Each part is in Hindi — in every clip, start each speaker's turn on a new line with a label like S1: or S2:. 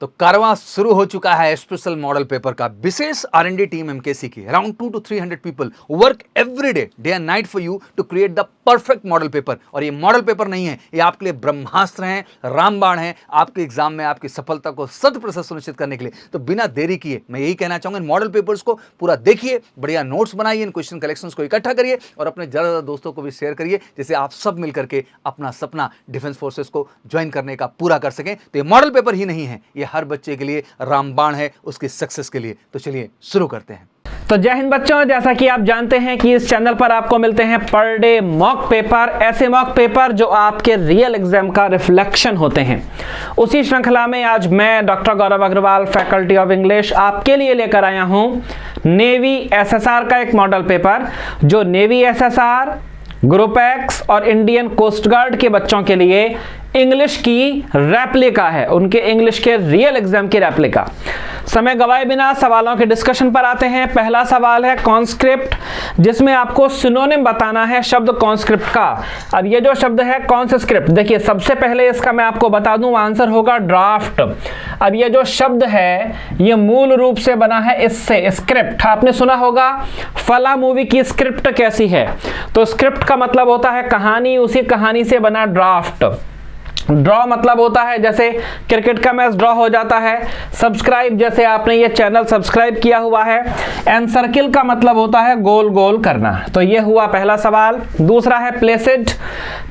S1: तो कारवां शुरू हो चुका है स्पेशल मॉडल पेपर का। विशेष R&D टीम एमकेसी की around 200 to 300 people work every day and night for you to create the perfect model paper. और ये मॉडल पेपर नहीं है, ये आपके लिए ब्रह्मास्त्र हैं, रामबाण हैं, आपके एग्जाम में आपकी सफलता को 100% सुनिश्चित करने के लिए। तो बिना देरी किए मैं यही कहना चाहूंगा, इन मॉडल पेपर्स को पूरा देखिए, बढ़िया नोट्स बनाइए, इन क्वेश्चन कलेक्शंस को इकट्ठा करिए और अपने ज़्यादा दोस्तों को भी शेयर करिए, जिससे आप सब मिल करके अपना सपना डिफेंस फोर्सेस को ज्वाइन करने का पूरा कर सकें। तो ये मॉडल पेपर ही नहीं है, ये हर बच्चे के लिए रामबाण है उसकी सक्सेस के लिए। तो चलिए शुरू करते हैं।
S2: तो जय हिंद बच्चों, जैसा कि आप जानते हैं कि इस चैनल पर आपको मिलते हैं पर डे मॉक पेपर, ऐसे मॉक पेपर जो आपके रियल एग्जाम का रिफ्लेक्शन होते हैं। उसी श्रृंखला में आज मैं doctor Gaurav Agrawal, faculty of English, आपके लिए लेकर आया हूं नेवी एसएसआर का एक मॉडल पेपर, जो नेवी एसएसआर, ग्रुप एक्स और इंडियन कोस्ट गार्ड के बच्चों के लिए इंग्लिश की रेप्लिका है, उनके इंग्लिश के रियल एग्जाम की रेप्लिका। समय गवाए बिना सवालों के डिस्कशन पर आते हैं। पहला सवाल है कॉन्स्क्रिप्ट, जिसमें आपको सिनोनिम बताना है शब्द कॉन्स्क्रिप्ट का। अब ये जो शब्द है कॉन्स्क्रिप्ट, देखिए सबसे पहले इसका मैं आपको बता दूं, आंसर होगा ड्राफ्ट। अब ये जो शब्द है ये मूल रूप से बना है इससे, स्क्रिप्ट। आपने सुना होगा फला मूवी की स्क्रिप्ट कैसी है, तो स्क्रिप्ट का मतलब होता है कहानी, उसी कहानी से बना ड्राफ्ट। ड्रॉ मतलब होता है जैसे क्रिकेट का मैच ड्रॉ हो जाता है। सब्सक्राइब, जैसे आपने ये चैनल सब्सक्राइब किया हुआ है। एंड सर्किल का मतलब होता है गोल गोल करना। तो ये हुआ पहला सवाल। दूसरा है प्लेसिड।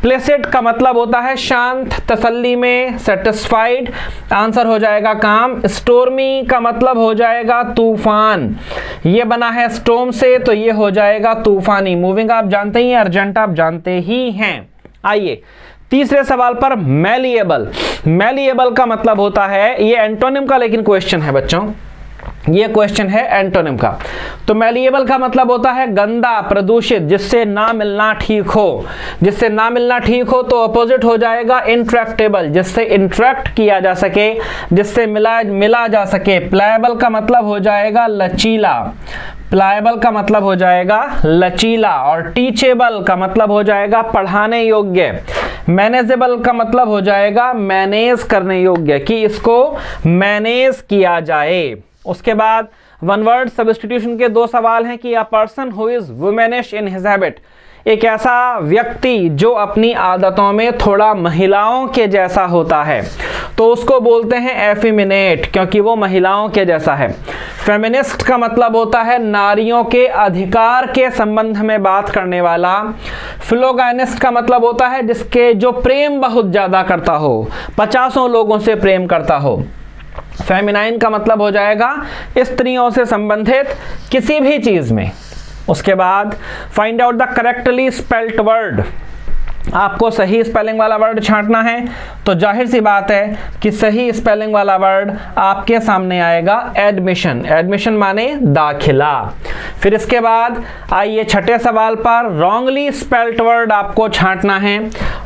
S2: प्लेसिड का मतलब होता है शांत, तसल्ली में, सेटिस्फाइड। आंसर हो जाएगा काम। स्टोर्मी का मतलब हो जाएगा तूफान, ये बना है स्टोम से, तो ये हो जाएगा तूफानी। मूविंग आप जानते ही हैं, अर्जेंट आप जानते ही हैं। आइए तीसरे सवाल पर, मैलिएबल। मैलिएबल का मतलब होता है, ये एंटोनिम का लेकिन क्वेश्चन है बच्चों, ये क्वेश्चन है एंटोनिम का। तो मैलिएबल का मतलब होता है गंदा, प्रदूषित, जिससे ना मिलना ठीक हो। जिससे ना मिलना ठीक हो तो अपोजिट हो जाएगा इंट्रैक्टेबल, जिससे इंट्रैक्ट किया जा सके, जिससे मिला जा सके। प्लायबल का मतलब हो जाएगा लचीला, प्लायबल का मतलब हो जाएगा लचीला। और टीचेबल का मतलब हो जाएगा पढ़ाने योग्य। मैनेजेबल का मतलब हो जाएगा मैनेज करने योग्य, कि इसको मैनेज किया जाए। उसके बाद वन वर्ड सब्स्टिट्यूशन के दो सवाल हैं कि a person who is womanish in his habit, एक ऐसा व्यक्ति जो अपनी आदतों में थोड़ा महिलाओं के जैसा होता है, तो उसको बोलते हैं एफिमिनेट, क्योंकि वो महिलाओं के जैसा है। फेमिनिस्ट का मतलब होता है नारियों के अधिकार के संबंध में बात करने वाला। फिलोगाइनिस्ट का मतलब होता है जिसके जो प्रेम बहुत ज्यादा करता हो, 50 लोगों से प्रेम करता हो। फेमिनाइन का मतलब हो जाएगा स्त्रियों से संबंधित किसी भी चीज में। उसके बाद find out the correctly spelt word, आपको सही स्पेलिंग वाला वर्ड छांटना है। तो जाहिर सी बात है कि सही स्पेलिंग वाला वर्ड आपके सामने आएगा एडमिशन। एडमिशन माने दाखिला। फिर इसके बाद आइए छठे सवाल पर, रॉन्गली स्पेल्ट वर्ड आपको छांटना है।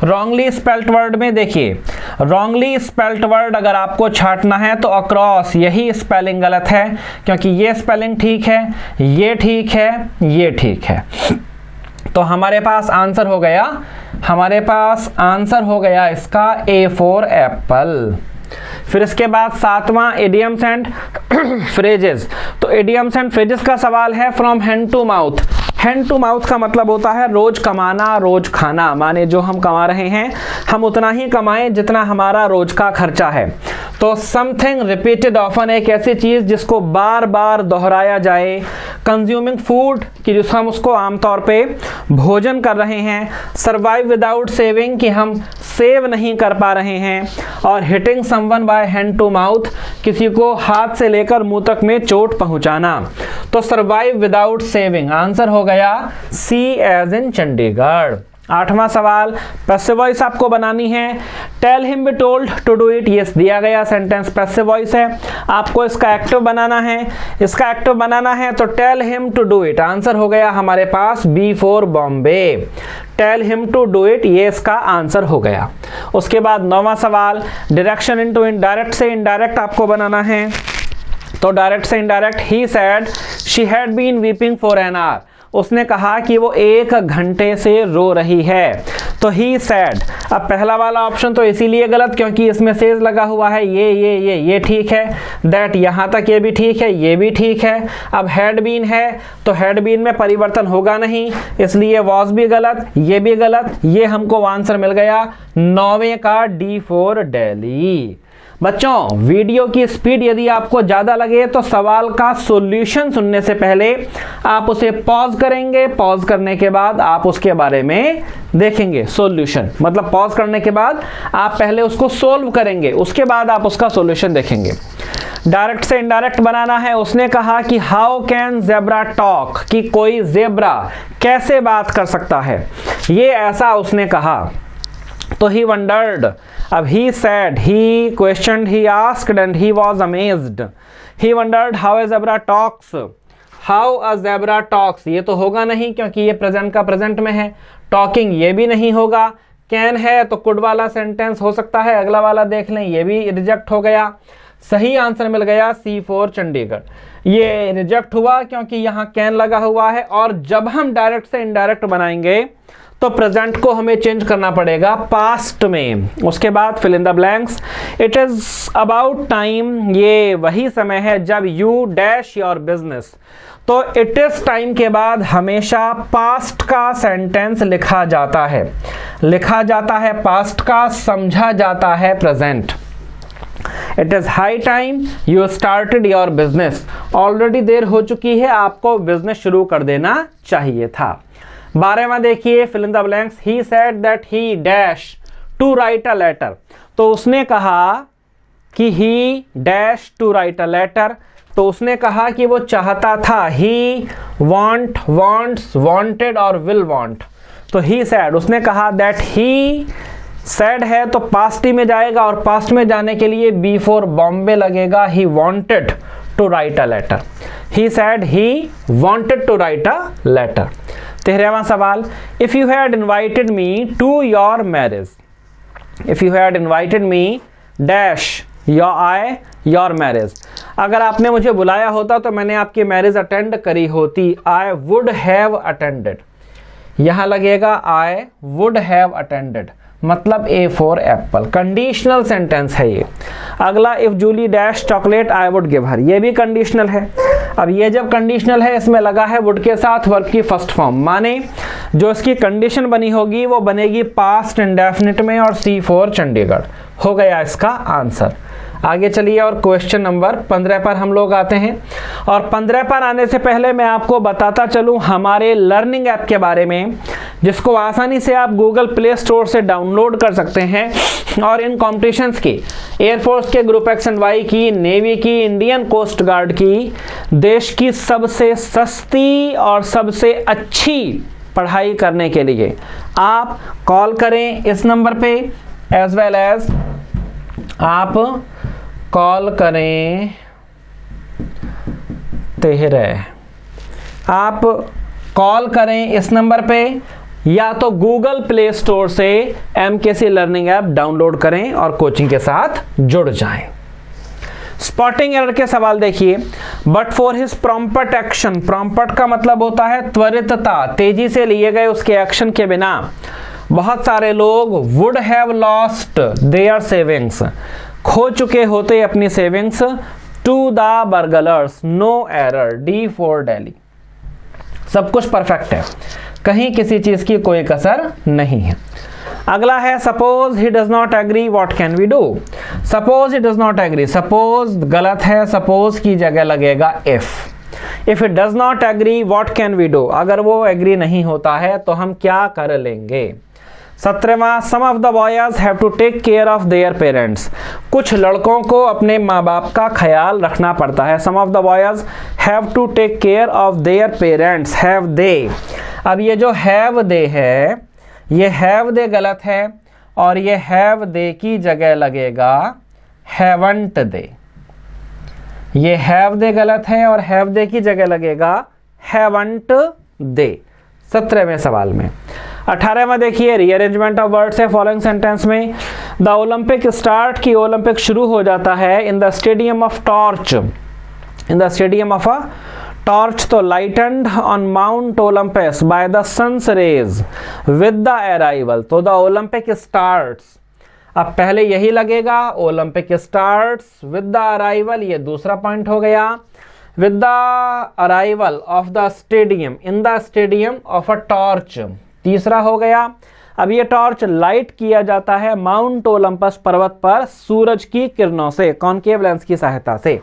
S2: रॉन्गली स्पेल्ट वर्ड में देखिए, रॉन्गली स्पेल्ट वर्ड अगर आपको छांटना है तो अक्रॉस, यही स्पेलिंग गलत है, क्योंकि ये स्पेलिंग ठीक है, ये ठीक है, ये ठीक है। तो हमारे पास आंसर हो गया, हमारे पास आंसर हो गया इसका A फॉर एप्पल। फिर इसके बाद सातवां इडियम्स एंड फ्रेजेस। तो इडियम्स एंड फ्रेजेस का सवाल है from hand to mouth. Hand to mouth का मतलब होता है रोज कमाना, रोज खाना, माने जो हम कमा रहे हैं हम उतना ही कमाएं जितना हमारा रोज का खर्चा है। तो समथिंग रिपीटेड ऑफन, एक ऐसी चीज जिसको बार बार दोहराया जाए। कंज्यूमिंग फूड, कि जिस हम उसको आमतौर पे भोजन कर रहे हैं। सर्वाइव विदाउट सेविंग, कि हम सेव नहीं कर पा रहे हैं। और hitting someone by hand to mouth, किसी को हाथ से लेकर मुंह तक में चोट पहुंचाना। तो सर्वाइव विदाउट सेविंग, आंसर हो गया सी एज इन चंडीगढ़। आठवां सवाल, पैसिव वॉइस आपको बनानी है। Tell him be told to do it, ये दिया गया सेंटेंस पैसिव वॉइस है, आपको इसका एक्टिव बनाना है। इसका एक्टिव बनाना है तो tell him to do it, answer हो गया हमारे पास B for Bombay. Tell him to do it, ये इसका आंसर हो गया। उसके बाद नौवां सवाल, डायरेक्शन इनटू इनडायरेक्ट से इनडायरेक्ट आपको बनाना है। तो डायरेक्ट से indirect, he said she had been weeping for an hour, उसने कहा कि वो 1 घंटे से रो रही है। तो तो ही सैड। अब पहला वाला ऑप्शन तो इसीलिए गलत क्योंकि इसमें सेज लगा हुआ है, ये ठीक है। दैट यहाँ तक ये भी ठीक है, ये भी ठीक है। अब हैड बीन है तो हैड बीन में परिवर्तन होगा नहीं, इसलिए वॉज भी गलत, ये भी गलत। ये हमको आंसर मिल गया 9वें का डी फॉर दिल्ली। बच्चों वीडियो की स्पीड यदि आपको ज़्यादा लगे तो सवाल का सॉल्यूशन सुनने से पहले आप उसे पॉज करेंगे, पॉज करने के बाद आप उसके बारे में देखेंगे सॉल्यूशन। मतलब पॉज करने के बाद आप पहले उसको सोल्व करेंगे, उसके बाद आप उसका सॉल्यूशन देखेंगे। डायरेक्ट से इनडायरेक्ट बनाना है। उसने कहा कि हाउ कैन जेब्रा टॉक, कि कोई जेब्रा कैसे बात कर सकता है, ये ऐसा उसने कहा। तो ही वंडर्ड, अब he said, he questioned, he asked and he was amazed. He wondered how a zebra talks, how a zebra talks, ये तो होगा नहीं क्योंकि ये प्रेजेंट का प्रेजेंट में है। टॉकिंग ये भी नहीं होगा। कैन है तो कुड वाला सेंटेंस हो सकता है, अगला वाला देख लें, ये भी रिजेक्ट हो गया। सही आंसर मिल गया C4 चंडीगढ़। ये रिजेक्ट हुआ क्योंकि यहाँ कैन लगा हुआ है, और जब हम डायरेक्ट से इनडायरेक्ट बनाएंगे तो प्रेजेंट को हमें चेंज करना पड़ेगा पास्ट में। उसके बाद fill in the blanks. It is about time, ये वही समय है जब यू डैश योर बिजनेस। तो इट इज टाइम के बाद हमेशा पास्ट का सेंटेंस लिखा जाता है, लिखा जाता है पास्ट का, समझा जाता है present. It is high time you started your business, already there हो चुकी है, आपको बिजनेस शुरू कर देना चाहिए था। 12वां देखिए fill in the blanks. He said that he dash to write a letter, तो उसने कहा कि he dash to write a letter, तो उसने कहा कि वो चाहता था। ही वांट, वांट्स, वांटेड और विल वांट। तो ही सेड, उसने कहा दैट ही सैड है तो पास्ट ही में जाएगा, और पास्ट में जाने के लिए बिफोर बॉम्बे लगेगा। He wanted to write a letter, he said he wanted to write a letter. 13वां सवाल। If you had invited me to your marriage, if you had invited me dash your marriage, अगर आपने मुझे बुलाया होता तो मैंने आपकी मैरिज अटेंड करी होती। आई वुड हैव अटेंडेड, यहां लगेगा आई वुड हैव अटेंडेड, मतलब A for apple. Conditional sentence है ये। अगला if Julie dash chocolate I would give her, ये भी कंडीशनल है। अब ये जब कंडीशनल है इसमें लगा है वुड के साथ वर्ब की फर्स्ट फॉर्म, माने जो इसकी कंडीशन बनी होगी वो बनेगी पास्ट इंडेफिनिट में, और C4 चंडीगढ़ हो गया इसका आंसर। आगे चलिए और क्वेश्चन नंबर 15 पर हम लोग आते हैं। और 15 पर आने से पहले मैं आपको बताता चलूं हमारे लर्निंग ऐप के बारे में, जिसको आसानी से आप गूगल प्ले स्टोर से डाउनलोड कर सकते हैं। और इन कॉम्पिटिशन्स की, एयरफोर्स के ग्रुप X एंड Y की, नेवी की, इंडियन कोस्ट गार्ड की, देश की सबसे सस्ती और सबसे अच्छी पढ़ाई करने के लिए आप कॉल करें इस नंबर पे, एज वेल एज आप कॉल करें आप कॉल करें इस नंबर पे, या तो गूगल प्ले स्टोर से MKC लर्निंग ऐप डाउनलोड करें और कोचिंग के साथ जुड़ जाएं। स्पॉटिंग एरर के सवाल देखिए। But for his prompt action, prompt का मतलब होता है त्वरितता, तेजी से लिए गए उसके एक्शन के बिना बहुत सारे लोग would have lost their savings, खो चुके होते अपनी savings. To the burglars, no error, D for Delhi. सब कुछ परफेक्ट है, कहीं किसी चीज की कोई कसर नहीं है। अगला है suppose he does not agree what can we do. Suppose he does not agree, suppose गलत है, सपोज की जगह लगेगा if. If it does not agree what can we do, अगर वो एग्री नहीं होता है तो हम क्या कर लेंगे। 17वां some of the boys have to take care of their parents, कुछ लड़कों को अपने माँ बाप का ख्याल रखना पड़ता है। Some of the boys have to take care of their parents, have they. अब ये जो हैव दे है, ये हैव दे गलत है, और ये हैव दे की जगह लगेगा हैवंट दे। ये हैव दे गलत है और हैव दे की जगह लगेगा हैवंट दे 17वें सवाल में। 18वां देखिए रीअरेंजमेंट ऑफ वर्ड्स है फॉलोइंग सेंटेंस में। द ओलंपिक स्टार्ट की ओलंपिक शुरू हो जाता है in the stadium of torch, in the stadium of a torch तो lightened on Mount Olympus by the sun's rays with the arrival, तो द ओलंपिक स्टार्ट्स। अब पहले यही लगेगा, Olympic starts with the arrival, ये दूसरा पॉइंट हो गया। With the arrival of the stadium, in the stadium of a torch, तीसरा हो गया। अब ये टॉर्च लाइट किया जाता है माउंट ओलंपस पर्वत पर सूरज की किरणों से, कॉनकेव लेंस की सहायता से।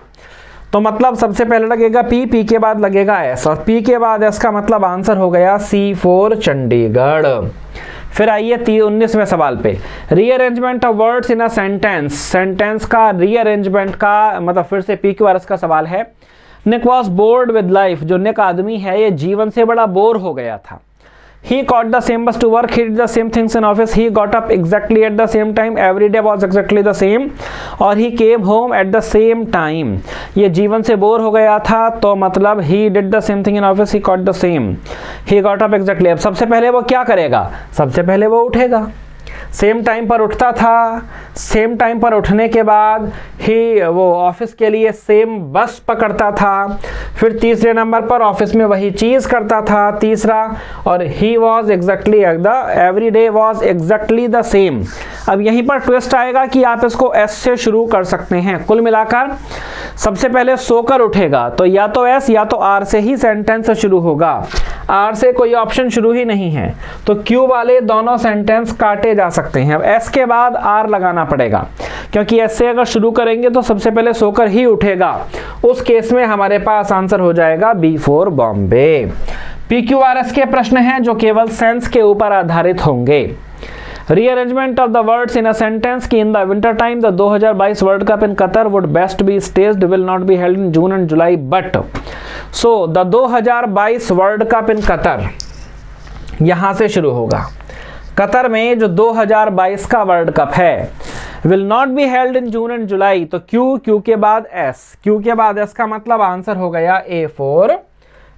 S2: तो मतलब सबसे पहले लगेगा P, P के बाद लगेगा S, और P के बाद S का मतलब आंसर हो गया C4 चंडीगढ़। फिर आइए 19वें सवाल पे, rearrangement of words in a sentence, sentence का रीअरेंजमेंट का मतलब फिर से P क्यू R S का सवाल है। निक वॉज बोर्ड विद लाइफ, जो निक आदमी है ये जीवन से बड़ा बोर हो गया था। He caught the same bus to work, he did the same things in office, he got up exactly at the same time, every day was exactly the same, और he came home at the same time। ये जीवन से बोर हो गया था, तो मतलब he did the same thing in office, he caught the same, he got up exactly। अब सबसे पहले वो क्या करेगा, सबसे पहले वो उठेगा, सेम टाइम पर उठता था, सेम टाइम पर उठने के बाद ही वो ऑफिस के लिए सेम बस पकड़ता था, फिर तीसरे नंबर पर ऑफिस में वही चीज़ करता था, तीसरा, और he was exactly every day was exactly the same. अब यहीं पर ट्विस्ट आएगा कि आप इसको एस से शुरू कर सकते हैं। कुल मिलाकर सबसे पहले सोकर उठेगा, तो या तो एस या तो आर से ही सेंटेंस शुरू होगा, आर से कोई ऑप्शन शुरू ही नहीं है, तो क्यू वाले दोनों सेंटेंस काटे जा सकते हैं। अब एस के बाद आर लगाना पड़ेगा, क्योंकि एस से अगर शुरू करेंगे तो सबसे पहले सोकर ही उठेगा, उस केस में हमारे पास आंसर हो जाएगा B4 बॉम्बे। PQRS के प्रश्न हैं जो केवल सेंस के ऊपर आधारित होंगे। Rearrangement of the words in a sentence की in the winter time the 2022 world cup in Qatar would best be staged will not be held in June and July but, so the 2022 world cup in Qatar यहां से शुरू होगा। कतर में जो 2022 का वर्ल्ड कप है will not be held in June and July, तो क्यू के बाद एस, क्यू के बाद एस का मतलब आंसर हो गया A4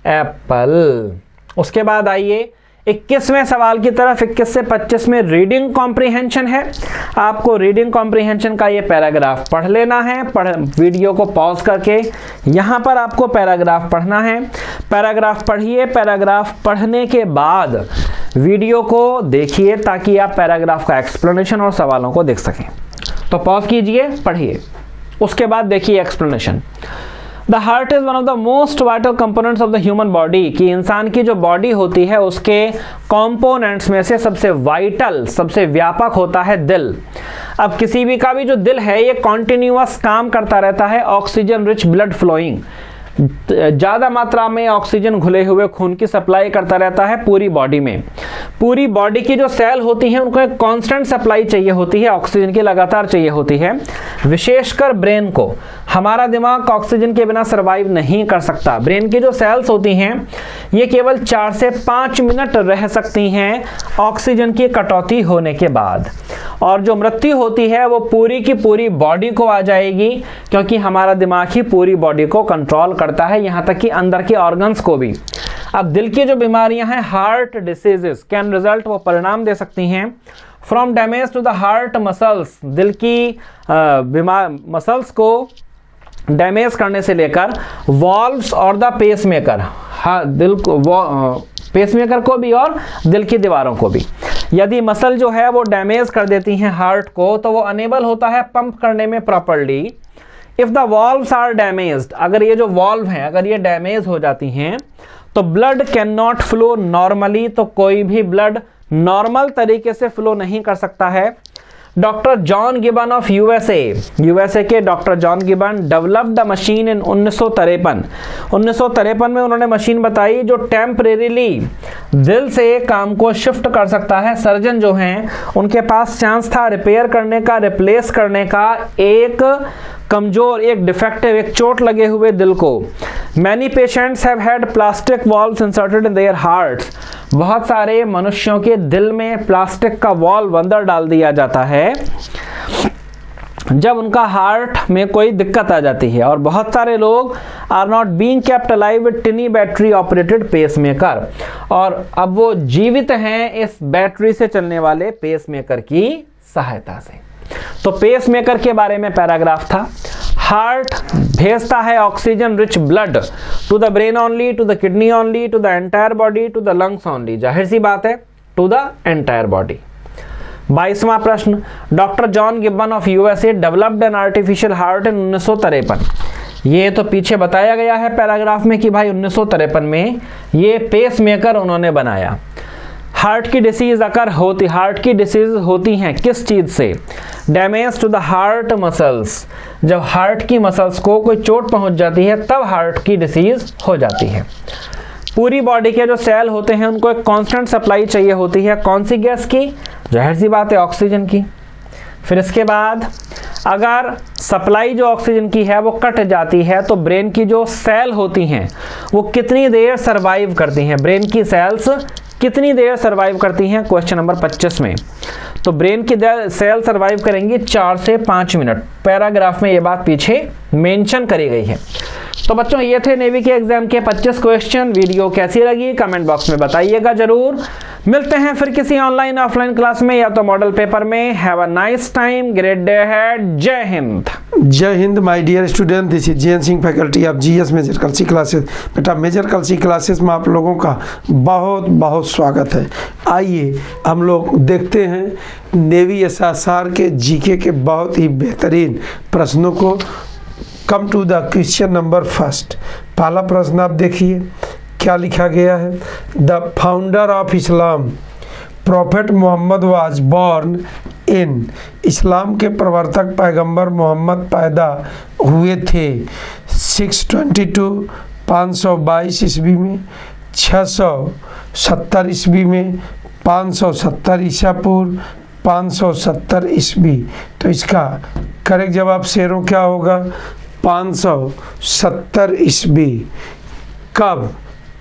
S2: एप्पल। उसके बाद आइए 21वें सवाल की तरफ। 21 से 25 में रीडिंग कॉम्प्रिहेंशन है। आपको रीडिंग कॉम्प्रिहेंशन का ये पैराग्राफ पढ़ लेना है, वीडियो को पॉज करके यहाँ पर आपको पैराग्राफ पढ़ना है। पैराग्राफ पढ़िए, पैराग्राफ पढ़ने के बाद वीडियो को देखिए ताकि आप पैराग्राफ का एक्सप्लेनेशन और सवालों को देख सकें। तो पॉज कीजिए, पढ़िए, उसके बाद देखिए explanation. The heart is one of the most vital components of the human body, कि इंसान की जो बॉडी होती है उसके कंपोनेंट्स में से सबसे वाइटल, सबसे व्यापक होता है दिल। अब किसी भी का भी जो दिल है ये कॉन्टिन्यूअस काम करता रहता है, ऑक्सीजन रिच ब्लड फ्लोइंग, ज़्यादा मात्रा में ऑक्सीजन घुले हुए खून की सप्लाई करता रहता है पूरी बॉडी में। पूरी बॉडी की जो सेल होती हैं उनको एक कांस्टेंट सप्लाई चाहिए होती है, ऑक्सीजन की लगातार चाहिए होती है। विशेषकर ब्रेन को, हमारा दिमाग ऑक्सीजन के बिना सर्वाइव नहीं कर सकता। ब्रेन की जो सेल्स होती हैं ये केवल 4 से 5 मिनट रह सकती हैं ऑक्सीजन की कटौती होने के बाद, और जो मृत्यु होती है वो पूरी की पूरी बॉडी को आ जाएगी, क्योंकि हमारा दिमाग ही पूरी बॉडी को कंट्रोल करता है, यहाँ तक कि अंदर के ऑर्गन्स को भी। अब दिल की जो बीमारियां हैं, हार्ट डिसीजेस कैन रिजल्ट, वो परिणाम दे सकती हैं from damage to the heart muscles, दिल की मसल्स को डैमेज करने से लेकर वॉल्व्स और द पेसमेकर, दिल को पेसमेकर को भी और दिल की दीवारों को भी। यदि मसल जो है वो डैमेज कर देती हैं हार्ट को, तो वो अनेबल होता है पंप करने में properly. If the valves are damaged, अगर ये जो वॉल्व हैं अगर ये डैमेज हो जाती हैं तो blood can not flow normally, तो कोई भी ब्लड नॉर्मल तरीके से फ्लो नहीं कर सकता है। Doctor John Gibbon of USA के doctor John Gibbon developed the machine in 1953 में उन्होंने मशीन बताई जो टेम्परेरीली दिल से काम को शिफ्ट कर सकता है। सर्जन जो हैं उनके पास चांस था रिपेयर करने का, रिप्लेस करने का एक कमजोर, एक डिफेक्टिव, एक चोट लगे हुए दिल को। Many patients have had plastic valves inserted in their hearts, बहुत सारे मनुष्यों के दिल में प्लास्टिक का वॉल्व अंदर डाल दिया जाता है जब उनका हार्ट में कोई दिक्कत आ जाती है, और बहुत सारे लोग are not being kept alive with tiny battery operated pacemaker, और अब वो जीवित हैं इस बैटरी से चलने वाले पेसमेकर की सहायता से। तो पेसमेकर के बारे में पैराग्राफ था। हार्ट भेजता है oxygen rich blood to the brain only, to the kidney only, to the entire body, to the lungs only? जाहिर सी बात है, टू द एंटायर बॉडी। 22वां प्रश्न, doctor John Gibbon of USA developed an artificial heart in 1953। ये तो पीछे बताया गया है पैराग्राफ में कि भाई 1953 में ये पेस मेकर उन्होंने बनाया। हार्ट की डिसीज होती हैं किस चीज से? Damage to the heart muscles. जब हार्ट की मसल्स को कोई चोट पहुंच जाती है तब हार्ट की डिसीज हो जाती है। पूरी बॉडी के जो सेल होते हैं उनको एक कांस्टेंट सप्लाई चाहिए होती है, कौन सी गैस की? जाहिर सी बात है, ऑक्सीजन की। फिर इसके बाद अगर सप्लाई जो ऑक्सीजन की है वो कट जाती है तो ब्रेन की जो सेल होती हैं वो कितनी देर सरवाइव करती हैं? ब्रेन की सेल्स कितनी देर सरवाइव करती हैं? क्वेश्चन नंबर 25 में। तो ब्रेन की सेल सरवाइव करेंगी 4 से 5 मिनट। पैराग्राफ में ये बात पीछे मेंशन करी गई है। तो बच्चों ये थे नेवी के एग्जाम के 25 क्वेश्चन। वीडियो कैसी लगी कमेंट बॉक्स में बताइएगा जरूर। मिलते हैं फिर किसी ऑनलाइन ऑफलाइन क्लास में या तो मॉडल पेपर में। Have a nice time, great day है। जय हिंद।
S3: जय हिंद my dear student, this is Jayant Singh, faculty of GS major Kalsi classes. बेटा मेजर कलसी क्लासेस में आप लोगों का बहुत बहुत स्वागत है। आइए हम लोग देखते हैं नेवी एसएसआर के जीके के बहुत ही बेहतरीन प्रश्नों को। Come to the question number first. पहला प्रश्न आप देखिए क्या लिखा गया है। The founder of Islam prophet Mohammed was born in. इस्लाम के प्रवर्तक पैगंबर मोहम्मद पैदा हुए थे 622 522 ईस्वी में, 670 ईस्वी में, 570 ईसा पूर्व, 570 ईस्वी। तो इसका करेक्ट जवाब शेरों क्या होगा? 570 ईस्वी। कब?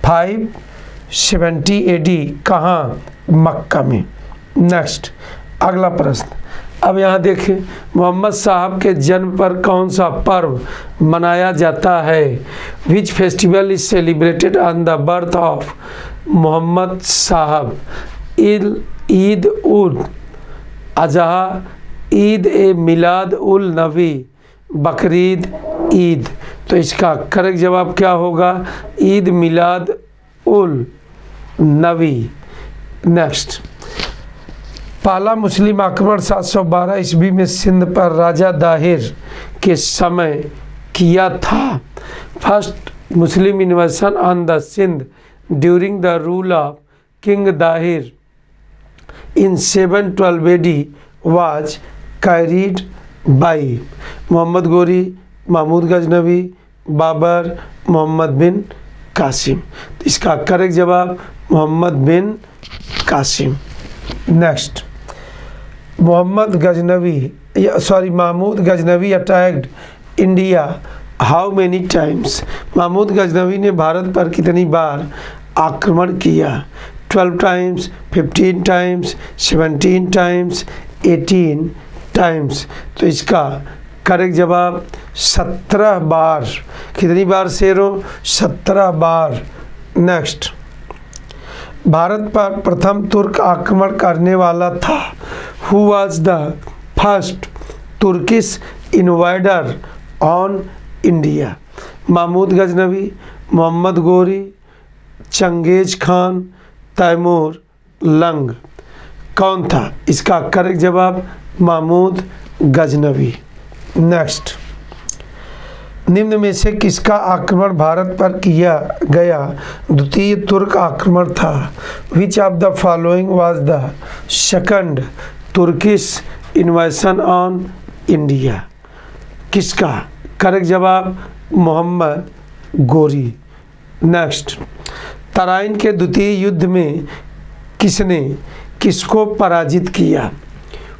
S3: 570 AD। कहाँ? मक्का में। नेक्स्ट अगला प्रश्न। अब यहाँ देखें, मोहम्मद साहब के जन्म पर कौन सा पर्व मनाया जाता है? Which festival is celebrated on the birth of Mohammad Sahab? Eid उल अजहा, ईद ए मिलाद उल नबी, बकरीद ईद। तो इसका करेक्ट जवाब क्या होगा? ईद मिलाद उल नबी। नेक्स्ट, पहला मुस्लिम आक्रमण 712 ईस्वी में सिंध पर राजा दाहिर के समय किया था। First Muslim invasion on the Sindh during the rule of king Dahir in 712 AD was carried by Mohammad Ghori, Mahmud Ghaznavi, Babar, Mohammad bin Qasim. तो इसका करेक्ट जवाब Mohammed bin Qasim. Next, Mahmud Ghaznavi attacked India how many times? Mahmud Ghaznavi ने भारत पर कितनी बार आक्रमण किया? 12 टाइम्स, 15 टाइम्स, 17 टाइम्स, 18 टाइम्स। तो इसका करेक्ट जवाब 17 बार। कितनी बार शेरों? 17 बार। नेक्स्ट, भारत पर प्रथम तुर्क आक्रमण करने वाला था? Who was the first Turkish invader on India? Mahmud Ghaznavi, Mohammad Ghori, Genghis Khan, Taimur lung. कौन था? इसका करेक्ट जवाब महमूद गजनवी। नेक्स्ट, निम्न में से किसका आक्रमण भारत पर किया गया द्वितीय तुर्क आक्रमण था? विच of the following was the second Turkish invasion on India? किसका? करेक्ट जवाब मोहम्मद गोरी। नेक्स्ट, तराइन के द्वितीय युद्ध में किसने किसको पराजित किया?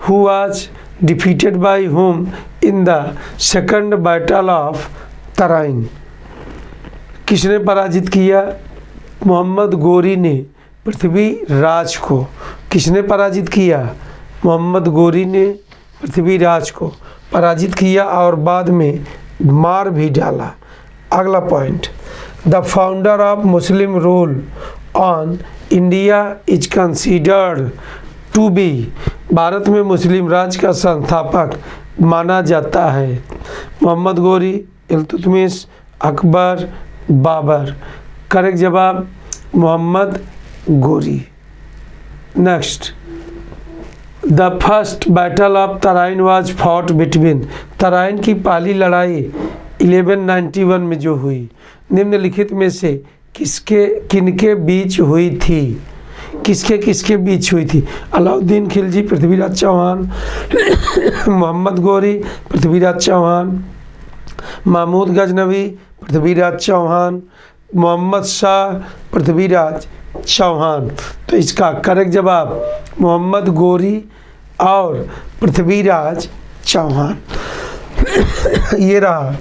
S3: Who was defeated by home in the second battle of Tarain? किसने पराजित किया? मोहम्मद गोरी ने पृथ्वीराज को। किसने पराजित किया? मोहम्मद गोरी ने पृथ्वीराज को पराजित किया और बाद में मार भी डाला। अगला point, the founder of Muslim rule on India is considered to be? Bharat में मुस्लिम राज का संस्थापक माना जाता है? मोहम्मद गोरी, इल्तुतमिश, अकबर, बाबर। करेक्ट जवाब Mohammad Ghori. Next, the first battle of Tarain was fought between. Tarain की पहली लड़ाई 1191 में जो हुई, निम्नलिखित में से किनके बीच हुई थी? किसके बीच हुई थी? अलाउद्दीन खिलजी, पृथ्वीराज चौहान, मोहम्मद गोरी, पृथ्वीराज चौहान, महमूद गजनवी, पृथ्वीराज चौहान, मोहम्मद शाह, पृथ्वीराज चौहान। तो इसका करेक्ट जवाब मोहम्मद गोरी और पृथ्वीराज चौहान। ये रहा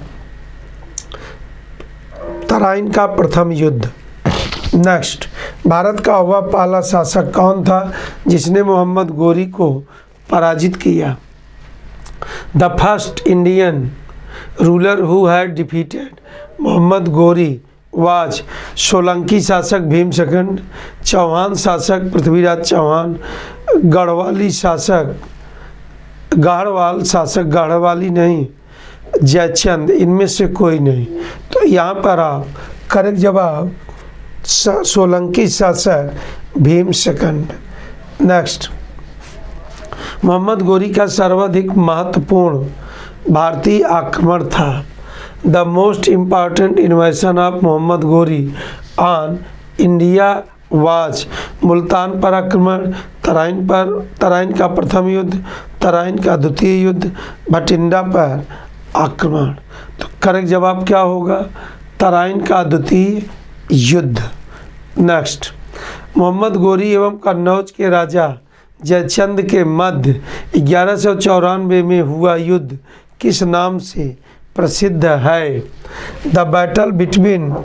S3: तराइन का प्रथम युद्ध। नेक्स्ट, भारत का वह पहला शासक कौन था जिसने मोहम्मद गोरी को पराजित किया? The first Indian ruler who had defeated Mohammad Ghori was Solanki शासक भीम सेकंड, चौहान शासक पृथ्वीराज चौहान, गढ़वाली शासक गढ़वाली नहीं, जयचंद, इनमें से कोई नहीं। तो यहाँ पर आप करेक्ट जवाब सोलंकी शासक भीम सेकंड। नेक्स्ट, मोहम्मद गोरी का सर्वाधिक महत्वपूर्ण भारतीय आक्रमण था। The most important invasion of Mohammad Ghori on India was Multan पर आक्रमण, तराइन का प्रथम युद्ध, तराइन का द्वितीय युद्ध, भटिंडा पर आक्रमण। तो करेक्ट जवाब क्या होगा? तराइन का द्वितीय युद्ध। नेक्स्ट, मोहम्मद गोरी एवं कन्नौज के राजा जयचंद के मध्य 1194 में हुआ युद्ध किस नाम से प्रसिद्ध है? The battle between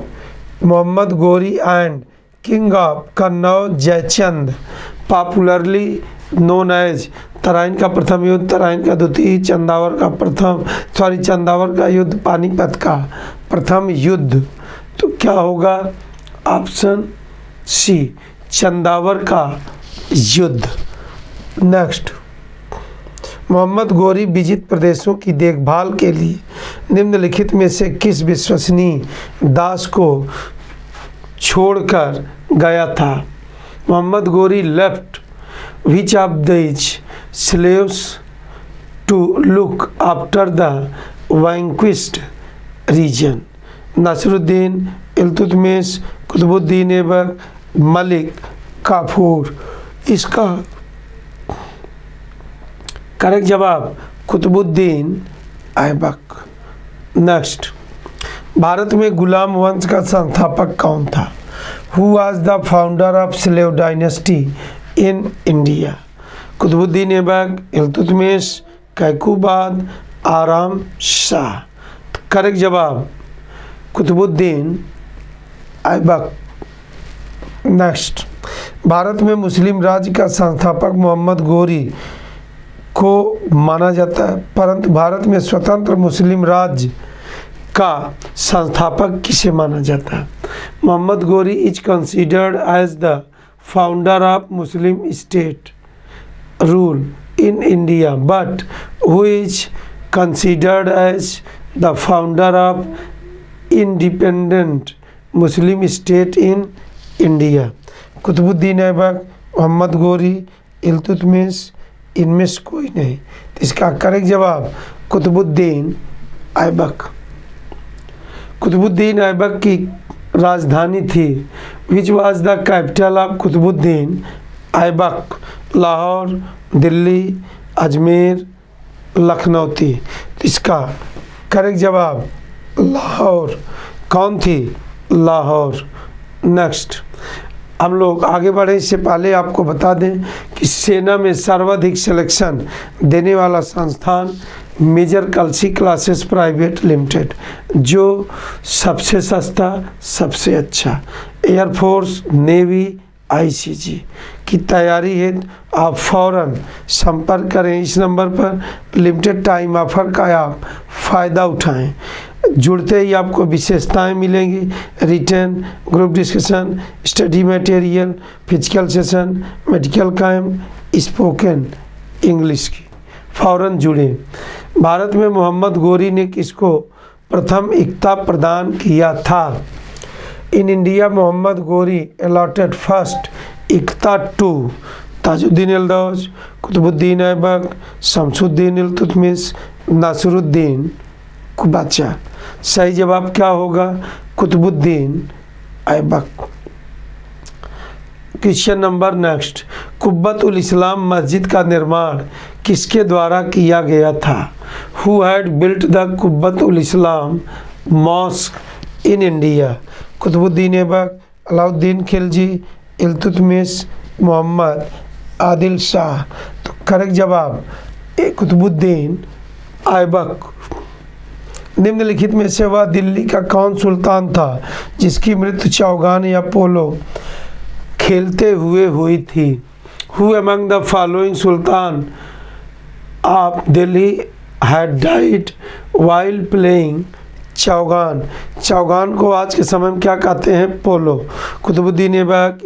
S3: Mohammad Ghori and king of Kannauj Jaichand, popularly known as Tarain का प्रथम युद्ध, तराइन का द्वितीय, चंदावर का युद्ध, पानीपत का प्रथम युद्ध। तो क्या होगा? ऑप्शन सी, चंदावर का युद्ध। नेक्स्ट, मोहम्मद गोरी विजित प्रदेशों की देखभाल के लिए निम्नलिखित में से किस विश्वसनीय दास को छोड़कर गया था? Mohammad Ghori left which of these slaves to look after the vanquished region? Nasiruddin, Iltutmish, Qutbuddin Aibak, Malik Kafur. इसका करेक्ट जवाब कुतुबुद्दीन ऐबक। नेक्स्ट, भारत में गुलाम वंश का संस्थापक कौन था? Who was the founder of slave dynasty in India? Qutubuddin Aibak, Iltutmish, Kaiqubad, Aram Shah. Correct जवाब कुतुबुद्दीन ऐबक। नेक्स्ट, भारत में मुस्लिम राज्य का संस्थापक मोहम्मद गोरी को माना जाता है, परंतु भारत में स्वतंत्र मुस्लिम राज्य का संस्थापक किसे माना जाता है? Mohammad Ghori is considered as the founder of Muslim state rule in India, but who is considered as the founder of independent Muslim state in India? Qutubuddin Aibak, Mohammad Ghori, Iltutmish, इनमें से कोई नहीं। तो इसका करेक्ट जवाब कुतुबुद्दीन ऐबक। कुतुबुद्दीन ऐबक की राजधानी थी which was the capital of Qutubuddin Aibak? Lahore, Delhi, Ajmer, Lakhnauti. तो इसका करेक्ट जवाब लाहौर। कौन थी? लाहौर। नेक्स्ट, हम लोग आगे बढ़े इससे पहले आपको बता दें कि सेना में सर्वाधिक सिलेक्शन देने वाला संस्थान major Kalsi classes private limited, जो सबसे सस्ता, सबसे अच्छा। एयरफोर्स, नेवी, आईसीजी की तैयारी हेतु आप फ़ौरन संपर्क करें इस नंबर पर। लिमिटेड टाइम ऑफर का आप फ़ायदा उठाएं। जुड़ते ही आपको विशेषताएं मिलेंगी, return, group discussion, study material, physical session, medical camp, spoken English की। फ़ौरन जुड़ें। भारत में मोहम्मद गोरी ने किसको प्रथम एकता प्रदान किया था? इन India Mohammad Ghori allotted first iqta to Tajuddin Yildiz, Qutbuddin Aibak, Shamsuddin Iltutmish, Nasiruddin Qabacha. सही जवाब क्या होगा? Qutbuddin Aibak. Question number next, Quwwatul Islam मस्जिद का निर्माण किसके द्वारा किया गया था? Who had built the Quwwatul Islam mosque in India? Qutubuddin Aibak, Alauddin Khilji, Iltutmish, Mohammad Adil Shah. तो करेक्ट जवाब कुतुबुद्दीन ऐबक। निम्नलिखित में से वह दिल्ली का कौन सुल्तान था जिसकी मृत्यु चौगान या पोलो खेलते हुए हुई थी? Who among the following Sultan of Delhi had died while playing Chaugan? Chaugan को आज के समय में क्या कहते हैं? पोलो। कुतुबुद्दीन ऐबक,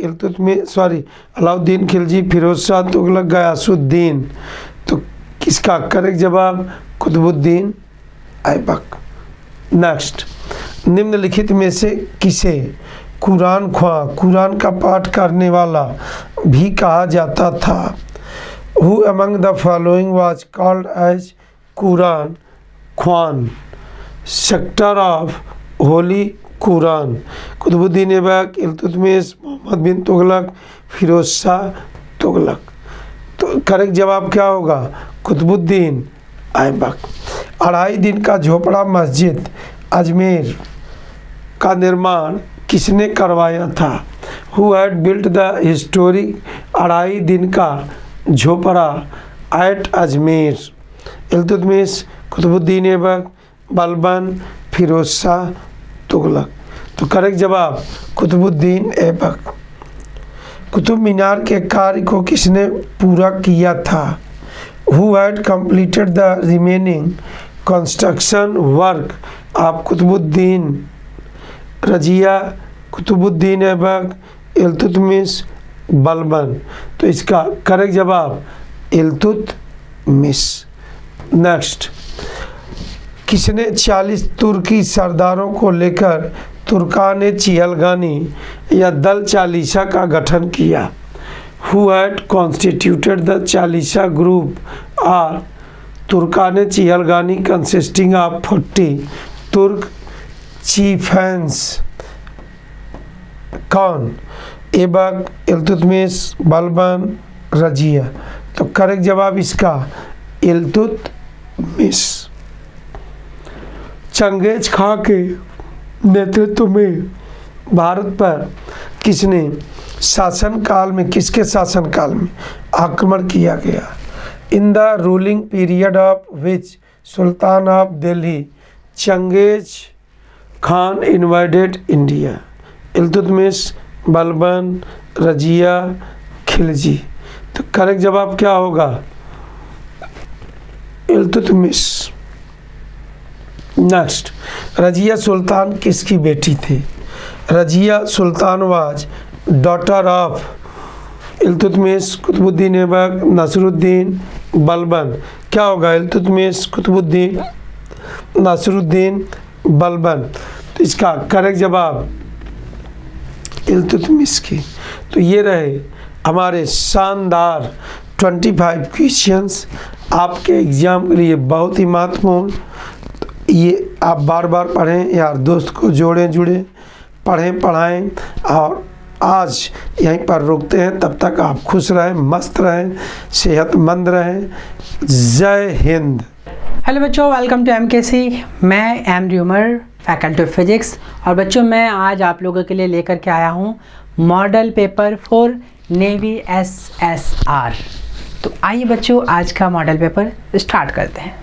S3: अलाउद्दीन खिलजी, फिरोज शाह तुगलक, गयासुद्दीन। तो किसका करेक्ट जवाब? कुतुबुद्दीन ऐबक। नेक्स्ट, निम्नलिखित में से किसे कुरान ख्वां, कुरान का पाठ करने वाला भी कहा जाता था? Who among the following was called as Quran Khwan? Reciter of holy Quran? Qutbuddin Aibak, Iltutmish, Muhammad bin Tughlaq, Firoz Shah Tughlaq. तो करेक्ट जवाब क्या होगा? कुतुबुद्दीन ऐबक। 2.5 दिन का झोपड़ा मस्जिद अजमेर का निर्माण किसने करवाया था? Who had built the historic 2.5 दिन का झोपड़ा एट अजमेर? इल्तुतमिश, कुतुबुद्दीन ऐबक, बलबन, फिरोज शाह तुगलक। तो करेक्ट जवाब कुतुबुद्दीन ऐबक। कुतुब मीनार के कार्य को किसने पूरा किया था? Who had completed the remaining construction work of Qutubuddin Razia? Qutubuddin Aibak, Iltutmish, Balban. तो इसका करेक्ट जवाब इल्तुतमिश। नेक्स्ट, किसने 40 तुर्की सरदारों को लेकर तुर्कान चिहलगानी या दल चालीसा का गठन किया? Who had constituted the Chalisa group or Turkan Chihalgani consisting of 40 Turk चीफेंस? कौन? ऐबक, इल्तुतमिश, बलबन, रजिया। तो करेक्ट जवाब इसका इल्तुतमिश। चंगेज खां के नेतृत्व में भारत पर किसके शासनकाल में आक्रमण किया गया? In the ruling period of which sultan of Delhi Genghis Khan invaded India? Iltutmish, Balban, Razia, Khilji. तो करेक्ट जवाब क्या होगा? इल्तुतमिश। नेक्स्ट, रजिया सुल्तान किसकी बेटी थी? Razia Sultan was daughter of Iltutmish, Qutbuddin Aibak, Nasiruddin, Balban. क्या होगा? इल्तुतमिश, कुतुबुद्दीन, नासिरुद्दीन, बलबन। तो इसका करेक्ट जवाब इल्तुतमिश की। तो ये रहे हमारे शानदार 25 क्वेश्चंस आपके एग्ज़ाम के लिए बहुत ही महत्वपूर्ण। ये आप बार बार पढ़ें, यार दोस्त को जोड़ें, जुड़ें, पढ़ें, पढ़ाएं। और आज यहीं पर रुकते हैं, तब तक आप खुश रहें, मस्त रहें, सेहतमंद रहें। जय हिंद।
S4: हेलो बच्चों, वेलकम टू MKC। मैं M D Umar, faculty of physics. और बच्चों मैं आज आप लोगों के लिए लेकर के आया हूँ model paper for navy SSR। तो आइए बच्चों आज का मॉडल पेपर स्टार्ट करते हैं।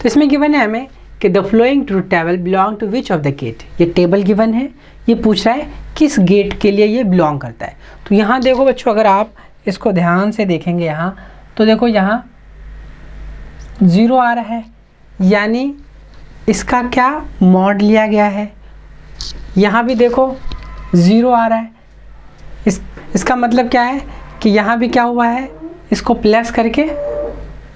S4: तो इसमें गिवन है हमें कि the flowing truth table belong to which of the gate. ये टेबल गिवन है, ये पूछ रहा है किस गेट के लिए ये बिलोंग करता है। तो यहाँ देखो बच्चों, अगर आप इसको ध्यान से देखेंगे यहाँ, तो देखो यहाँ 0 आ रहा है, यानी इसका क्या मॉड लिया गया है। यहाँ भी देखो 0 आ रहा है, इसका मतलब क्या है कि यहाँ भी क्या हुआ है, इसको प्लस करके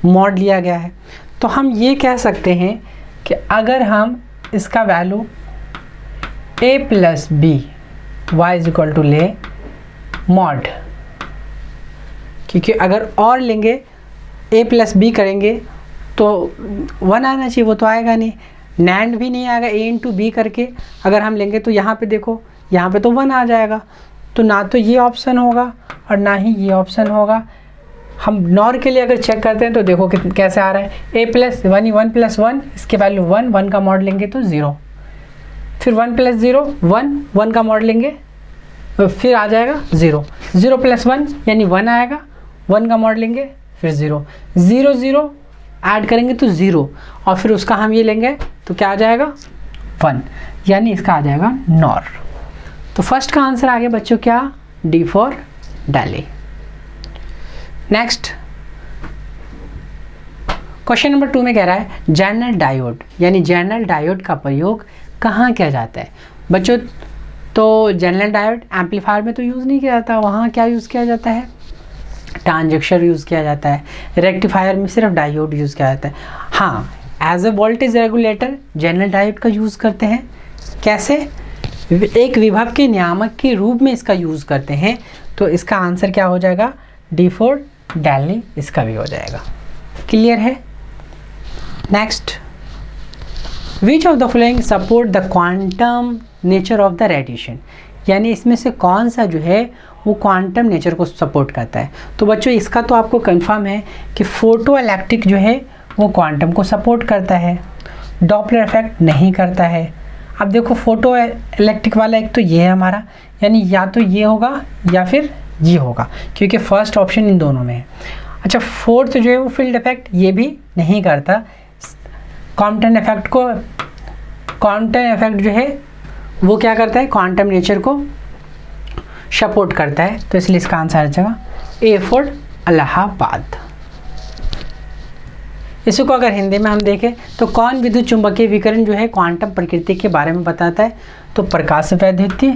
S4: मॉड लिया गया है। तो हम ये कह सकते हैं कि अगर हम इसका value A plus B Y is equal to ले मॉड, क्योंकि अगर और लेंगे ए प्लस बी करेंगे तो 1 आना चाहिए, वो तो आएगा नहीं। नैंड भी नहीं आएगा, ए इंटू बी करके अगर हम लेंगे तो यहाँ पे देखो, यहाँ पे तो 1 आ जाएगा, तो ना तो ये ऑप्शन होगा और ना ही ये ऑप्शन होगा। हम नॉर के लिए अगर चेक करते हैं तो देखो कैसे आ रहा है, ए प्लस 1 ही 1 प्लस 1, इसके वैल्यू 1, 1 का मॉड लेंगे तो 0, फिर 1 प्लस 0 1, 1 का मॉड लेंगे तो फिर आ जाएगा 0, 0 प्लस 1 यानी 1 आएगा, 1 का मॉड लेंगे फिर 0, 0 0 ऐड करेंगे तो 0, और फिर उसका हम ये लेंगे तो क्या आ जाएगा 1, यानी इसका आ जाएगा नॉर। तो फर्स्ट का आंसर आ गया बच्चों क्या, D for Delhi. Next question number 2 में कह रहा है जनरल डायोड, यानी जनरल डायोड का प्रयोग कहाँ किया जाता है बच्चों। तो जनरल डायोड एम्पलीफायर में तो यूज़ नहीं किया जाता, वहाँ क्या यूज़ किया जाता है, ट्रांजिस्टर यूज़ किया जाता है। रेक्टिफायर में सिर्फ डायोड यूज़ किया जाता है। हाँ, as a voltage regulator zener diode का यूज़ करते हैं। कैसे, एक विभव के नियामक के रूप में इसका यूज़ करते हैं। तो इसका आंसर क्या हो जाएगा, डी फॉर दिल्ली, इसका भी हो जाएगा। क्लियर है। Next, which of the following support the quantum nature of the radiation, यानी इसमें से कौन सा जो है वो क्वांटम नेचर को सपोर्ट करता है। तो बच्चों इसका तो आपको कंफर्म है कि फोटो इलेक्ट्रिक जो है वो क्वांटम को सपोर्ट करता है, डॉपलर इफेक्ट नहीं करता है। अब देखो फोटो इलेक्ट्रिक वाला एक तो ये है हमारा, यानी या तो ये होगा या फिर ये होगा, क्योंकि फर्स्ट ऑप्शन इन दोनों में है। अच्छा, फोर्थ जो है वो फील्ड इफेक्ट ये भी नहीं करता। क्वांटम इफेक्ट जो है वो क्या करता है, क्वांटम नेचर को सपोर्ट करता है। तो इसलिए इसका आंसर आ जाएगा ए फॉर इलाहाबाद। इसको अगर हिंदी में हम देखें तो कौन विद्युत चुंबकीय विकिरण जो है क्वांटम प्रकृति के बारे में बताता है, तो प्रकाश वैद्युतीय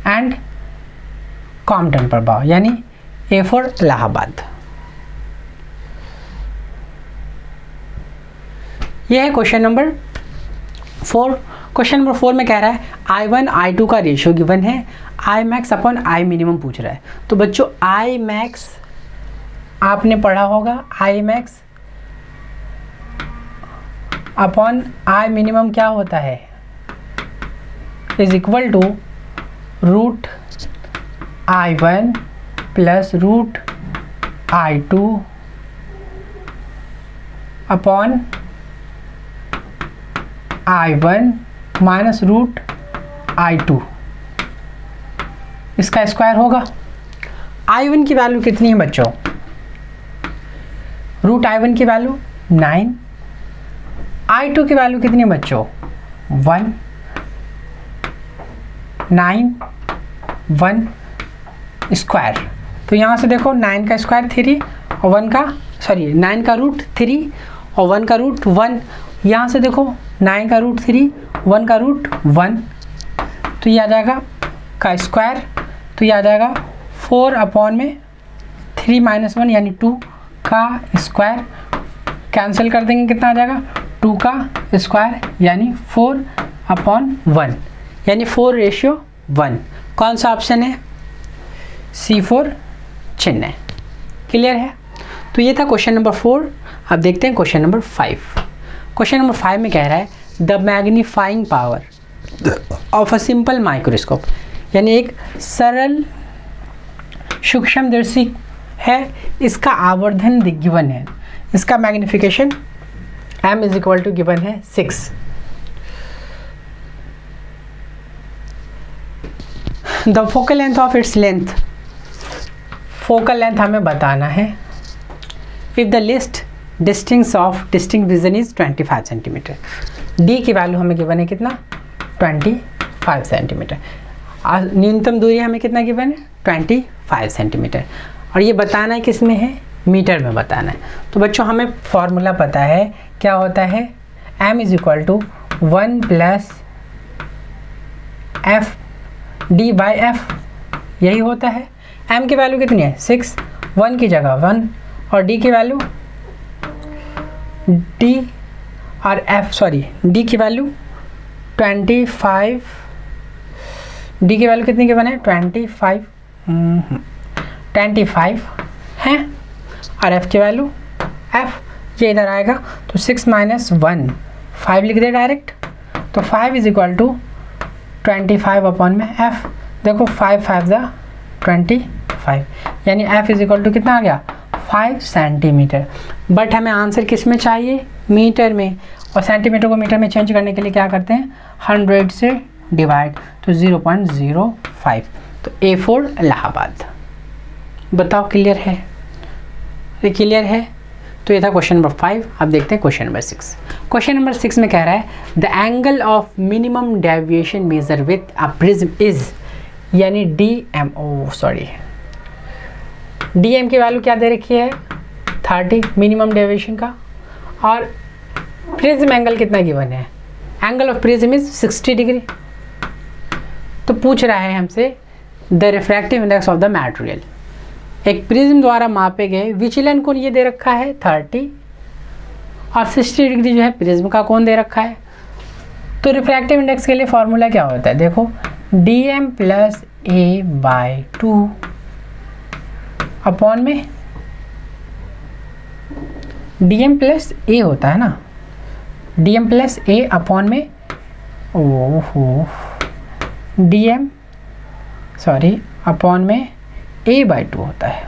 S4: एंड कॉम्पटन प्रभाव, यानी ए फॉर इलाहाबाद। यह है क्वेश्चन नंबर 4। क्वेश्चन नंबर 4 में कह रहा है I1 I2 का रेशियो गिवन है, I max upon I minimum पूछ रहा है। तो बच्चों I max आपने पढ़ा होगा, I max upon I minimum क्या होता है, is equal to root I1 plus root I2 upon I1 minus root I2, इसका स्क्वायर होगा। I1 की वैल्यू कितनी है बच्चों, रूट I1 की वैल्यू 9, I2 की वैल्यू कितनी है बच्चों 1, 9 1 स्क्वायर। तो यहाँ से देखो 9 का स्क्वायर 3 और 9 का रूट 3 और 1 का रूट 1। यहाँ से देखो 9 का रूट 3 1 का रूट 1, तो ये आ जाएगा का स्क्वायर, तो ये आ जाएगा 4 अपॉन में 3 माइनस 1 यानी 2 का स्क्वायर। कैंसिल कर देंगे, कितना आ जाएगा 2 का स्क्वायर यानी 4 अपॉन 1, यानी 4:1। कौन सा ऑप्शन है, C4 चिन्ह है। क्लियर है। तो ये था क्वेश्चन नंबर 4। अब देखते हैं क्वेश्चन नंबर 5। क्वेश्चन नंबर 5 में कह रहा है the magnifying power of a simple microscope, यानी एक सरल सूक्ष्मदर्शी है, इसका आवर्धन गिवन है, इसका magnification m is equal to given है 6। The focal length of its length, focal length हमें बताना है। If the least distinct of distinct vision is 25 centimetre, D की वैल्यू हमें गिवन है कितना 25 सेंटीमीटर। न्यूनतम दूरी हमें कितना गिवन है 25 सेंटीमीटर, और ये बताना है किस में है, मीटर में बताना है। तो बच्चों हमें फॉर्मूला पता है, क्या होता है, m is equal to 1 plus F D by F, यही होता है। m की वैल्यू कितनी है 6, 1 की जगह 1 और d की वैल्यू d की वैल्यू 25, डी की वैल्यू कितनी के बने 25 है, और एफ की वैल्यू एफ ये इधर आएगा तो 6 माइनस 1 5 लिख दे डायरेक्ट, तो 5 इज इक्वल टू 25 अपॉन में एफ। देखो 5 5 ज़ा 25, यानी एफ इज इक्वल टू कितना आ गया 5 सेंटीमीटर। बट हमें आंसर किस में चाहिए, मीटर में, और सेंटीमीटर को मीटर में चेंज करने के लिए क्या करते हैं 100 से डिवाइड, तो 0.05, तो A4 इलाहाबाद। बताओ क्लियर है, ये क्लियर है। तो ये था क्वेश्चन नंबर 5। अब देखते हैं क्वेश्चन नंबर 6। क्वेश्चन नंबर 6 में कह रहा है the angle of minimum deviation measure with a prism is, यानी डीएम की वैल्यू क्या दे रखी है 30 मिनिमम डेविएशन का, और प्रिज्म एंगल कितना गिवन है, angle of prism is 60 degree. तो पूछ रहा है हमसे the refractive index of the material, एक प्रिज्म द्वारा मापे गए विचलन कोण ये दे रखा है 30 और 60 डिग्री जो है प्रिज्म का कोण दे रखा है। तो रिफ्रैक्टिव इंडेक्स के लिए फॉर्मूला क्या होता है, देखो dm plus a by 2 upon में dm प्लस a होता है ना, dm प्लस a अपॉन में अपॉन में a बाई 2 होता है,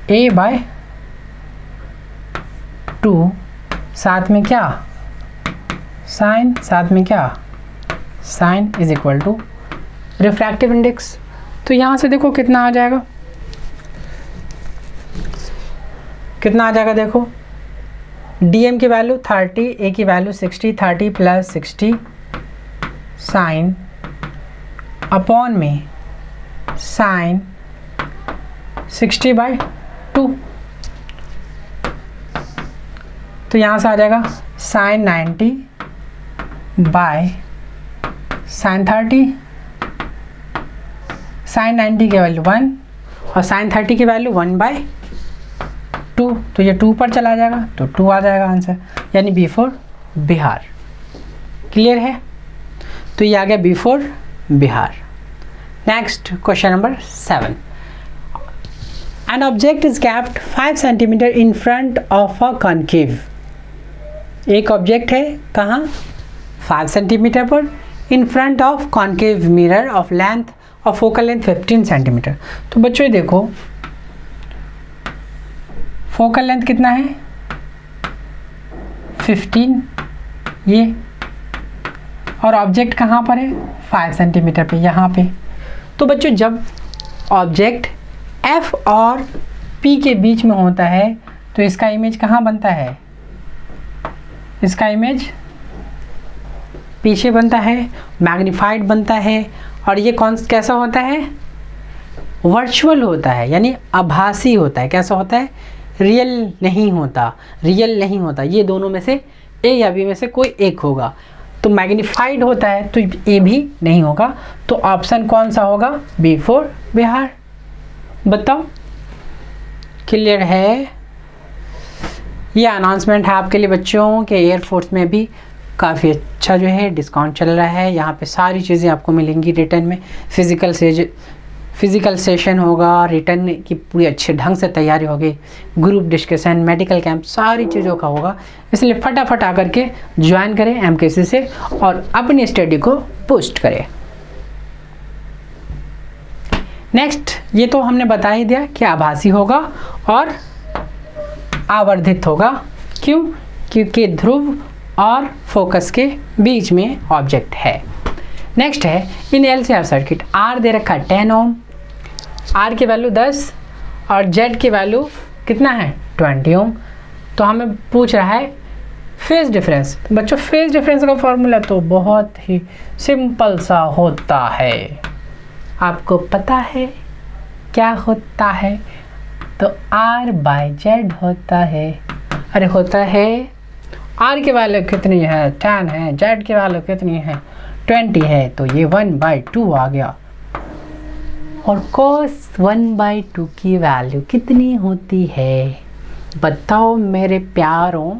S4: a बाई 2 साथ में क्या साइन, साथ में क्या sine is equal to refractive index. तो यहाँ से देखो कितना आ जाएगा, कितना आ जाएगा, देखो dm की वैल्यू 30, a की वैल्यू 60, 30 प्लस 60 साइन अपॉन में साइन 60 बाई 2, तो यहाँ से आ जाएगा साइन 90 बाय साइन 30, साइन 90 की वैल्यू 1 और साइन 30 की वैल्यू 1 बाय 2, तो ये 2 पर चला जाएगा तो 2 आ जाएगा आंसर, यानी B4 बिहार। क्लियर है, तो ये आ गया B4 Bihar. Next question number 7। An object is kept 5 centimeter in front of a concave। एक ऑब्जेक्ट है कहाँ 5 सेंटीमीटर पर, in front of concave mirror of length और फोकल लेंथ 15 सेंटीमीटर। तो बच्चों देखो फोकल लेंथ कितना है 15 ये, और ऑब्जेक्ट कहाँ पर है 5 सेंटीमीटर पे यहाँ पे। तो बच्चों जब ऑब्जेक्ट F और P के बीच में होता है तो इसका इमेज कहाँ बनता है, इसका इमेज पीछे बनता है, मैग्नीफाइड बनता है, और ये कौन कैसा होता है वर्चुअल होता है, यानी आभासी होता है। कैसा होता है रियल नहीं होता, रियल नहीं होता, ये दोनों में से A या B में से कोई एक होगा। तो मैग्नीफाइड होता है तो A भी नहीं होगा, तो ऑप्शन कौन सा होगा B4 बिहार। बताओ क्लियर है। ये अनाउंसमेंट है आपके लिए बच्चों के एयरफोर्स में भी काफ़ी अच्छा जो है डिस्काउंट चल रहा है। यहाँ पे सारी चीज़ें आपको मिलेंगी रिटर्न में, फिज़िकल सेशन होगा, रिटर्न की पूरी अच्छे ढंग से तैयारी होगी, ग्रुप डिस्कशन, मेडिकल कैंप, सारी चीज़ों का होगा। इसलिए फटाफट आकर के ज्वाइन करें एमकेसी से और अपनी स्टडी को बूस्ट करें। नेक्स्ट ये तो हमने बता ही दिया कि आभासी होगा और आवर्धित होगा। क्यों? क्योंकि ध्रुव और फोकस के बीच में ऑब्जेक्ट है। नेक्स्ट है इन एलसीआर सर्किट आर दे रखा है 10 ओम, आर की वैल्यू 10 और जेड की वैल्यू कितना है 20 ओम। तो हमें पूछ रहा है फेज डिफरेंस। तो बच्चों फेज डिफरेंस का फॉर्मूला तो बहुत ही सिंपल सा होता है, आपको पता है क्या होता है? तो R बाय जेड होता है। अरे होता है R की वैल्यू कितनी है 10 है, जेड की वैल्यू कितनी है 20 है, तो ये 1/2 आ गया। और cos 1/2 की वैल्यू कितनी होती है बताओ मेरे प्यारों,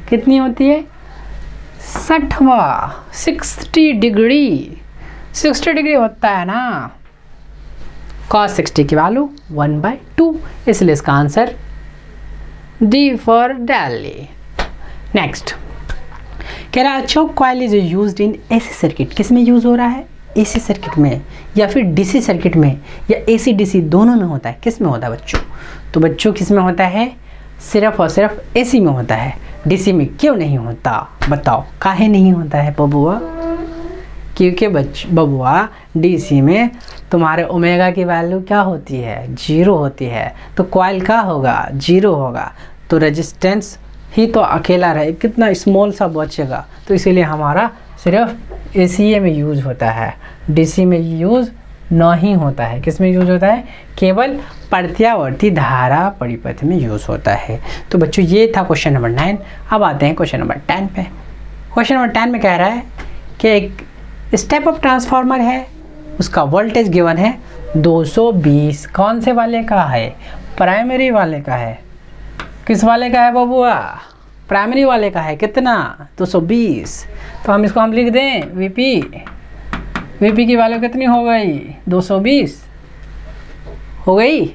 S4: कितनी होती है 60वां 60 डिग्री 60 डिग्री होता है ना। cos 60 की वैल्यू 1/2, इसलिए इसका answer D for Delhi. Next कह रहा है choke coil is used in AC circuit. किस में यूज हो रहा है? एसी सर्किट में या फिर डीसी सर्किट में या एसी डीसी दोनों में होता है। किस में होता है बच्चों? तो बच्चों किस में होता है? सिर्फ और सिर्फ एसी में होता है। डीसी में क्यों नहीं होता? बताओ काहे नहीं होता है बबुआ? क्योंकि बबुआ डीसी में तुम्हारे ओमेगा की वैल्यू क्या होती है? 0 होती है। तो कॉइल का होगा? 0 होगा। तो रेजिस्टेंस ही तो अकेला रहे, कितना स्मॉल सा बचेगा। तो इसीलिए हमारा सिर्फ एसीए में यूज होता है, डीसी में यूज नहीं होता है। किस में यूज होता है? केवल प्रत्यावर्ती धारा परिपथ में यूज होता है। तो बच्चों ये था क्वेश्चन नंबर 9। अब आते हैं क्वेश्चन नंबर 10 पे। क्वेश्चन नंबर 10 में कह रहा है कि एक स्टेप अप ट्रांसफार्मर है, उसका वोल्टेज गिवन है 220। कौन से वाले का है? प्राइमरी वाले का है। किस वाले का है बबुआ? प्राइमरी वाले का है। कितना? 220। तो हम इसको लिख दें वीपी की वैल्यू कितनी हो गई? 220 हो गई,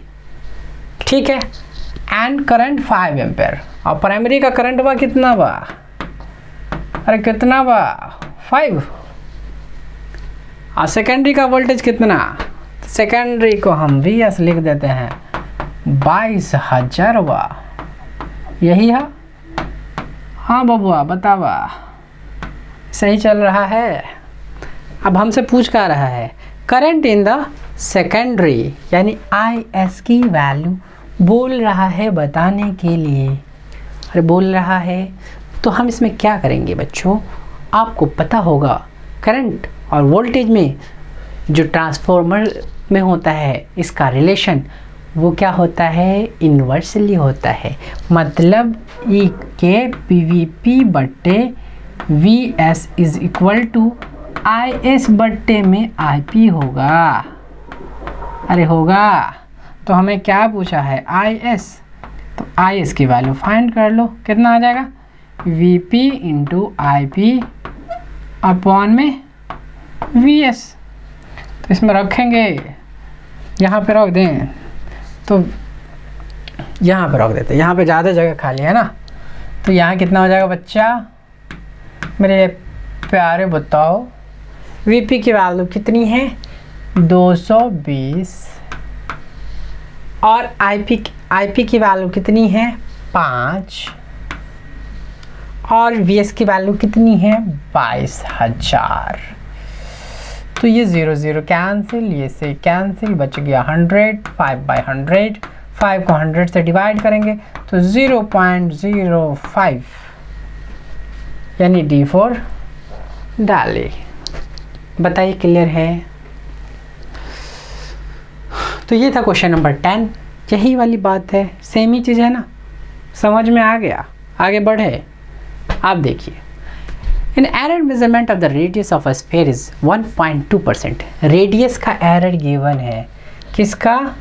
S4: ठीक है। And current 5 ampere. और प्राइमरी का करंट बा कितना बा? अरे कितना बा? 5। और सेकेंडरी का वोल्टेज कितना? सेकेंडरी को हम VS लिख देते हैं 22,000 बा। यही है? हाँ बबुआ बतावा, सही चल रहा है। अब हमसे पूछ क्या रहा है? करंट इन द सेकेंडरी यानी IS की वैल्यू बोल रहा है बताने के लिए। अरे बोल रहा है तो हम इसमें क्या करेंगे बच्चों? आपको पता होगा करंट और वोल्टेज में जो ट्रांसफॉर्मर में होता है इसका रिलेशन वो क्या होता है? इन्वर्सली होता है। मतलब E के PVP बट्टे VS is equal to IS बट्टे में IP होगा। अरे होगा। तो हमें क्या पूछा है? IS। तो IS की वैल्यू फाइंड कर लो, कितना आ जाएगा? VP इंटू IP अपॉन में VS। तो इसमें रखेंगे, यहाँ पे रख दें तो यहाँ पे रख देते, यहाँ पे ज़्यादा जगह खाली है ना। तो यहाँ कितना हो जाएगा बच्चा मेरे प्यारे? बताओ VP की वैल्यू कितनी है? 220। और IP की वैल्यू कितनी है? 5। और VS की वैल्यू कितनी है? 22,000। तो ये 0 0 कैंसिल, ये से कैंसिल, बच गया 100। 5/100, 5 को 100 से डिवाइड करेंगे तो 0.05 यानी D4 डाले। बताइए क्लियर है? तो ये था क्वेश्चन नंबर 10। यही वाली बात है, सेम ही चीज़ है ना, समझ में आ गया? आगे बढ़े। आप देखिए in error measurement of the radius of a sphere is 1.2%। Radius का एरर गिवन है। किसका?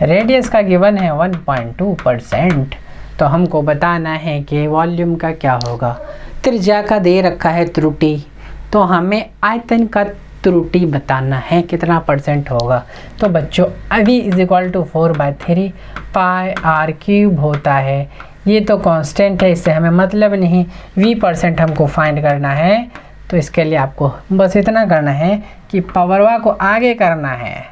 S4: रेडियस का गिवन है 1.2%। तो हमको बताना है कि वॉल्यूम का क्या होगा। त्रिज्या का दे रखा है त्रुटि, तो हमें आयतन का त्रुटि बताना है कितना % होगा। तो बच्चों अभी इज इक्वल टू 4/3 πr³ होता है। ये तो कांस्टेंट है, इससे हमें मतलब नहीं। V% हमको फाइंड करना है। तो इसके लिए आपको बस इतना करना है कि पावरवा को आगे करना है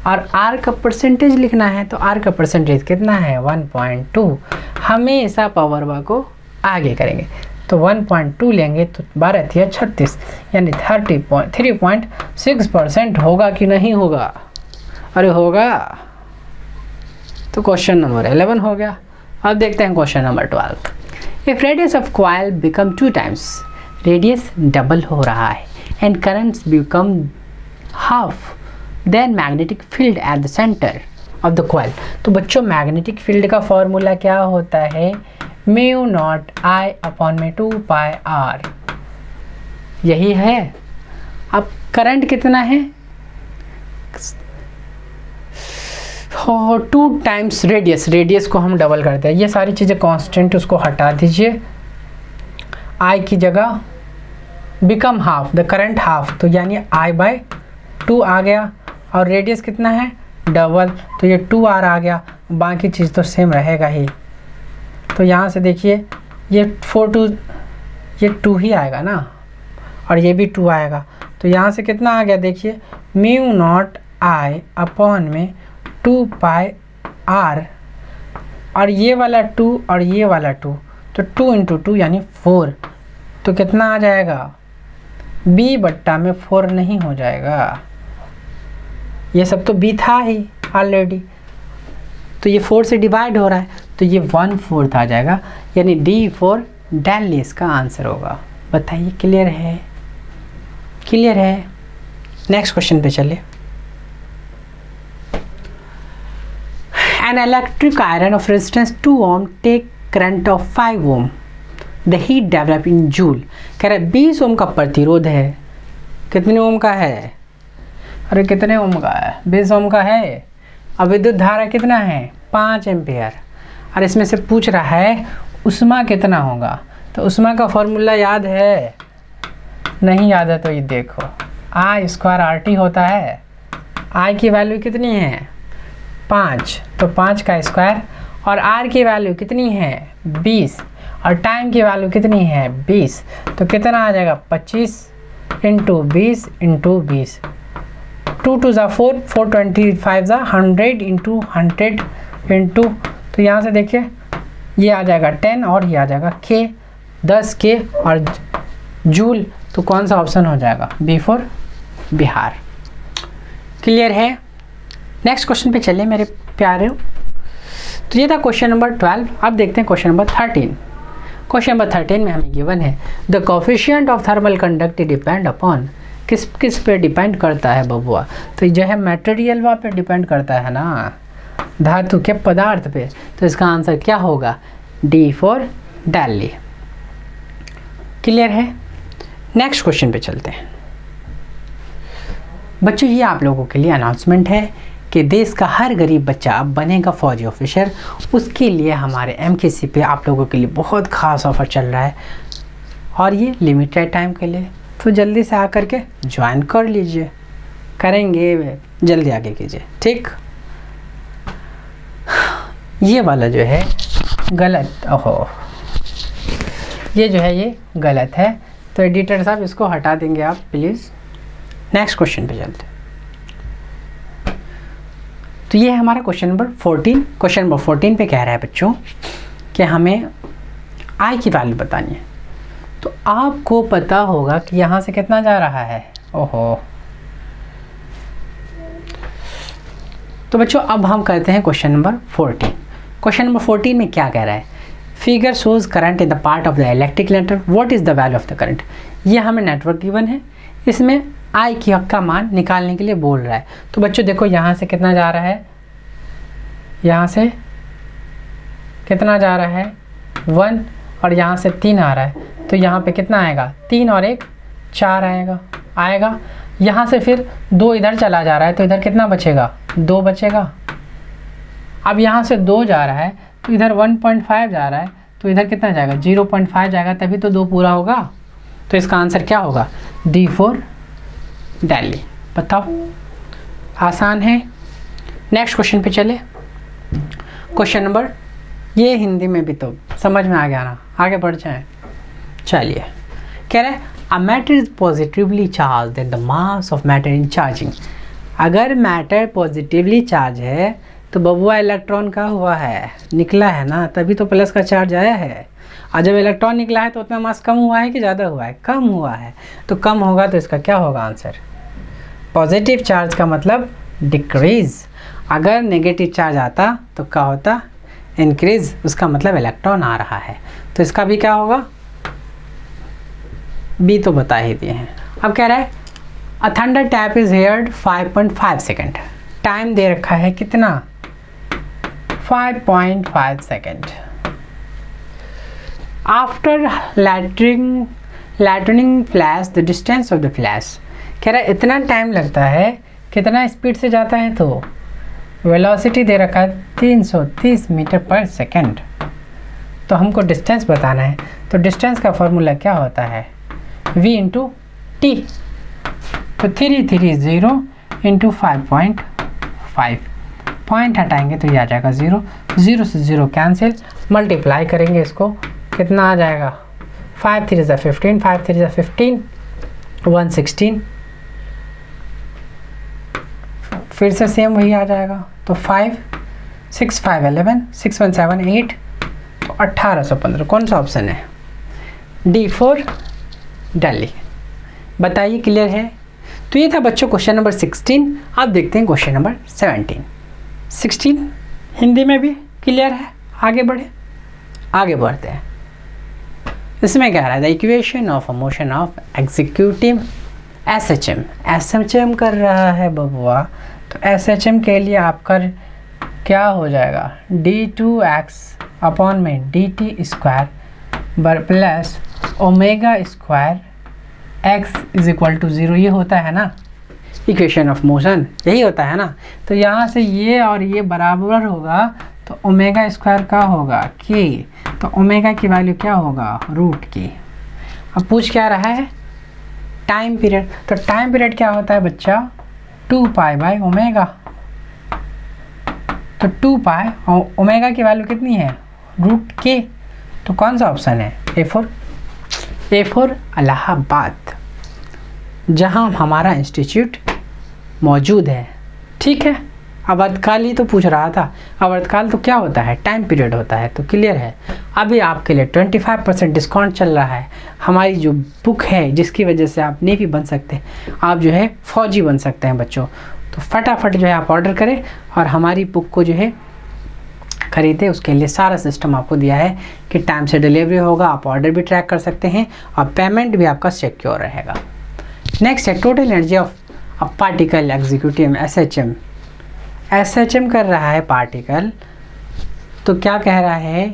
S4: और R का परसेंटेज लिखना है। तो R का परसेंटेज कितना है? 1.2। हमेशा पावरवा को आगे करेंगे। तो 1.2 लेंगे तो 12 × 36 यानी 3.6% होगा कि नहीं होगा? अरे होगा। तो क्वेश्चन नंबर 11 हो गया। अब देखते हैं question number 12। If radius of coil become 2 times, radius double हो रहा है and currents become half, then magnetic field at the centre of the coil. तो बच्चों मैग्नेटिक फील्ड का फॉर्मूला क्या होता है? μ0I/2πr। यही है। अब करंट कितना है? 2 टाइम्स रेडियस। रेडियस को हम डबल करते हैं। ये सारी चीज़ें कांस्टेंट, उसको हटा दीजिए। आई की जगह become half, the current half, तो यानी I/2 आ गया, और रेडियस कितना है डबल, तो ये 2r आ गया, बाकी चीज़ तो सेम रहेगा ही। तो यहाँ से देखिए ये 2 ही आएगा ना, और ये भी 2 आएगा, तो यहाँ से कितना आ गया देखिए μ0I/2πr, और ये वाला 2 और ये वाला 2, तो 2 × 2 यानी 4, तो कितना आ जाएगा b/4 नहीं हो जाएगा, ये सब तो b था ही ऑलरेडी, तो ये 4 से डिवाइड हो रहा है, तो ये 1/4 आ जाएगा, यानी D4 डेली इसका आंसर होगा। बताइए क्लियर है? क्लियर है? नेक्स्ट क्वेश्चन पे चलिए। An electric iron of resistance 2 ohm take current of 5 ohm. The heat developed in joule. कह रहा है 20 ओम का प्रतिरोध है, कितने ओम का है? अरे कितने ओम का है? 20 ओम का है। अब विद्युत धारा कितना है 5 एम्पियर, और इसमें से पूछ रहा है उष्मा कितना होगा, तो उष्मा का फॉर्मूला याद है? नहीं याद है तो ये देखो, I² RT होता है। I की वैल्यू कितनी है 5, तो 5 का स्क्वायर, और R की वैल्यू कितनी है 20, और टाइम की वैल्यू कितनी है 20, तो कितना आ जाएगा 25 × 20 × 20, 2 2 ज़ा 4, 4 25 ज़ा 100 × 100 × तो यहाँ से देखिए ये आ जाएगा 10 और ये आ जाएगा K, 10 K और जूल, तो कौन सा ऑप्शन हो जाएगा B4 बिहार। क्लियर है? नेक्स्ट क्वेश्चन पे चलिए मेरे प्यारे। तो ये था क्वेश्चन नंबर 12। अब देखते हैं क्वेश्चन नंबर 13। क्वेश्चन नंबर 13 में हमें गिवन है the coefficient of thermal conductivity depend upon, किस पे डिपेंड करता है बबुआ? तो जो है मटेरियल वहाँ पे डिपेंड करता है ना, धातु के पदार्थ पे, तो इसका आंसर क्या होगा D4 दिल्ली। क्लियर है? नेक्स्ट क्वेश्चन पे चलते हैं बच्चों। ये आप लोगों के लिए अनाउंसमेंट है कि देश का हर गरीब बच्चा बनेगा फौजी ऑफिसर। उसके लिए हमारे MKC पे आप लोगों के लिए बहुत ख़ास ऑफ़र चल रहा है, और ये लिमिटेड टाइम के लिए, तो जल्दी से आकर के ज्वाइन कर लीजिए। करेंगे जल्दी आगे कीजिए, ठीक। ये वाला जो है गलत, ओहो ये जो है ये गलत है, तो एडिटर साहब इसको हटा देंगे आप प्लीज़। नेक्स्ट क्वेश्चन पे चलते हैं। तो ये है हमारा क्वेश्चन नंबर 14। क्वेश्चन नंबर 14 पे कह रहा है बच्चों कि हमें आई की वैल्यू बतानी है। तो आपको पता होगा कि यहाँ से कितना जा रहा है, ओहो। तो बच्चों अब हम करते हैं क्वेश्चन नंबर 14। क्वेश्चन नंबर 14 में क्या कह रहा है? Figure shows current in the part of the electric network, what is the value of the current. ये हमें नेटवर्क गिवन है, इसमें आई की हक का मान निकालने के लिए बोल रहा है। तो बच्चों देखो यहाँ से कितना जा रहा है, यहाँ से कितना जा रहा है 1, और यहाँ से 3 आ रहा है, तो यहाँ पे कितना आएगा 3 और 1 4 आएगा। यहाँ से फिर 2 इधर चला जा रहा है, तो इधर कितना बचेगा 2 बचेगा। अब यहाँ से 2 जा रहा है, तो इधर 1.5 जा रहा है, तो इधर कितना जाएगा 0.5 जाएगा, तभी तो 2 पूरा होगा। तो इसका आंसर क्या होगा D4 दिल्ली। बताओ, आसान है। नेक्स्ट क्वेश्चन पे चले। क्वेश्चन नंबर, ये हिंदी में भी तो समझ में आ गया ना, आगे बढ़ जाए। चलिए, कह रहा है a matter is positively charge that the mass of matter in charging. अगर मैटर पॉजिटिवली चार्ज है तो बबुआ इलेक्ट्रॉन का हुआ है, निकला है ना, तभी तो प्लस का चार्ज आया है। और जब इलेक्ट्रॉन निकला है तो उतना मास कम हुआ है कि ज़्यादा हुआ है? कम हुआ है। तो कम होगा तो इसका क्या होगा आंसर? पॉजिटिव चार्ज का मतलब डिक्रीज। अगर नेगेटिव चार्ज आता तो क्या होता? इंक्रीज। उसका मतलब इलेक्ट्रॉन आ रहा है, तो इसका भी क्या होगा? बी तो बता ही दिए हैं। अब कह रहा है a thunder tap is heard 5.5 second. Time दे रखा है कितना? 5.5 second. After lightning flash the distance of the flash. कह रहा है इतना टाइम लगता है, कितना स्पीड से जाता है? तो वेलोसिटी दे रखा है 330 मीटर पर सेकेंड। तो हमको डिस्टेंस बताना है, तो डिस्टेंस का फॉर्मूला क्या होता है, v इंटू टी। तो 330 इंटू 5.5, पॉइंट हटाएंगे तो ये आ जाएगा 0, 0 से 0 कैंसिल, मल्टीप्लाई करेंगे इसको, कितना आ जाएगा, 5 3 ज़ा 15, 5 3 ज़ा 15, 116, फिर से सेम वही आ जाएगा। तो 5 6 5 11, 6 1 7 8, तो 1815 कौन सा ऑप्शन है, D4 दिल्ली। बताइए क्लियर है। तो ये था बच्चों क्वेश्चन नंबर 16। अब देखते हैं क्वेश्चन नंबर 17। 16 हिंदी में भी क्लियर है, आगे बढ़ते हैं। इसमें क्या रहा है, the equation of a motion of executive SHM कर रहा है बबुआ। तो एसएचएम के लिए आपका क्या हो जाएगा, d2x अपॉन में dt square plus omega square x is equal to 0, ये होता है ना इक्वेशन ऑफ मोशन, यही होता है ना। तो यहाँ से ये और ये बराबर होगा, तो ओमेगा स्क्वायर का होगा k, तो ओमेगा की वैल्यू क्या होगा, रूट की। अब पूछ क्या रहा है, टाइम पीरियड। तो टाइम पीरियड क्या होता है बच्चा, 2 पाई बाई ओमेगा। तो 2 पाई और ओमेगा की वैल्यू कितनी है, रूट के। तो कौन सा ऑप्शन है, A4 इलाहाबाद, जहां हमारा इंस्टीट्यूट मौजूद है। ठीक है, आवर्तकाल ही तो पूछ रहा था, आवर्तकाल तो क्या होता है, टाइम पीरियड होता है। तो क्लियर है। अभी आपके लिए 25% डिस्काउंट चल रहा है। हमारी जो बुक है जिसकी वजह से आप नेवी बन सकते हैं, आप जो है फौजी बन सकते हैं बच्चों। तो फटाफट जो है आप ऑर्डर करें और हमारी बुक को जो है खरीदे। उसके लिए सारा सिस्टम आपको दिया है कि टाइम से डिलीवरी होगा, आप ऑर्डर भी ट्रैक कर सकते हैं और पेमेंट भी आपका सिक्योर रहेगा। नेक्स्ट है total energy of a particle executive SHM कर रहा है पार्टिकल। तो क्या कह रहा है,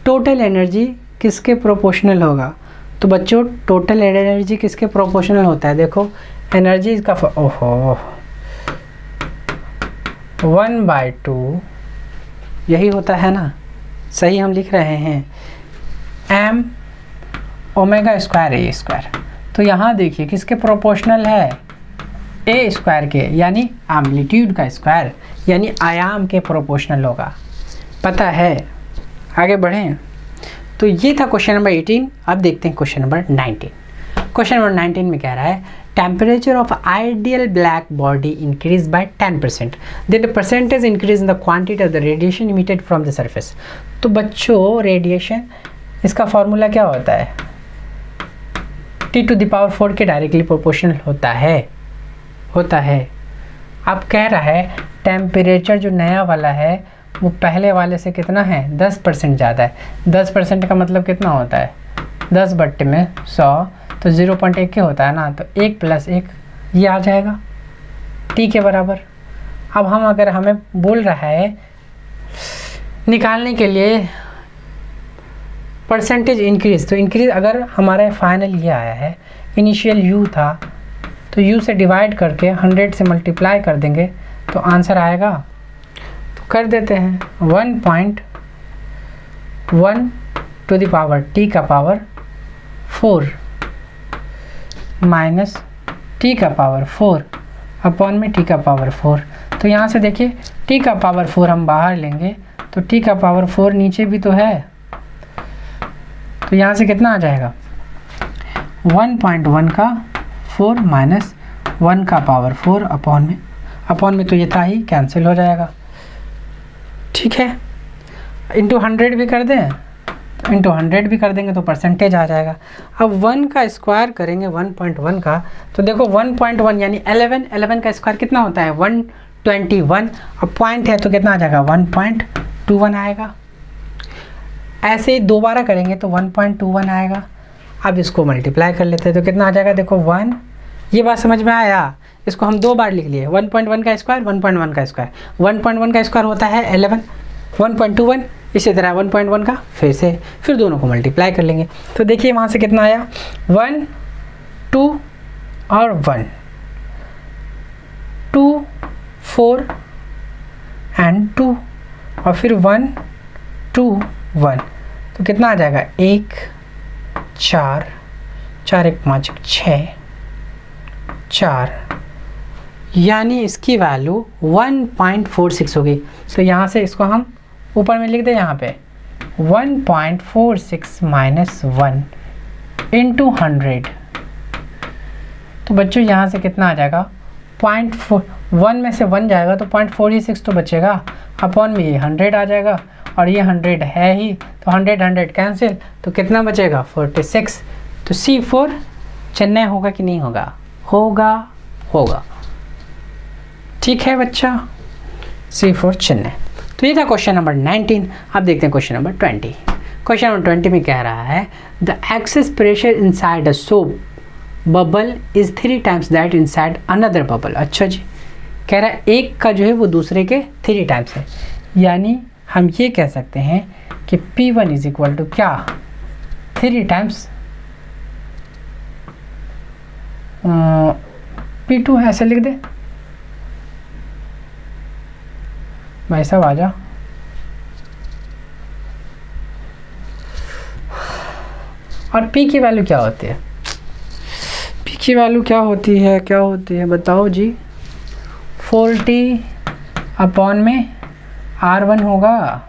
S4: टोटल एनर्जी किसके प्रोपोर्शनल होगा। तो बच्चों टोटल एनर्जी किसके प्रोपोर्शनल होता है, देखो एनर्जी का 1/2 यही होता है ना, सही हम लिख रहे हैं, m ओमेगा स्क्वायर ए स्क्वायर। तो यहाँ देखिए किसके प्रोपोर्शनल है, ए स्क्वायर के, यानी एम्पलीट्यूड का स्क्वायर, यानी आयाम के प्रोपोर्शनल होगा, पता है। आगे बढ़ें। तो ये था क्वेश्चन नंबर 18। अब देखते हैं क्वेश्चन नंबर 19। क्वेश्चन नंबर 19 में कह रहा है temperature of ideal black body increase by 10%, then the percentage increase in the quantity of the radiation emitted from the surface. तो बच्चों रेडिएशन, इसका फॉर्मूला क्या होता है, T⁴ के डायरेक्टली प्रोपोर्शनल होता है। अब कह रहा है टेम्परेचर जो नया वाला है वो पहले वाले से कितना है, 10% ज़्यादा है। 10% का मतलब कितना होता है, 10/100, तो 0.1 के होता है ना। तो 1 + 1 ये आ जाएगा T के बराबर। अब हम अगर हमें बोल रहा है निकालने के लिए परसेंटेज इंक्रीज, तो इंक्रीज अगर हमारा फाइनल ये आया है, इनिशियल U था, तो U से डिवाइड करके 100 से मल्टीप्लाई कर देंगे तो आंसर आएगा। तो कर देते हैं 1.1 टू द पावर T का पावर 4 माइनस T का पावर 4 अपॉन में T का पावर 4। तो यहाँ से देखिए T का पावर 4 हम बाहर लेंगे तो T का पावर 4 नीचे भी तो है, तो यहाँ से कितना आ जाएगा, 1.1 का 4 माइनस 1 का पावर 4 अपॉन में तो ये था ही, कैंसिल हो जाएगा। ठीक है, इंटू 100 भी कर दें, तो इंटू 100 भी कर देंगे तो परसेंटेज आ जाएगा। अब 1 का स्क्वायर करेंगे 1.1 का, तो देखो 1.1 यानी 11 का स्क्वायर कितना होता है, 121। अब पॉइंट है तो कितना आ जाएगा, 1.21 आएगा। ऐसे ही दोबारा करेंगे तो 1.21 आएगा। अब इसको मल्टीप्लाई कर लेते हैं तो कितना आ जाएगा, देखो 1, ये बात समझ में आया। इसको हम 2 बार लिख लिए, 1.1 का स्क्वायर 1.1 का स्क्वायर। 1.1 का स्क्वायर होता है 11, 1.21, इसी तरह 1.1 का फिर दोनों को मल्टीप्लाई कर लेंगे। तो देखिए वहाँ से कितना आया, 1 2 और 1 2 4 एंड 2 और फिर 1 2 1, तो कितना आ जाएगा 1 4 4 1 5 6 4, यानी इसकी वैल्यू 1.46 होगी। तो यहाँ से इसको हम ऊपर में लिख दें, यहाँ पे 1.46 माइनस 1 इंटू 100। तो बच्चों यहाँ से कितना आ जाएगा 1 में से 1 जाएगा तो 0.46 तो बचेगा, अपॉन में ये 100 आ जाएगा, और ये 100 है ही, तो 100 कैंसिल, तो कितना बचेगा 46। तो C4 चेन्नई होगा कि नहीं होगा? होगा, होगा। ठीक है बच्चा, C4 चेन्नई। तो ये था क्वेश्चन नंबर 19। अब देखते हैं क्वेश्चन नंबर 20। क्वेश्चन नंबर 20 में कह रहा है the excess pressure inside a soap bubble is 3 times that inside another bubble. अच्छा जी, कह रहा है एक का जो है वो दूसरे के 3 टाइम्स है, यानी हम ये कह सकते हैं कि P1 इज इक्वल टू क्या 3 टाइम्स P2 है, ऐसे लिख दे भाई साहब, आ जा। और P की वैल्यू क्या होती है? P की वैल्यू क्या होती है बताओ जी? 40 अपॉन में R1 होगा,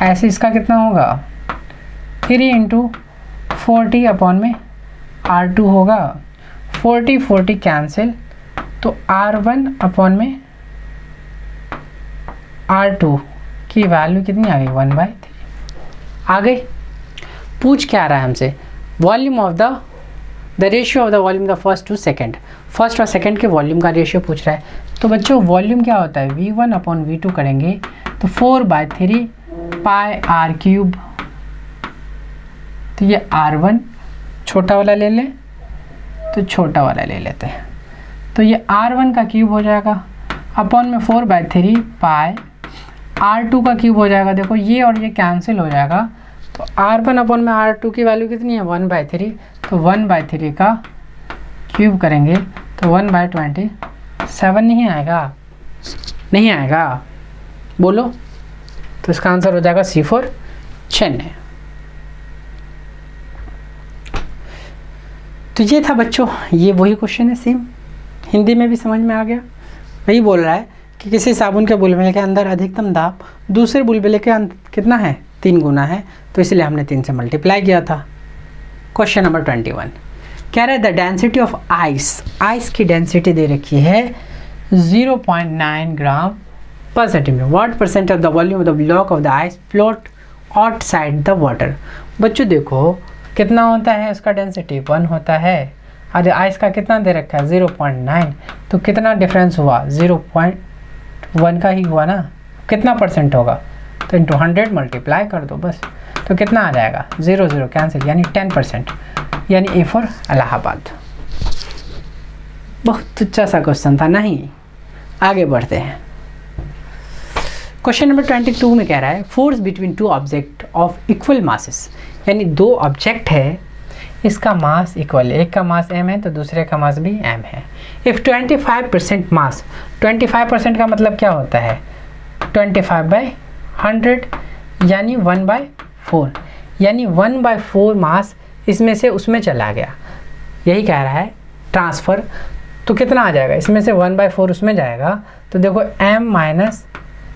S4: ऐसे इसका कितना होगा 3 इंटू 40 अपॉन में R2 होगा, 40 कैंसिल, तो R1 अपॉन में R2 की वैल्यू कितनी आ गई 1/3 आ गई। पूछ क्या रहा है हमसे? Volume of the ratio of the volume the first to second, first और सेकंड के वॉल्यूम का रेशियो पूछ रहा है। तो बच्चों वॉल्यूम क्या होता है V1 अपॉन V2 करेंगे तो 4/3 पाई R क्यूब। तो ये R1 छोटा वाला ले ले, तो छोटा वाला ले लेते हैं, तो ये R1 का क्यूब हो जाएगा अपॉन में 4/3 पाई R2 का क्यूब हो जाएगा। देखो ये और ये कैंसिल हो जाएगा, तो R1 अपॉन में R2 की वैल्यू कितनी है 1/3, तो 1/3 का क्यूब करेंगे तो 1/27 नहीं आएगा, नहीं आएगा, बोलो। तो इसका आंसर हो जाएगा C4 चेन्नई। तो ये था बच्चों, ये वही क्वेश्चन है सेम, हिंदी में भी समझ में आ गया। वही बोल रहा है कि किसी साबुन के बुलबुले के अंदर अधिकतम दाब दूसरे बुलबुले के कितना है 3 गुना है, तो इसलिए हमने 3 से मल्टीप्लाई किया था। क्वेश्चन नंबर 21 कह रहा है the density of ice, ice की डेंसिटी दे रखी है 0.9 ग्राम पर centimetre. What percent of the volume of the block of the ice float outside the water. बच्चों देखो कितना होता है इसका डेंसिटी 1 होता है, और आइस का कितना दे रखा है 0.9, तो कितना डिफरेंस हुआ 0.1 का ही हुआ ना, कितना परसेंट होगा, तो इंटू 100 मल्टीप्लाई कर दो बस, तो कितना आ जाएगा 0 0 कैंसिल, यानी 10%, यानी A फॉर इलाहाबाद। बहुत अच्छा सा क्वेश्चन था नहीं। आगे बढ़ते हैं। क्वेश्चन नंबर 22 में कह रहा है force between 2 object of equal masses, यानी 2 ऑब्जेक्ट है, इसका मास इक्वल है, एक का मास m है तो दूसरे का मास भी m है। इफ़ 25% मास, 25% का मतलब क्या होता है 25/100, यानी 1/4, यानी 1/4 मास इसमें से उसमें चला गया, यही कह रहा है ट्रांसफ़र। तो कितना आ जाएगा, इसमें से 1/4 उसमें जाएगा, तो देखो m माइनस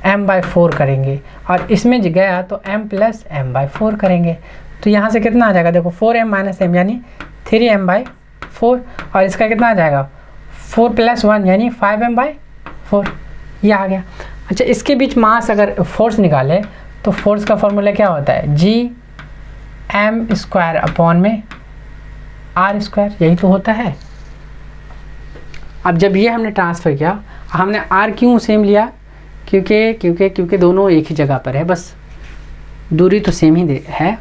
S4: m/4 करेंगे, और इसमें गया तो m प्लस m/4 करेंगे, तो यहाँ से कितना आ जाएगा देखो 4m माइनस m यानी 3m/4, और इसका कितना आ जाएगा 4 + 1 यानी 5m/4, ये आ गया। अच्छा इसके बीच मास अगर फोर्स निकाले तो फोर्स का फॉर्मूला क्या होता है Gm² अपॉन में R², यही तो होता है। अब जब ये हमने ट्रांसफ़र किया, हमने R क्यों सेम लिया, क्योंकि दोनों एक ही जगह पर है, बस दूरी तो सेम ही है।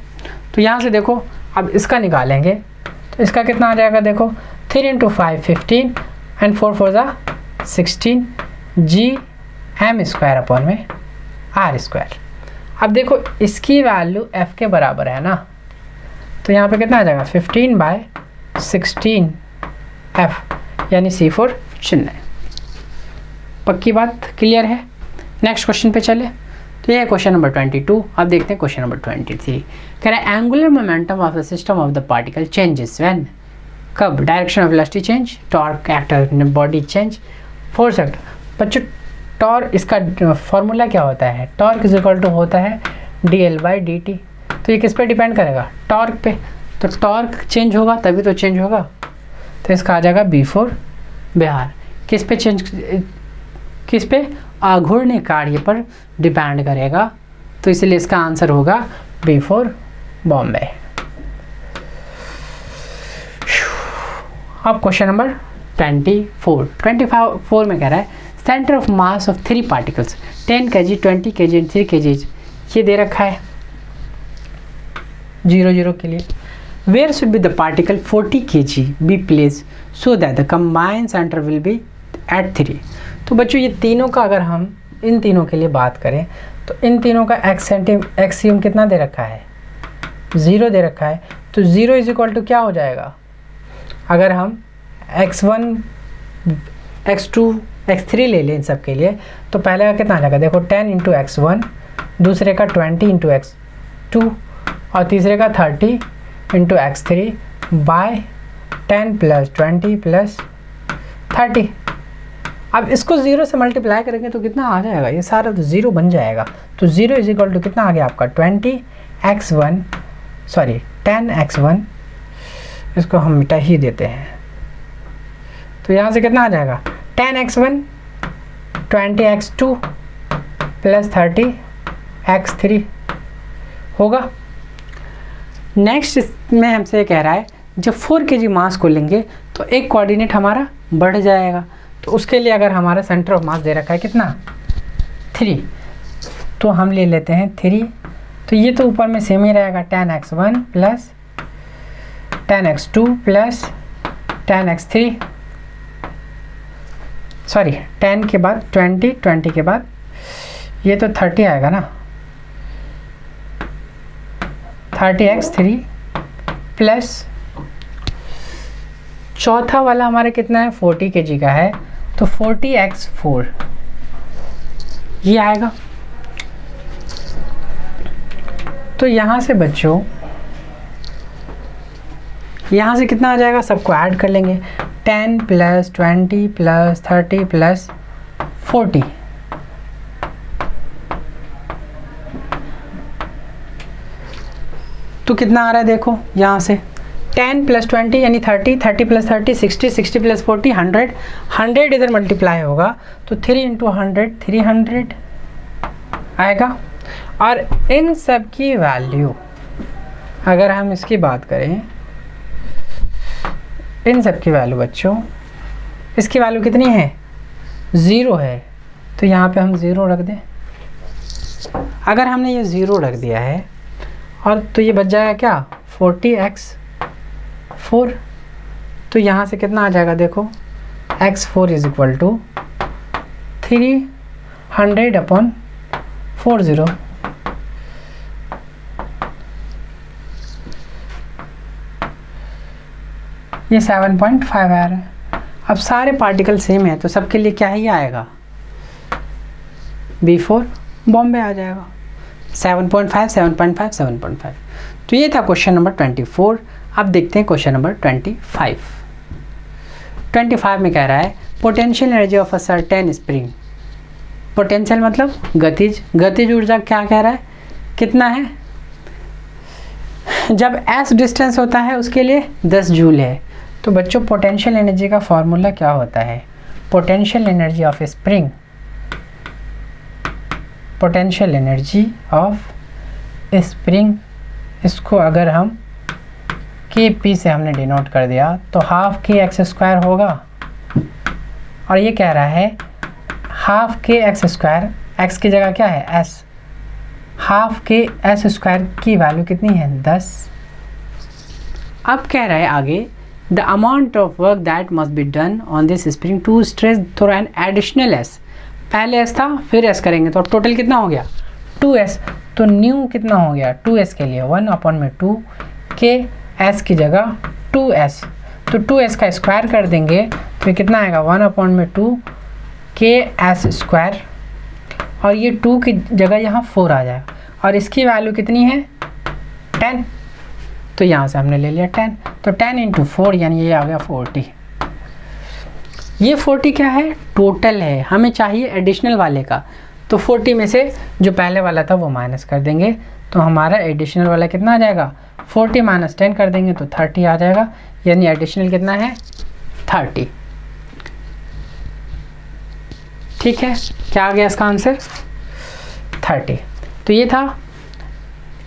S4: तो यहाँ से देखो अब इसका निकालेंगे तो इसका कितना आ जाएगा देखो 3 × 5 15 एंड 4 4 16 Gm² अपॉन में R²। अब देखो इसकी वैल्यू f के बराबर है ना, तो यहाँ पे कितना आ जाएगा 15/16 f, यानी C4 चेन्नई। पक्की बात क्लियर है। नेक्स्ट क्वेश्चन पे चले। तो ये है क्वेश्चन नंबर 22। अब देखते हैं क्वेश्चन नंबर 23। कह रहा है angular momentum of the system of the particle changes when, कब? Direction of velocity change, torque actor body change, force act. बच्चों टॉर्क, इसका फॉर्मूला क्या होता है? टॉर्क इज इक्वल टू होता है dl/dt। तो ये किस पे डिपेंड करेगा? टॉर्क पे। तो टॉर्क चेंज होगा तभी तो चेंज होगा, तो इसका आ जाएगा B4 बिहार। किस पे चेंज, किस पे? आघूर्ण कार्य पर डिपेंड करेगा, तो इसलिए इसका आंसर होगा B4 बॉम्बे। अब क्वेश्चन नंबर 24 में कह रहा है centre of mass of 3 particles 10 kg, 20 kg and 3 kg, ये दे रखा है 0 के लिए। Where should be the particle 40 kg be place so that the combined centre will be at 3। तो बच्चों ये तीनों का अगर हम इन तीनों के लिए बात करें तो इन तीनों का एक्सियम कितना दे रखा है? 0 दे रखा है। तो 0 इज इक्वल टू क्या हो जाएगा? अगर हम x1, x2, x3 ले लें इन सब के लिए तो पहले का कितना आ जाएगा? देखो 10 इंटू x1, दूसरे का 20 इंटू x2 और तीसरे का 30 into x3 bye 10 plus 20 plus 30। अब इसको 0 से मल्टीप्लाई करेंगे तो कितना आ जाएगा? ये सारा तो 0 बन जाएगा। तो 0 इज इक्वल टू कितना आ गया आपका? 10x1, इसको हम मिटा ही देते हैं। तो यहाँ से कितना आ जाएगा? 10x1, 20x2 प्लस 30x3 होगा। नेक्स्ट इसमें हमसे कह रहा है जब 4 kg मास को लेंगे तो एक कोऑर्डिनेट हमारा बढ़ जाएगा। तो उसके लिए अगर हमारा सेंटर ऑफ मास दे रखा है कितना? 3, तो हम ले लेते हैं 3। तो ये तो ऊपर में सेम ही रहेगा 10x1 plus 10x2 plus 10x3, sorry 10 के बाद 20 के बाद ये तो 30 आएगा ना, 30x3 प्लस चौथा वाला हमारा कितना है? 40 kg का है, तो 40x4 ये आएगा। तो यहाँ से बच्चों, यहाँ से कितना आ जाएगा? सबको ऐड कर लेंगे 10 प्लस 20 प्लस 30 प्लस 40। तो कितना आ रहा है देखो यहाँ से 10 प्लस 20 यानी 30, 30 प्लस 30 60, 60 प्लस 40 100, 100 इधर मल्टीप्लाई होगा तो 3 इंटू 100 300 आएगा। और इन सब की वैल्यू अगर हम इसकी बात करें, इन सब की वैल्यू बच्चों, इसकी वैल्यू कितनी है? 0 है। तो यहाँ पे हम 0 रख दें। अगर हमने ये 0 रख दिया है और तो ये बच जाएगा क्या? 40x4। तो यहाँ से कितना आ जाएगा देखो, x4 इज इक्वल टू 300/40। ये 7.5 आ रहा है। अब सारे पार्टिकल सेम है तो सबके लिए क्या ही आएगा? B4 बॉम्बे आ जाएगा। 7.5 7.5 7.5। तो ये था क्वेश्चन नंबर 24। अब देखते हैं क्वेश्चन नंबर 25। 25 में कह रहा है potential energy of a certain spring. Potential मतलब गतिज ऊर्जा क्या कह रहा है? कितना है? जब s डिस्टेंस होता है उसके लिए 10 जूल है। तो बच्चों पोटेंशियल एनर्जी का फॉर्मूला क्या होता है? Potential energy of spring, potential energy of spring, इसको अगर हम Kp से हमने डिनोट कर दिया तो हाफ kx² होगा। और ये कह रहा है हाफ kx², x की जगह क्या है? s, हाफ ks² की वैल्यू कितनी है? 10। अब कह रहा है आगे the amount of work that must be done on this spring to stretch through an additional s। पहले s था फिर s करेंगे तो टोटल कितना हो गया? 2s। तो न्यू कितना हो गया? 2s के लिए 1/2 k, s की जगह 2s। तो 2s का स्क्वायर कर देंगे तो कितना आएगा? 1/2 ks²। और ये 2 की जगह यहाँ 4 आ जाएगा, और इसकी वैल्यू कितनी है 10, तो यहाँ से हमने ले लिया 10, तो 10 × 4 यानी ये आ गया 40। ये 40 क्या है, टोटल है, हमें चाहिए एडिशनल वाले का, तो 40 में से जो पहले वाला था वो माइनस कर देंगे, तो हमारा एडिशनल वाला कितना आ जाएगा, 40 - 10 कर देंगे तो 30 आ जाएगा, यानी एडिशनल कितना है 30। ठीक है, क्या आ गया इसका आंसर 30। तो ये था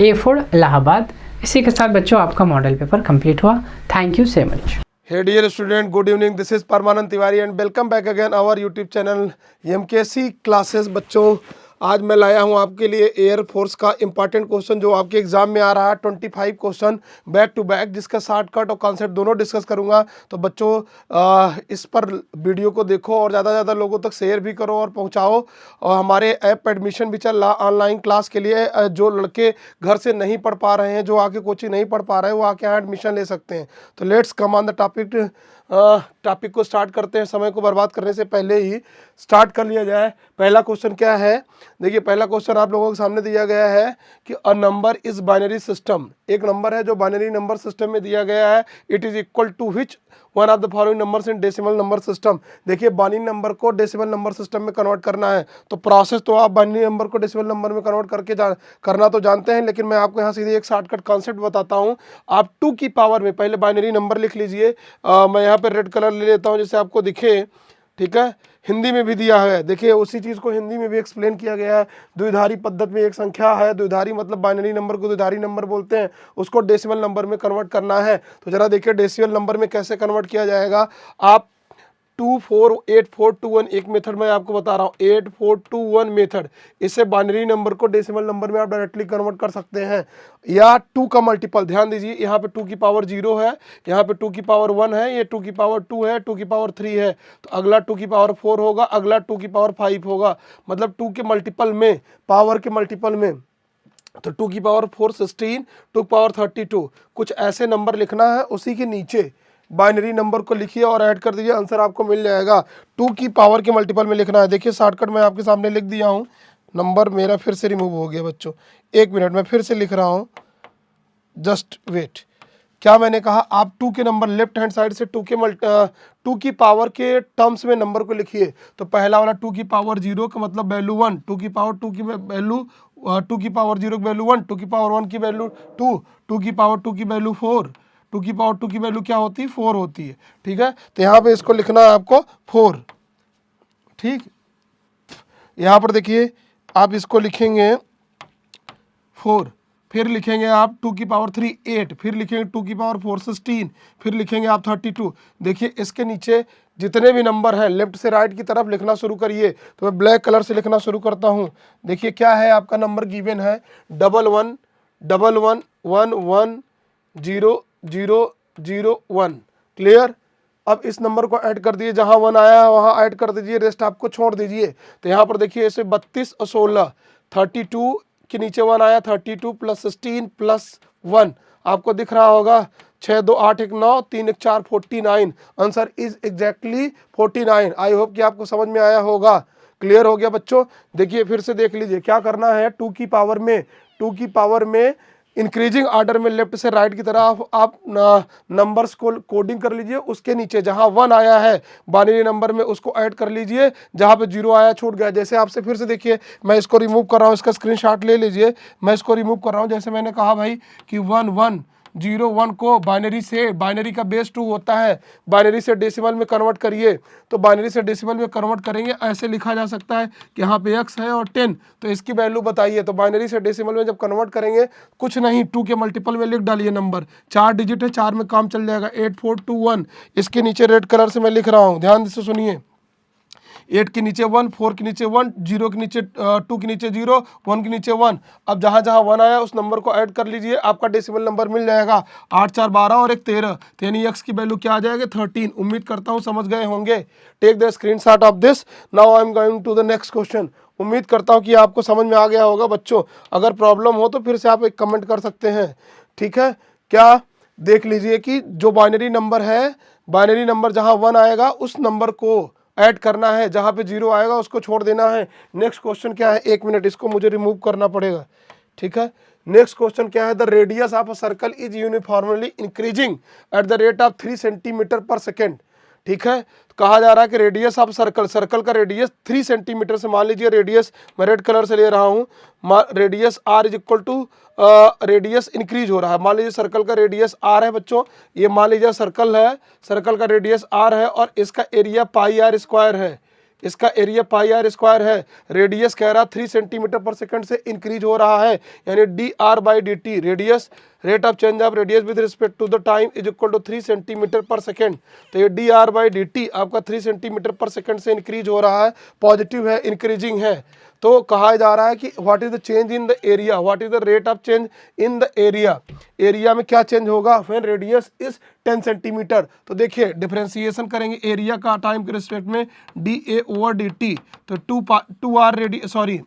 S4: A4 इलाहाबाद। इसी के साथ बच्चों आपका मॉडल पेपर कंप्लीट हुआ। Thank you so much.
S3: Hey dear student, good evening. This is Parmanand Tiwari and welcome back again our YouTube channel MKC classes। बच्चों आज मैं लाया हूँ आपके लिए एयर फोर्स का इंपॉर्टेंट क्वेश्चन जो आपके एग्जाम में आ रहा है, 25 क्वेश्चन बैक टू बैक, जिसका शॉर्टकट और कॉन्सेप्ट दोनों डिस्कस करूँगा। तो बच्चों इस पर वीडियो को देखो और ज़्यादा से ज़्यादा लोगों तक शेयर भी करो और पहुँचाओ। और हमारे ऐप पर एडमिशन भी चल रहा ऑनलाइन क्लास के लिए, जो लड़के घर से नहीं पढ़ पा रहे हैं, जो आके कोचिंग नहीं पढ़ पा रहे हैं, वो आके यहाँ एडमिशन ले सकते हैं। तो let's come on the topic को स्टार्ट करते हैं। समय को बर्बाद करने से पहले ही स्टार्ट कर लिया जाए। पहला क्वेश्चन क्या है, देखिए पहला क्वेश्चन आप लोगों के सामने दिया गया है कि a number is binary system. एक नंबर है जो बाइनरी नंबर सिस्टम में दिया गया है, it is equal to which one of the following numbers in decimal number system. देखिए बाइनरी नंबर को डेसिमल नंबर सिस्टम में कन्वर्ट करना है, तो प्रोसेस तो आप बाइनरी नंबर को डेसिमल नंबर में कन्वर्ट करके करना तो जानते हैं, लेकिन मैं आपको यहाँ सीधे एक शॉर्टकट कॉन्सेप्ट बताता हूँ। आप 2 की पावर में पहले बाइनरी नंबर लिख लीजिए। मैं यहाँ पर रेड कलर ले लेता हूँ जिससे आपको दिखे, ठीक है। हिंदी में भी दिया है, देखिए उसी चीज़ को हिंदी में भी एक्सप्लेन किया गया है। द्विधारी पद्धति में एक संख्या है, द्विधारी मतलब बाइनरी नंबर को द्विधारी नंबर बोलते हैं, उसको डेसिमल नंबर में कन्वर्ट करना है। तो जरा देखिए डेसिमल नंबर में कैसे कन्वर्ट किया जाएगा। आप 248421 एक मेथड मैं आपको बता रहा हूँ, 8421 मेथड, इससे बाइनरी नंबर को डेसिमल नंबर में आप डायरेक्टली कन्वर्ट कर सकते हैं। या 2 का मल्टीपल, ध्यान दीजिए यहाँ पे 2 की पावर 0 है, यहाँ पे 2 की पावर 1 है, ये 2 की पावर 2 है, 2 की पावर 3 है, तो अगला 2 की पावर 4 होगा, अगला 2 की पावर 5 होगा। मतलब 2 के मल्टीपल में, पावर के मल्टीपल में, तो 2 की पावर 4 16, 2 की पावर 32, कुछ ऐसे नंबर लिखना है। उसी के नीचे बाइनरी नंबर को लिखिए और ऐड कर दीजिए, आंसर आपको मिल जाएगा। 2 की पावर के मल्टीपल में लिखना है। देखिए शॉर्टकट मैं आपके सामने लिख दिया हूँ। नंबर मेरा फिर से रिमूव हो गया बच्चों, 1 मिनट मैं फिर से लिख रहा हूँ, जस्ट वेट। क्या मैंने कहा, आप 2 के नंबर लेफ्ट हैंड साइड से 2 की पावर के टर्म्स में नंबर को लिखिए। तो पहला वाला 2 की पावर 0 का मतलब वैल्यू 1, 2 की पावर 2 की वैल्यू 2 की पावर 0 की वैल्यू 1, 2 की पावर 1 की वैल्यू 2, 2 की पावर 2 की वैल्यू 4, 2 की पावर 2 की वैल्यू क्या होती है 4 होती है, ठीक है। तो यहाँ पे इसको लिखना है आपको 4, ठीक। यहाँ पर देखिए आप इसको लिखेंगे 4, फिर लिखेंगे आप 2 की पावर 3 8, फिर लिखेंगे 2 की पावर 4 16, फिर लिखेंगे आप 32। देखिए इसके नीचे जितने भी नंबर हैं लेफ्ट से राइट की तरफ लिखना शुरू करिए। तो मैं ब्लैक कलर से लिखना शुरू करता हूँ। देखिए क्या है, आपका नंबर गिवन है 11 11 1 1 0 0 0 1, क्लियर। अब इस नंबर को ऐड कर दीजिए, जहाँ 1 आया है वहाँ ऐड कर दीजिए, रेस्ट आपको छोड़ दीजिए। तो यहाँ पर देखिए इसे 32 और 16, 32 के नीचे 1 आया, 32 + 16 + 1 आपको दिख रहा होगा, 6 2 8 1 9 3 1 4 49। Answer is exactly 49। I hope कि आपको समझ में आया होगा, क्लियर हो गया बच्चों। देखिए फिर से देख लीजिए क्या करना है। 2 की पावर में इंक्रीजिंग ऑर्डर में लेफ्ट से राइट की तरफ आप नंबर्स को कोडिंग कर लीजिए। उसके नीचे जहां 1 आया है बाइनरी नंबर में उसको ऐड कर लीजिए, जहां पे 0 आया छूट गया। जैसे आपसे फिर से देखिए मैं इसको रिमूव कर रहा हूं, इसका स्क्रीनशॉट ले लीजिए। मैं इसको रिमूव कर रहा हूं, जैसे मैंने कहा भाई कि 1 1 0 1 को बाइनरी का बेस 2 होता है, बाइनरी से डेसिमल में कन्वर्ट करिए। तो बाइनरी से डेसिमल में कन्वर्ट करेंगे, ऐसे लिखा जा सकता है कि यहाँ पे x है और 10, तो इसकी वैल्यू बताइए। तो बाइनरी से डेसिमल में जब कन्वर्ट करेंगे, कुछ नहीं 2 के मल्टीपल में लिख डालिए नंबर, 4 डिजिट है, 4 में काम चल जाएगा, 8421। इसके नीचे रेड कलर से मैं लिख रहा हूँ, ध्यान से सुनिए। 8 के नीचे 1, 4 के नीचे 1, 0 के नीचे 2 के नीचे 0, 1 के नीचे 1। अब जहाँ जहाँ 1 आया उस नंबर को ऐड कर लीजिए, आपका डेसिमल नंबर मिल जाएगा। 8 4 12 और 1 13, तो यानी x की वैल्यू क्या आ जाएगी 13। उम्मीद करता हूँ समझ गए होंगे। Take the screenshot of this. Now I am going to the next question. उम्मीद करता हूँ कि आपको समझ में आ गया होगा बच्चों। अगर प्रॉब्लम हो तो फिर से आप एक कमेंट कर सकते हैं, ठीक है। क्या देख लीजिए कि जो बाइनरी नंबर है, बाइनरी नंबर जहाँ 1 आएगा उस नंबर को
S5: ऐड करना है, जहाँ पे 0 आएगा उसको छोड़ देना है। नेक्स्ट क्वेश्चन क्या है, 1 मिनट, इसको मुझे रिमूव करना पड़ेगा, ठीक है। नेक्स्ट क्वेश्चन क्या है, the radius of a circle is uniformly increasing at the rate of 3 centimetre पर सेकेंड, ठीक है। तो कहा जा रहा है कि रेडियस ऑफ सर्कल, सर्कल का रेडियस 3 सेंटीमीटर से, मान लीजिए रेडियस मैं रेड कलर से ले रहा हूँ, radius r is equal to radius increase हो रहा है। मान लीजिए सर्कल का रेडियस r है बच्चों, ये मान लीजिए सर्कल है, सर्कल का रेडियस r है और इसका एरिया पाई r स्क्वायर है, इसका एरिया पाई r स्क्वायर है। रेडियस कह रहा 3 सेंटीमीटर पर सेकंड से इंक्रीज हो रहा है, यानी D R by D T, radius rate of change of radius with respect to the time is equal to 3 centimetre पर सेकंड। तो ये D R by D T आपका 3 सेंटीमीटर पर सेकंड से इंक्रीज हो रहा है, पॉजिटिव है, इंक्रीजिंग है। तो कहा जा रहा है कि what is the change in the area, what is the rate of change in the area, area में क्या चेंज होगा व्हेन रेडियस इज 10 सेंटीमीटर। तो देखिए डिफरेंशिएशन करेंगे एरिया का टाइम के रिस्पेक्ट में, D A over D T, तो 2 आर रेडियस, सॉरी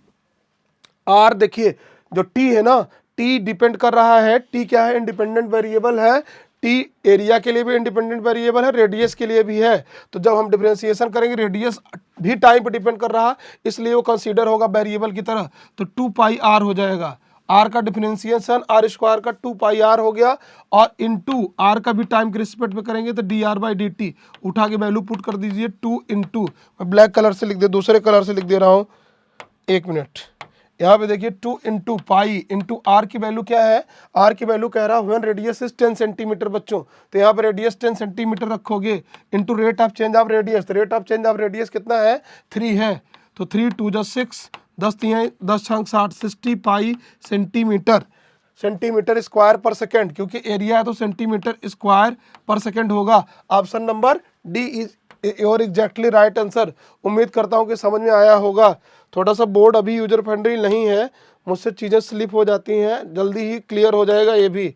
S5: आर, देखिए जो टी है ना, टी डिपेंड कर रहा है, टी क्या है, इंडिपेंडेंट वेरिएबल है, टी एरिया के लिए भी इंडिपेंडेंट वेरिएबल है, रेडियस के लिए भी है। तो जब हम डिफरेंशिएशन करेंगे रेडियस भी टाइम पे डिपेंड कर रहा है, इसलिए वो कंसीडर होगा वेरिएबल की तरह, तो 2 पाई आर हो जाएगा। आर का डिफरेंशिएशन आर स्क्वायर का 2 पाई आर हो गया, और इनटू आर का भी टाइम के रिस्पेक्ट में करेंगे तो D R by D T, उठा के वैल्यू पुट कर दीजिए 2 इंटू, मैं ब्लैक कलर से लिख दे, दूसरे कलर से लिख दे रहा हूँ, 1 मिनट, यहाँ पे देखिए 2 इंटू पाई इंटू आर की वैल्यू क्या है, आर की वैल्यू कह रहा है व्हेन रेडियस इज 10 सेंटीमीटर बच्चों, तो यहाँ पे रेडियस 10 सेंटीमीटर रखोगे, into rate of change of radius, rate of change of radius कितना है, 3 है, तो 3 2 जा 6, 10 3 10 6 60, 60 पाई सेंटीमीटर, सेंटीमीटर स्क्वायर पर सेकेंड, क्योंकि एरिया है तो सेंटीमीटर स्क्वायर पर सेकेंड होगा। Option number D is your exactly right answer. उम्मीद करता हूँ कि समझ में आया होगा। थोड़ा सा बोर्ड अभी यूजर फ्रेंडली नहीं है, मुझसे चीज़ें स्लिप हो जाती हैं, जल्दी ही क्लियर हो जाएगा ये भी,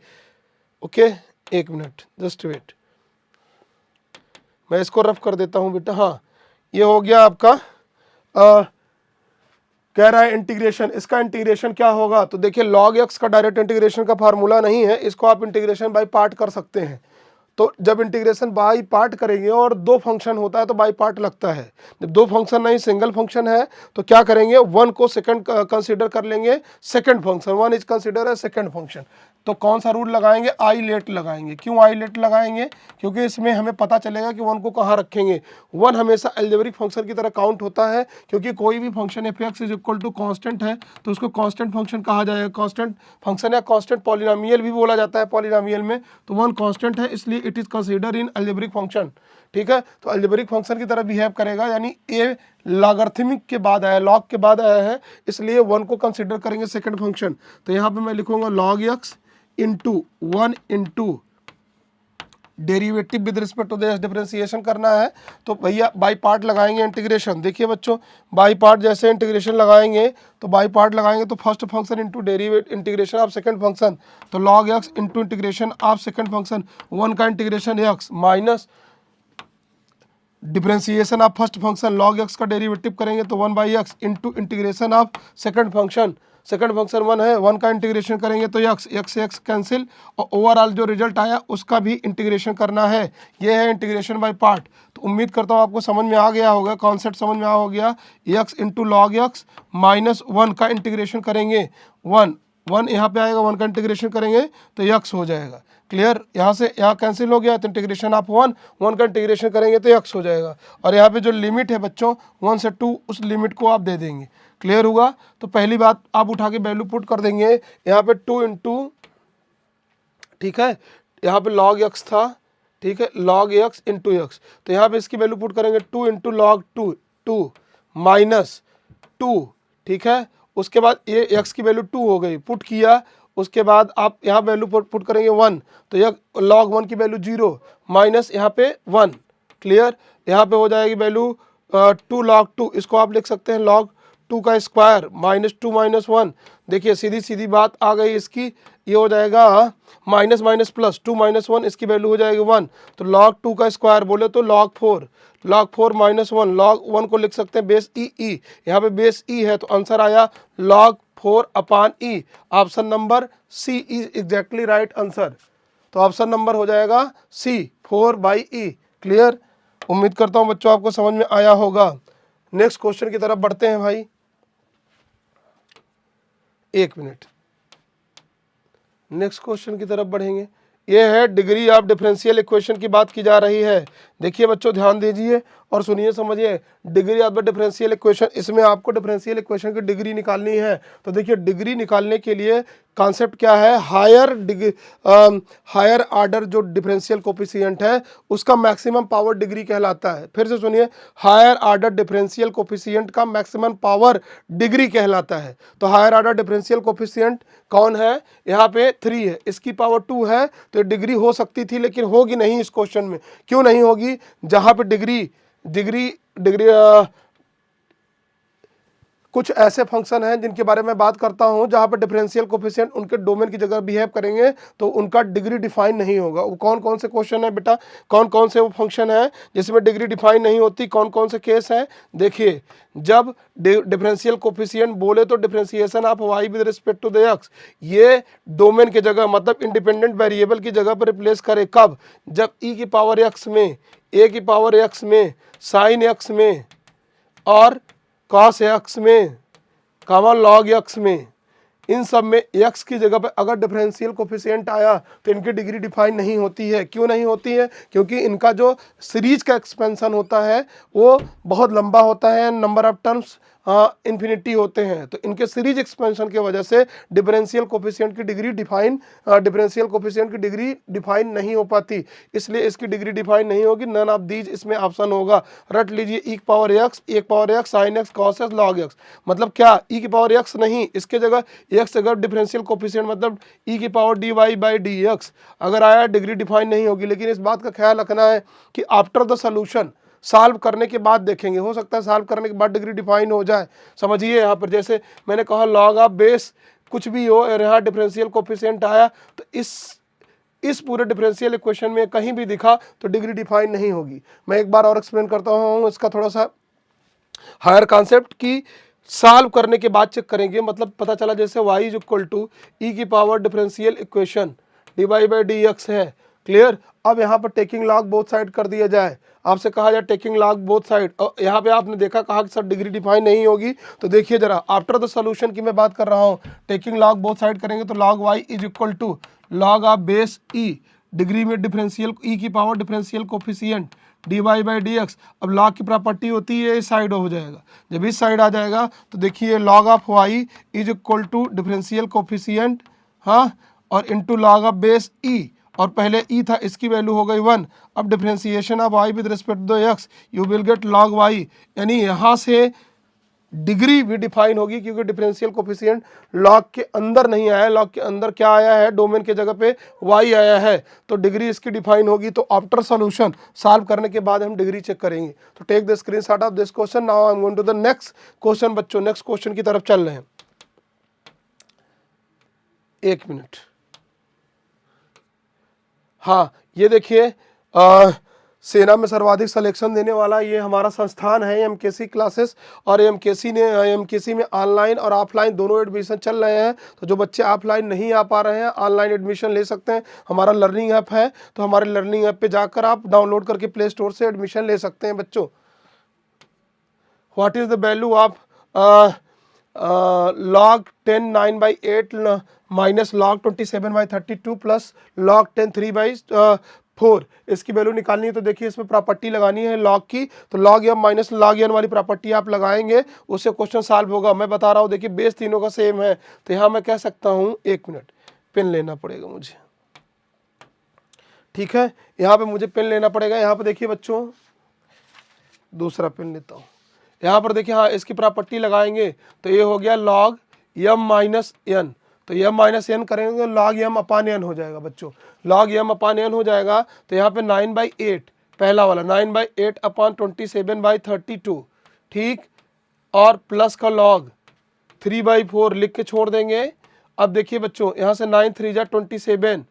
S5: ओके। 1 मिनट जस्ट वेट, मैं इसको रफ कर देता हूँ बेटा। हाँ, ये हो गया आपका, कह रहा है इंटीग्रेशन, इसका इंटीग्रेशन क्या होगा, तो देखिए log x का डायरेक्ट इंटीग्रेशन का फार्मूला नहीं है, इसको आप इंटीग्रेशन बाय पार्ट कर सकते हैं। तो जब इंटीग्रेशन बाई पार्ट करेंगे और 2 फंक्शन होता है तो बाई पार्ट लगता है, जब 2 फंक्शन नहीं सिंगल फंक्शन है तो क्या करेंगे, 1 को सेकंड कंसीडर कर लेंगे, सेकंड फंक्शन 1 इज कंसीडर है सेकंड फंक्शन। तो कौन सा रूल लगाएंगे, आई लेट लगाएंगे। क्यों आई लेट लगाएंगे, क्योंकि इसमें हमें पता चलेगा कि 1 को कहाँ रखेंगे। 1 हमेशा अलजेब्रिक फंक्शन की तरह काउंट होता है, क्योंकि कोई भी function F X is equal to constant है तो उसको कॉन्स्टेंट फंक्शन कहा जाएगा, कॉन्स्टेंट फंक्शन या कॉन्स्टेंट पॉलिनोमियल भी बोला जाता है पॉलिनोमियल में। तो 1 कॉन्स्टेंट है, इसलिए it is consider in algebraic function, ठीक है। तो अलजेब्रिक फंक्शन की तरह बिहेव करेगा, यानी ए लॉगरिथमिक के बाद आया, लॉग के बाद आया है, इसलिए 1 को कंसीडर करेंगे सेकंड फंक्शन। तो यहाँ पे मैं लिखूंगा log x into 1 into derivative with respect to the differentiation करना है तो भैया बाई पार्ट लगाएंगे इंटीग्रेशन। देखिए बच्चों, बाई पार्ट जैसे इंटीग्रेशन लगाएंगे तो बाई पार्ट लगाएंगे तो first function into derivative integration of second function, तो log x into integration of second function 1 का integration x minus differentiation of first function log x का डेरिवेटिव करेंगे तो 1/x into integration of second function, second function 1 है, 1 का इंटीग्रेशन करेंगे तो x से x कैंसिल, और ओवरऑल जो रिजल्ट आया उसका भी इंटीग्रेशन करना है। ये है इंटीग्रेशन बाय पार्ट। तो उम्मीद करता हूँ आपको समझ में आ गया होगा, कॉन्सेप्ट समझ में आ हो गया। x into log x minus 1 का इंटीग्रेशन करेंगे, 1 यहाँ पे आएगा, 1 का इंटीग्रेशन करेंगे तो x हो जाएगा। क्लियर, यहाँ से यहाँ कैंसिल हो गया तो इंटीग्रेशन आप 1 का इंटीग्रेशन करेंगे तो x हो जाएगा। और यहाँ पे जो लिमिट है बच्चों 1 से 2, उस लिमिट को आप दे देंगे। क्लियर हुआ, तो पहली बात आप उठा के वैल्यू पुट कर देंगे यहाँ पे 2 इंटू, ठीक है, यहाँ पे log x था, ठीक है, log x इंटू x, तो यहाँ पे इसकी वैल्यू पुट करेंगे 2 इंटू log 2 माइनस 2, ठीक है। उसके बाद ये x की वैल्यू 2 हो गई, पुट किया, उसके बाद आप यहाँ वैल्यू पुट करेंगे 1, तो यह log 1 की वैल्यू 0 माइनस यहाँ पे 1। क्लियर, यहाँ पे हो जाएगी वैल्यू 2 log 2, इसको आप लिख सकते हैं log 2 का स्क्वायर माइनस 2 माइनस 1। देखिए सीधी सीधी बात आ गई इसकी, ये हो जाएगा माइनस माइनस प्लस 2 माइनस 1, इसकी वैल्यू हो जाएगी 1। तो log 2 का स्क्वायर बोले तो log 4 माइनस 1, log 1 को लिख सकते हैं बेस ई, यहाँ पे बेस ई है तो आंसर आया log 4 अपान ई। Option number C is exactly right answer. तो ऑप्शन नंबर हो जाएगा सी 4/e। क्लियर, उम्मीद करता हूँ बच्चों आपको समझ में आया होगा। नेक्स्ट क्वेश्चन की तरफ बढ़ते हैं भाई, 1 मिनट, नेक्स्ट क्वेश्चन की तरफ बढ़ेंगे। ये है डिग्री ऑफ डिफरेंशियल इक्वेशन की बात की जा रही है। देखिए बच्चों ध्यान दीजिए और सुनिए समझिए, degree of the differential equation, इसमें आपको डिफरेंशियल इक्वेशन की डिग्री निकालनी है। तो देखिए डिग्री निकालने के लिए कॉन्सेप्ट क्या है, हायर ऑर्डर जो डिफरेंशियल कोफिशिएंट है उसका मैक्सिमम पावर डिग्री कहलाता है। फिर से सुनिए, हायर ऑर्डर डिफरेंशियल कोफिशिएंट का मैक्सिमम पावर डिग्री कहलाता है। तो हायर ऑर्डर डिफरेंशियल कोफिशिएंट कौन है, यहाँ पे 3 है, इसकी पावर 2 है, तो डिग्री हो सकती थी लेकिन होगी नहीं इस क्वेश्चन में। क्यों नहीं होगी, जहाँ पे डिग्री कुछ ऐसे फंक्शन हैं जिनके बारे में बात करता हूं जहां पर डिफरेंशियल कोफिशिएंट उनके डोमेन की जगह बिहेव करेंगे तो उनका डिग्री डिफाइन नहीं होगा। वो कौन कौन से क्वेश्चन है बेटा, कौन कौन से वो फंक्शन है जिसमें डिग्री डिफाइन नहीं होती, कौन कौन से केस हैं। देखिए जब डिफरेंशियल कोफिशिएंट बोले तो differentiation of y with respect to the x, ये डोमेन की जगह मतलब इंडिपेंडेंट वेरिएबल की जगह पर रिप्लेस करे। कब, जब ई की पावर एक्स में, ए की पावर एक्स में, साइन एक्स में और कॉस एक्स में, कॉमन लॉग एक्स में, इन सब में एक्स की जगह पर अगर डिफरेंशियल कोफिशिएंट आया तो इनकी डिग्री डिफाइन नहीं होती है। क्यों नहीं होती है, क्योंकि इनका जो सीरीज का एक्सपेंशन होता है वो बहुत लंबा होता है, नंबर ऑफ टर्म्स इन्फिनिटी होते हैं। तो इनके सीरीज एक्सपेंशन की वजह से डिफरेंशियल कोफिशिएंट की डिग्री डिफाइन नहीं हो पाती, इसलिए इसकी डिग्री डिफाइन नहीं होगी। नन ऑफ दीज इसमें ऑप्शन होगा। रट लीजिए, ई की पावर एक्स, एक power x, sine x, cos x, log x, मतलब क्या, ई की पावर एक्स नहीं, इसके जगह एक्स जगह डिफरेंशियल कोफिशिएंट मतलब ई की power d y by d x अगर आया डिग्री डिफाइन नहीं होगी। लेकिन इस बात का ख्याल रखना है कि आफ्टर द सोल्यूशन, सॉल्व करने के बाद देखेंगे, हो सकता है सॉल्व करने के बाद डिग्री डिफाइन हो जाए। समझिए यहाँ पर जैसे मैंने कहा लॉग ऑफ बेस कुछ भी हो और यहाँ डिफरेंशियल कोफिशिएंट आया तो इस पूरे डिफरेंशियल इक्वेशन में कहीं भी दिखा तो डिग्री डिफाइन नहीं होगी। मैं एक बार और एक्सप्लेन करता हूँ इसका थोड़ा सा हायर कॉन्सेप्ट की सॉल्व करने के बाद चेक करेंगे। मतलब पता चला जैसे y is equal to e की power differential equation d y by d x है, क्लियर। अब यहाँ पर टेकिंग लॉग बोथ साइड कर दिया जाए, आपसे कहा जाए टेकिंग लॉग बोथ साइड, और यहाँ पे आपने देखा कहा कि सर डिग्री डिफाइन नहीं होगी। तो देखिए जरा आफ्टर द सोल्यूशन की मैं बात कर रहा हूँ, टेकिंग लॉग बोथ साइड करेंगे तो log y is equal to log of base e, degree में डिफरेंशियल e की power differential coefficient d y by d x. अब लॉग की प्रॉपर्टी होती है इस साइड हो जाएगा, जब इस साइड आ जाएगा तो देखिए log of y is equal to differential coefficient, हाँ, और into log of base e, और पहले e था इसकी वैल्यू हो गई 1। अब differentiation of y with respect to the x you will get log y, यानी यहाँ से डिग्री भी डिफाइन होगी क्योंकि डिफरेंशियल कोफिशिएंट लॉग के अंदर नहीं आया, लॉग के अंदर क्या आया है, डोमेन के जगह पे y आया है, तो डिग्री इसकी डिफाइन होगी। तो आफ्टर सॉल्यूशन सॉल्व करने के बाद हम डिग्री चेक करेंगे। तो take the screenshot of this question. Now I am going to the next question. बच्चों नेक्स्ट क्वेश्चन की तरफ चल रहे हैं, 1 मिनट। हाँ ये देखिए सेना में सर्वाधिक सिलेक्शन देने वाला ये हमारा संस्थान है एमकेसी क्लासेस, और एमकेसी में ऑनलाइन और ऑफलाइन दोनों एडमिशन चल रहे हैं। तो जो बच्चे ऑफलाइन नहीं आ पा रहे हैं ऑनलाइन एडमिशन ले सकते हैं। हमारा लर्निंग ऐप है, तो हमारे लर्निंग ऐप पे जाकर आप डाउनलोड करके प्ले स्टोर से एडमिशन ले सकते हैं। बच्चों what is the value of log 10 9/8 minus log 27/32 plus log 10 3/4, इसकी वैल्यू निकालनी है। तो देखिए इसमें प्रॉपर्टी लगानी है log की, तो log m minus log n वाली प्रॉपर्टी आप लगाएंगे, उससे क्वेश्चन सॉल्व होगा। मैं बता रहा हूँ, देखिए बेस तीनों का सेम है, तो यहाँ मैं कह सकता हूँ, 1 मिनट पेन लेना पड़ेगा मुझे, ठीक है, यहाँ पे मुझे पेन लेना पड़ेगा। यहाँ पे देखिए बच्चों दूसरा पेन लेता हूँ, यहाँ पर देखिए हाँ इसकी प्रॉपर्टी लगाएंगे तो ये हो गया log m माइनस n, तो m माइनस n करेंगे log m अपान n हो जाएगा। बच्चों log m अपान n हो जाएगा, तो यहाँ पे 9/8 पहला वाला 9/8 अपान 27/32, ठीक, और प्लस का log 3/4 लिख के छोड़ देंगे। अब देखिए बच्चों यहाँ से 9 3 जा 27,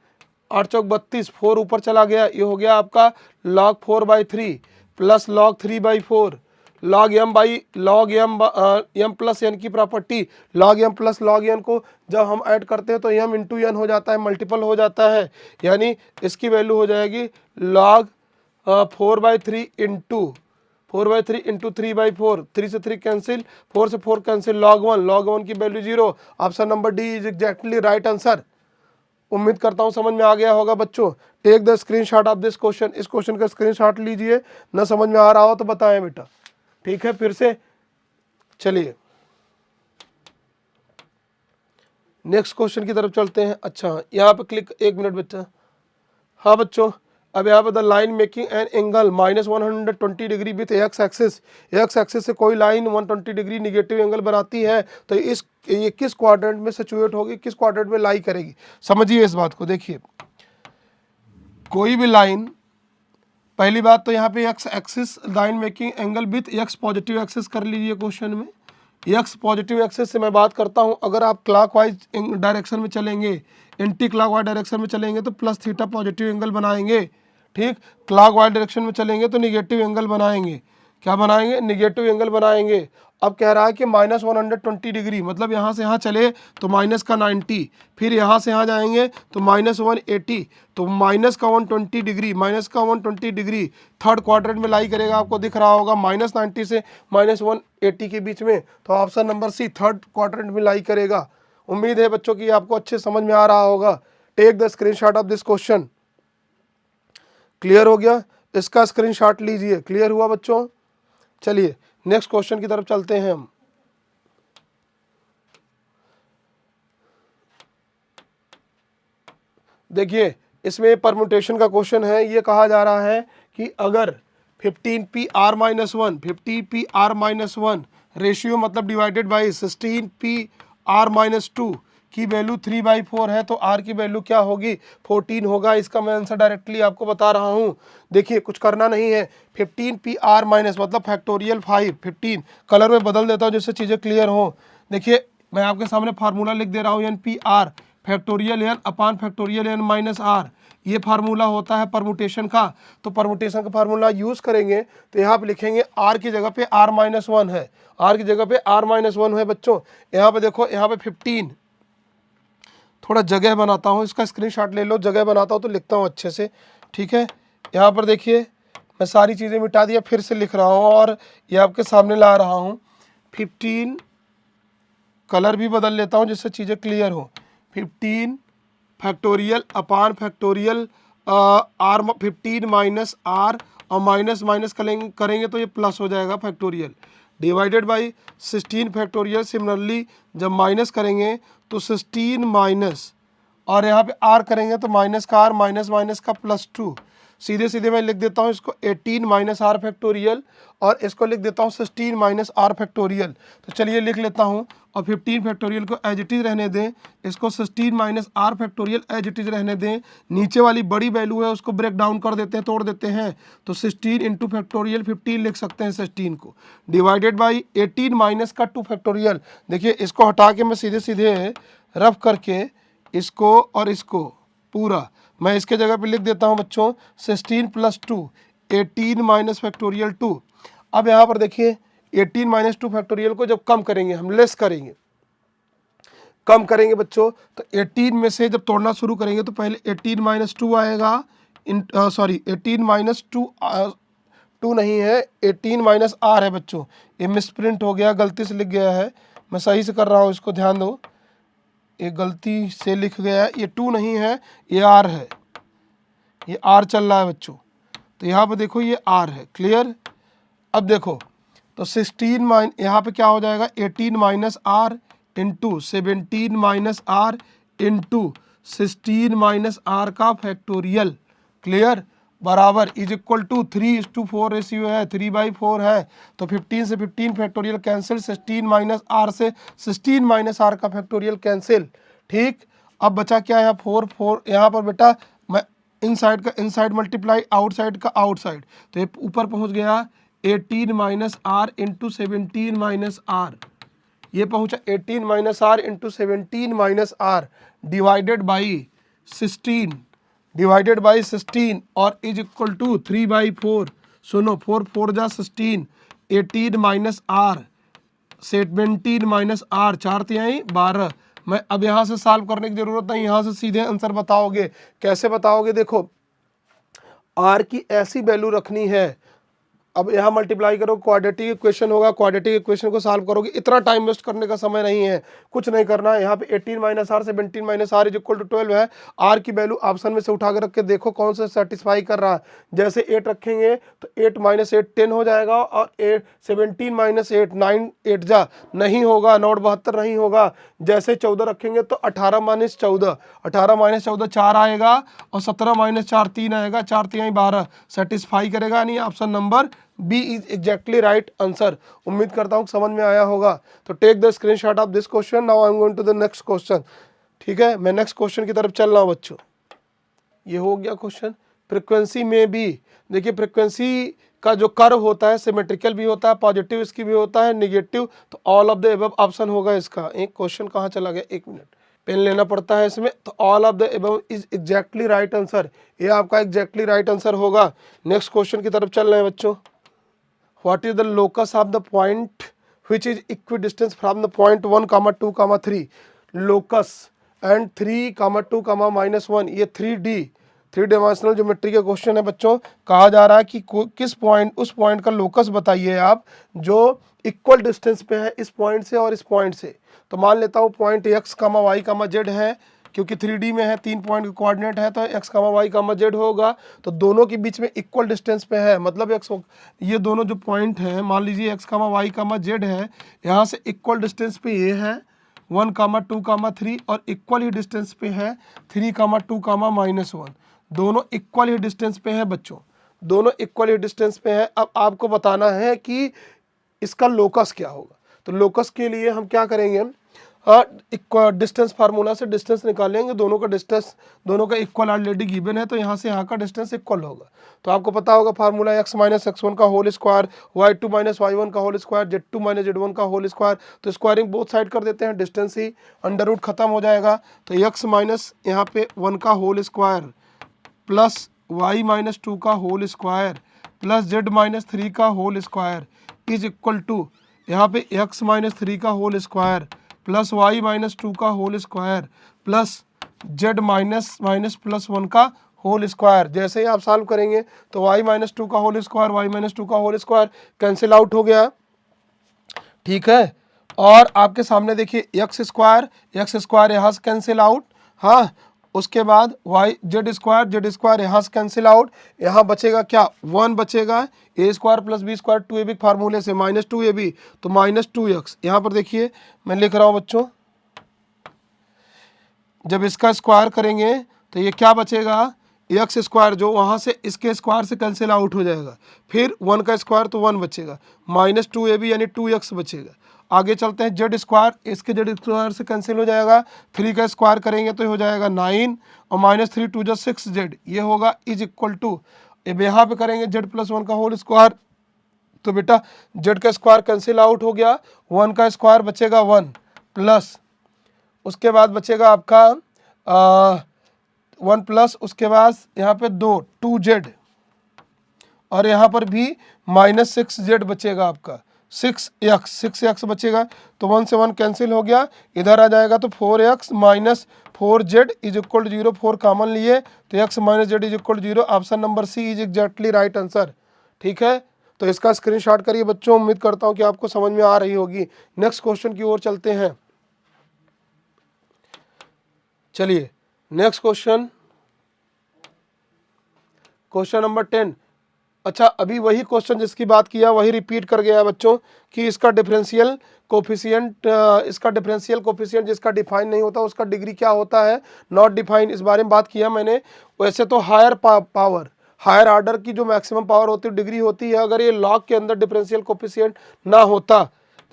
S5: 8 चौक 32, 4 ऊपर चला गया, ये हो गया आपका log 4/3 plus log 3/4 log m plus n की property, log m plus log n को जब हम ऐड करते हैं तो m इंटू n हो जाता है, मल्टीपल हो जाता है, यानी इसकी वैल्यू हो जाएगी log 4/3 इंटू 3/4, 3 से 3 कैंसिल, 4 से 4 कैंसिल, log 1 की value 0। Option number D is exactly right answer. उम्मीद करता हूँ समझ में आ गया होगा बच्चों। Take the screenshot of this question, इस क्वेश्चन का स्क्रीनशॉट लीजिए। न समझ में आ रहा हो तो बताएं बेटा, ठीक है। फिर से चलिए नेक्स्ट क्वेश्चन की तरफ चलते हैं। अच्छा यहाँ पे क्लिक, 1 मिनट बच्चा। हाँ बच्चों, अब यहाँ पे the line making an angle -120 degree with x axis से कोई लाइन 120 डिग्री निगेटिव एंगल बनाती है, तो ये किस क्वाड्रेंट में सिचुएट होगी, किस क्वाड्रेंट में लाई करेगी। समझिए इस बात को। देखिए कोई भी लाइन, पहली बात तो यहाँ पे x axis line making angle with x positive axis कर लीजिए क्वेश्चन में। एक्स पॉजिटिव एक्सिस से मैं बात करता हूँ, अगर आप क्लॉकवाइज डायरेक्शन में चलेंगे, एंटी क्लॉकवाइज डायरेक्शन में चलेंगे तो प्लस थीटा पॉजिटिव एंगल बनाएंगे, ठीक। क्लॉकवाइज डायरेक्शन में चलेंगे तो निगेटिव एंगल बनाएंगे। क्या बनाएंगे? निगेटिव एंगल बनाएंगे। अब कह रहा है कि -120 डिग्री, मतलब यहाँ से यहाँ चले तो माइनस का 90, फिर यहाँ से यहाँ जाएंगे तो -180, तो माइनस का 120 डिग्री थर्ड क्वाड्रेंट में लाई करेगा। आपको दिख रहा होगा -90 से -180 के बीच में, तो option number C third quadrant में लाई करेगा। उम्मीद है बच्चों की आपको अच्छे समझ में आ रहा होगा। Take the screenshot of this question. Clear हो गया? इसका स्क्रीनशॉट लीजिए। क्लियर हुआ बच्चों? चलिए नेक्स्ट क्वेश्चन की तरफ चलते हैं हम। देखिए इसमें परम्यूटेशन का क्वेश्चन है। ये कहा जा रहा है कि अगर 15PR-1 रेशियो मतलब डिवाइडेड बाई 16PR-2 की वैल्यू 3/4 है, तो R की वैल्यू क्या होगी? 14 होगा। इसका मैं आंसर डायरेक्टली आपको बता रहा हूँ। देखिए कुछ करना नहीं है। 15PR- मतलब फैक्टोरियल 5, 15 कलर में बदल देता हूँ जिससे चीज़ें क्लियर हो। देखिए मैं आपके सामने फार्मूला लिख दे रहा हूँ, NPR फैक्टोरियल n अपान फैक्टोरियल n माइनस R। ये फार्मूला होता है परमुटेशन का। तो परमुटेशन का फार्मूला यूज़ करेंगे तो यहाँ पे लिखेंगे R की जगह पे R-1 है, R की जगह पे R-1 है बच्चों। यहाँ पे देखो, यहाँ पे 15, थोड़ा जगह बनाता हूँ, इसका स्क्रीनशॉट ले लो। जगह बनाता हूँ तो लिखता हूँ अच्छे से, ठीक है। यहाँ पर देखिए मैं सारी चीज़ें मिटा दिया, फिर से लिख रहा हूँ और ये आपके सामने ला रहा हूँ। 15 कलर भी बदल लेता हूँ जिससे चीज़ें क्लियर हो। 15 फैक्टोरियल अपान फैक्टोरियल R 15 माइनस R, और माइनस माइनस करेंगे तो ये प्लस हो जाएगा factorial, divided by 16 factorial. Similarly जब माइनस करेंगे तो 16 माइनस, और यहाँ पे R करेंगे तो माइनस का R, माइनस माइनस का +2। सीधे सीधे मैं लिख देता हूँ इसको 18 माइनस R फैक्टोरियल, और इसको लिख देता हूँ 16 माइनस R फैक्टोरियल। तो चलिए लिख लेता हूँ, और 15 फैक्टोरियल को एज इट इज़ रहने दें, इसको 16 minus R factorial as it is रहने दें। नीचे वाली बड़ी वैल्यू है उसको ब्रेक डाउन कर देते हैं, तोड़ देते हैं, तो 16 इंटू फैक्टोरियल 15 लिख सकते हैं 16 को, डिवाइडेड बाई 18 माइनस का 2 फैक्टोरियल। देखिए इसको हटा के मैं सीधे सीधे रफ करके इसको और इसको पूरा मैं इसके जगह पे लिख देता हूँ बच्चों 16 + 2, 18 माइनस फैक्टोरियल 2। अब यहाँ पर देखिए 18 माइनस 2 फैक्टोरियल को जब कम करेंगे, हम लेस करेंगे, कम करेंगे बच्चों, तो 18 में से जब तोड़ना शुरू करेंगे तो पहले 18 माइनस 2 आएगा, 18 माइनस 2 नहीं है, 18 माइनस R है बच्चों। ये मिसप्रिंट हो गया, गलती से लिख गया है, मैं सही से कर रहा हूँ, इसको ध्यान दो। ये गलती से लिख गया है, ये 2 नहीं है, ये R है, ये R चल रहा है बच्चों। तो यहाँ पे देखो ये R है। क्लियर? अब देखो तो 16 यहाँ पे क्या हो जाएगा, 18 minus R into 17 minus R into 16 minus R का फैक्टोरियल। क्लियर? बराबर इज इक्वल टू 3:4 रेशियो है, 3/4 है। तो 15 से 15 फैक्टोरियल कैंसिल, 16 माइनस R से 16 माइनस R का फैक्टोरियल कैंसिल। ठीक, अब बचा क्या है, 4 यहाँ पर बेटा मैं इनसाइड का इनसाइड मल्टीप्लाई आउटसाइड का आउटसाइड, तो ये ऊपर पहुँच गया 18 minus R into 17 minus R, ये पहुँचा 18 minus R into 17 minus R divided by 16 और इज इक्वल टू 3/4। सुनो 4 4 जा 16, 18 माइनस R 17 माइनस R, 4 तिहाई 12। मैं अब यहाँ से सॉल्व करने की ज़रूरत नहीं, यहाँ से सीधे आंसर बताओगे। कैसे बताओगे? देखो आर की ऐसी वैल्यू रखनी है, अब यहाँ मल्टीप्लाई करो, क्वाड्रेटिक इक्वेशन होगा, क्वाड्रेटिक इक्वेशन को सॉल्व करोगे, इतना टाइम वेस्ट करने का समय नहीं है, कुछ नहीं करना है। यहाँ पे 18 minus R 17 minus R is equal to 12 है। आर की वैल्यू ऑप्शन में से उठा के रख के देखो कौन सा सेटिस्फाई कर रहा है। जैसे 8 रखेंगे तो 8 माइनस 8 10 हो जाएगा, और 17 माइनस 8 9 8 जा नहीं होगा, 9 72 नहीं होगा। जैसे 14 रखेंगे तो 18 माइनस 14 4 आएगा, और 17 माइनस 4 3 आएगा, 4 3 12 सेटिस्फाई करेगा, यानी option number B is exactly right answer. उम्मीद करता हूँ समझ में आया होगा। तो take the screenshot of this question. Now I am going to the next question. ठीक है, मैं नेक्स्ट क्वेश्चन की तरफ चल रहा हूँ बच्चों। ये हो गया क्वेश्चन। फ्रिक्वेंसी में भी देखिए, फ्रिक्वेंसी का जो कर्व होता है सिमेट्रिकल भी होता है, पॉजिटिव इसकी भी होता है, नेगेटिव, तो all of the above option होगा इसका। एक क्वेश्चन कहाँ चला गया, एक मिनट, पेन लेना पड़ता है इसमें। तो all of the above is exactly right answer, ये आपका एग्जैक्टली राइट आंसर होगा। नेक्स्ट क्वेश्चन की तरफ चल रहे हैं बच्चों। What is the locus of the point which is equidistant from the point 1, 2, 3? Locus and 3, 2, -1, ये 3D 3 डायमेंशनल ज्योमेट्री के क्वेश्चन है बच्चों। कहा जा रहा है कि किस पॉइंट, उस पॉइंट का लोकस बताइए आप जो इक्वल डिस्टेंस पे है इस पॉइंट से और इस पॉइंट से। तो मान लेता हूँ पॉइंट x, y, z है, क्योंकि 3D में है, 3 पॉइंट का कोऑर्डिनेट है, तो x, y, z होगा। तो दोनों के बीच में इक्वल डिस्टेंस पे है, मतलब x, ये दोनों जो पॉइंट हैं, मान लीजिए x, y, z है, यहाँ से इक्वल डिस्टेंस पे ये है 1, 2, 3, और इक्वल ही डिस्टेंस पे है 3, 2, -1। दोनों इक्वल ही डिस्टेंस पे है बच्चों, दोनों इक्वल ही डिस्टेंस पे है। अब आपको बताना है कि इसका लोकस क्या होगा। तो लोकस के लिए हम क्या करेंगे, डिस्टेंस फार्मूला से डिस्टेंस निकालेंगे। दोनों का डिस्टेंस, दोनों का इक्वल ऑलरेडी गिवन है, तो यहाँ से यहाँ का डिस्टेंस इक्वल होगा। तो आपको पता होगा फार्मूला x माइनस x1 का whole square, y2 minus y1 का whole square, z2 minus z1 का होल स्क्वायर। तो स्क्वायरिंग बोथ साइड कर देते हैं, डिस्टेंस ही अंडर रूट खत्म हो जाएगा। तो x माइनस यहाँ पे 1 का whole square plus y minus 2 का whole square plus z minus 3 का whole square is equal to यहाँ पे x माइनस 3 का whole square plus y minus 2 का whole square plus z minus plus 1 का होल स्क्वायर। जैसे ही आप सॉल्व करेंगे तो y माइनस 2 का होल स्क्वायर, y माइनस 2 का होल स्क्वायर कैंसिल आउट हो गया, ठीक है। और आपके सामने देखिए एक्स स्क्वायर यहाँ से कैंसिल आउट, हाँ। उसके बाद जेड स्क्वायर यहाँ से कैंसिल आउट, यहाँ बचेगा क्या, 1 बचेगा। A square plus B square 2ab फार्मूले से माइनस 2ab, तो माइनस 2x। यहाँ पर देखिए मैं लिख रहा हूँ बच्चों, जब इसका स्क्वायर करेंगे तो ये क्या बचेगा, एक्स स्क्वायर जो वहाँ से इसके स्क्वायर से कैंसिल आउट हो जाएगा, फिर 1 का स्क्वायर तो 1 बचेगा, माइनस 2ab यानी 2x बचेगा। आगे चलते हैं, जेड स्क्वायर, इसके जेड स्क्वायर से कैंसिल हो जाएगा, 3 का स्क्वायर करेंगे तो हो जाएगा 9 और माइनस 3 2 जा 6z, ये होगा इज इक्वल टू, अब यहाँ पे करेंगे जेड प्लस 1 का होल स्क्वायर, तो बेटा जेड का स्क्वायर कैंसिल आउट हो गया, 1 का स्क्वायर बचेगा 1 प्लस उसके बाद बचेगा आपका 1 प्लस उसके बाद यहाँ पे 2z और यहाँ पर भी माइनस 6z बचेगा आपका, 6x बचेगा। तो 1 से 1 कैंसिल हो गया, इधर आ जाएगा तो 4x minus 4z is equal to 0, 4 common लिए तो x minus Z is equal to 0। Option number C is exactly right answer, ठीक है। तो इसका स्क्रीनशॉट करिए बच्चों, उम्मीद करता हूँ कि आपको समझ में आ रही होगी। नेक्स्ट क्वेश्चन की ओर चलते हैं, चलिए नेक्स्ट क्वेश्चन नंबर 10। अच्छा, अभी वही क्वेश्चन जिसकी बात किया वही रिपीट कर गया है बच्चों कि इसका डिफरेंशियल कोफिशिएंट जिसका डिफाइन नहीं होता उसका डिग्री क्या होता है, नॉट डिफाइन, इस बारे में बात किया मैंने। वैसे तो हायर ऑर्डर की जो मैक्सिमम पावर होती है डिग्री होती है, अगर ये लॉग के अंदर डिफरेंशियल कोफिशिएंट ना होता,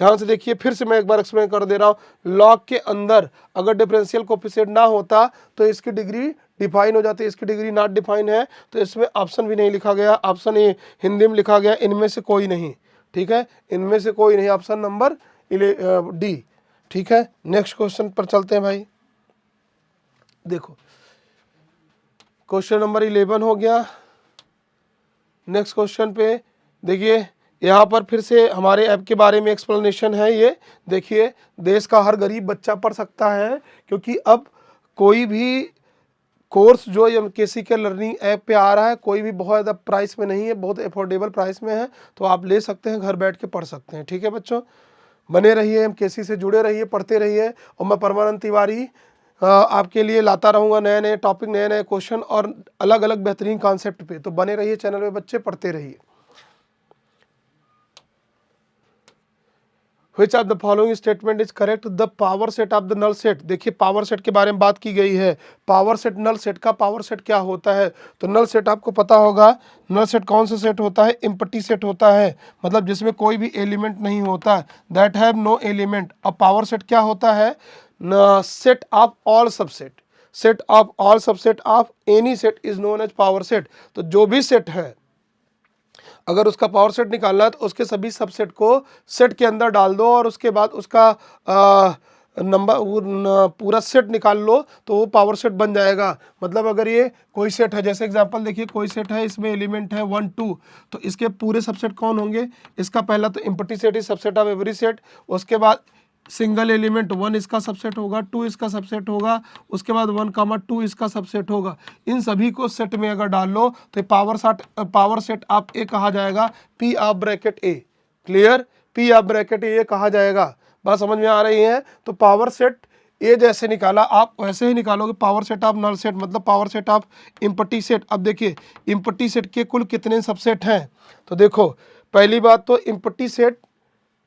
S5: ध्यान से देखिए, फिर से मैं एक बार एक्सप्लेन कर दे रहा हूँ, लॉग के अंदर अगर डिफरेंशियल कोफिशिएंट ना होता तो इसकी डिग्री डिफाइन हो जाती है, इसकी डिग्री नॉट डिफाइन है, तो इसमें ऑप्शन भी नहीं लिखा गया, ऑप्शन ए हिंदी में लिखा गया इनमें से कोई नहीं, ठीक है, इनमें से कोई नहीं, ऑप्शन नंबर डी, ठीक है। नेक्स्ट क्वेश्चन पर चलते हैं भाई, देखो क्वेश्चन नंबर 11 हो गया। नेक्स्ट क्वेश्चन पे देखिए, यहाँ पर फिर से हमारे ऐप के बारे में एक्सप्लेनेशन है। ये देखिए, देश का हर गरीब बच्चा पढ़ सकता है, क्योंकि अब कोई भी कोर्स जो एमकेसी के लर्निंग ऐप पे आ रहा है, कोई भी बहुत ज़्यादा प्राइस में नहीं है, बहुत अफोर्डेबल प्राइस में है, तो आप ले सकते हैं, घर बैठ के पढ़ सकते हैं। ठीक है बच्चों, बने रहिए, एमकेसी से जुड़े रहिए, पढ़ते रहिए, और मैं परमानंद तिवारी आपके लिए लाता रहूँगा नए नए टॉपिक, नए नए क्वेश्चन और अलग अलग बेहतरीन कॉन्सेप्ट पे। तो बने रहिए चैनल पे बच्चे, पढ़ते रहिए। Which of the following statement is correct? The power set of the null set। देखिए पावर सेट के बारे में बात की गई है। पावर सेट, नल सेट का पावर सेट क्या होता है? तो नल सेट आपको पता होगा, नल सेट कौन सा सेट होता है? एम्प्टी सेट होता है, मतलब जिसमें कोई भी एलिमेंट नहीं होता, दैट हैव नो एलिमेंट। अब पावर सेट क्या होता है? Set of all subset, set of all subset of any set is known as power set. तो जो भी सेट है, अगर उसका पावर सेट निकालना है तो उसके सभी सबसेट को सेट के अंदर डाल दो और उसके बाद उसका नंबर पूरा सेट निकाल लो तो वो पावर सेट बन जाएगा। मतलब अगर ये कोई सेट है, जैसे एग्जांपल देखिए, कोई सेट है, इसमें एलिमेंट है 1 2, तो इसके पूरे सबसेट कौन होंगे? इसका पहला तो empty set is subset of every set, उसके बाद सिंगल एलिमेंट 1 इसका सबसेट होगा, 2 इसका सबसेट होगा, उसके बाद 1, 2 इसका सबसेट होगा। इन सभी को सेट में अगर डाल लो तो पावर सेट आप ए कहा जाएगा, P of bracket A. Clear? P of bracket A कहा जाएगा। बात समझ में आ रही है? तो पावर सेट ए जैसे निकाला, आप वैसे ही निकालोगे power set of null set, मतलब power set of empty set. अब देखिए एम्प्टी सेट के कुल कितने सबसेट हैं? तो देखो, पहली बात तो एम्प्टी सेट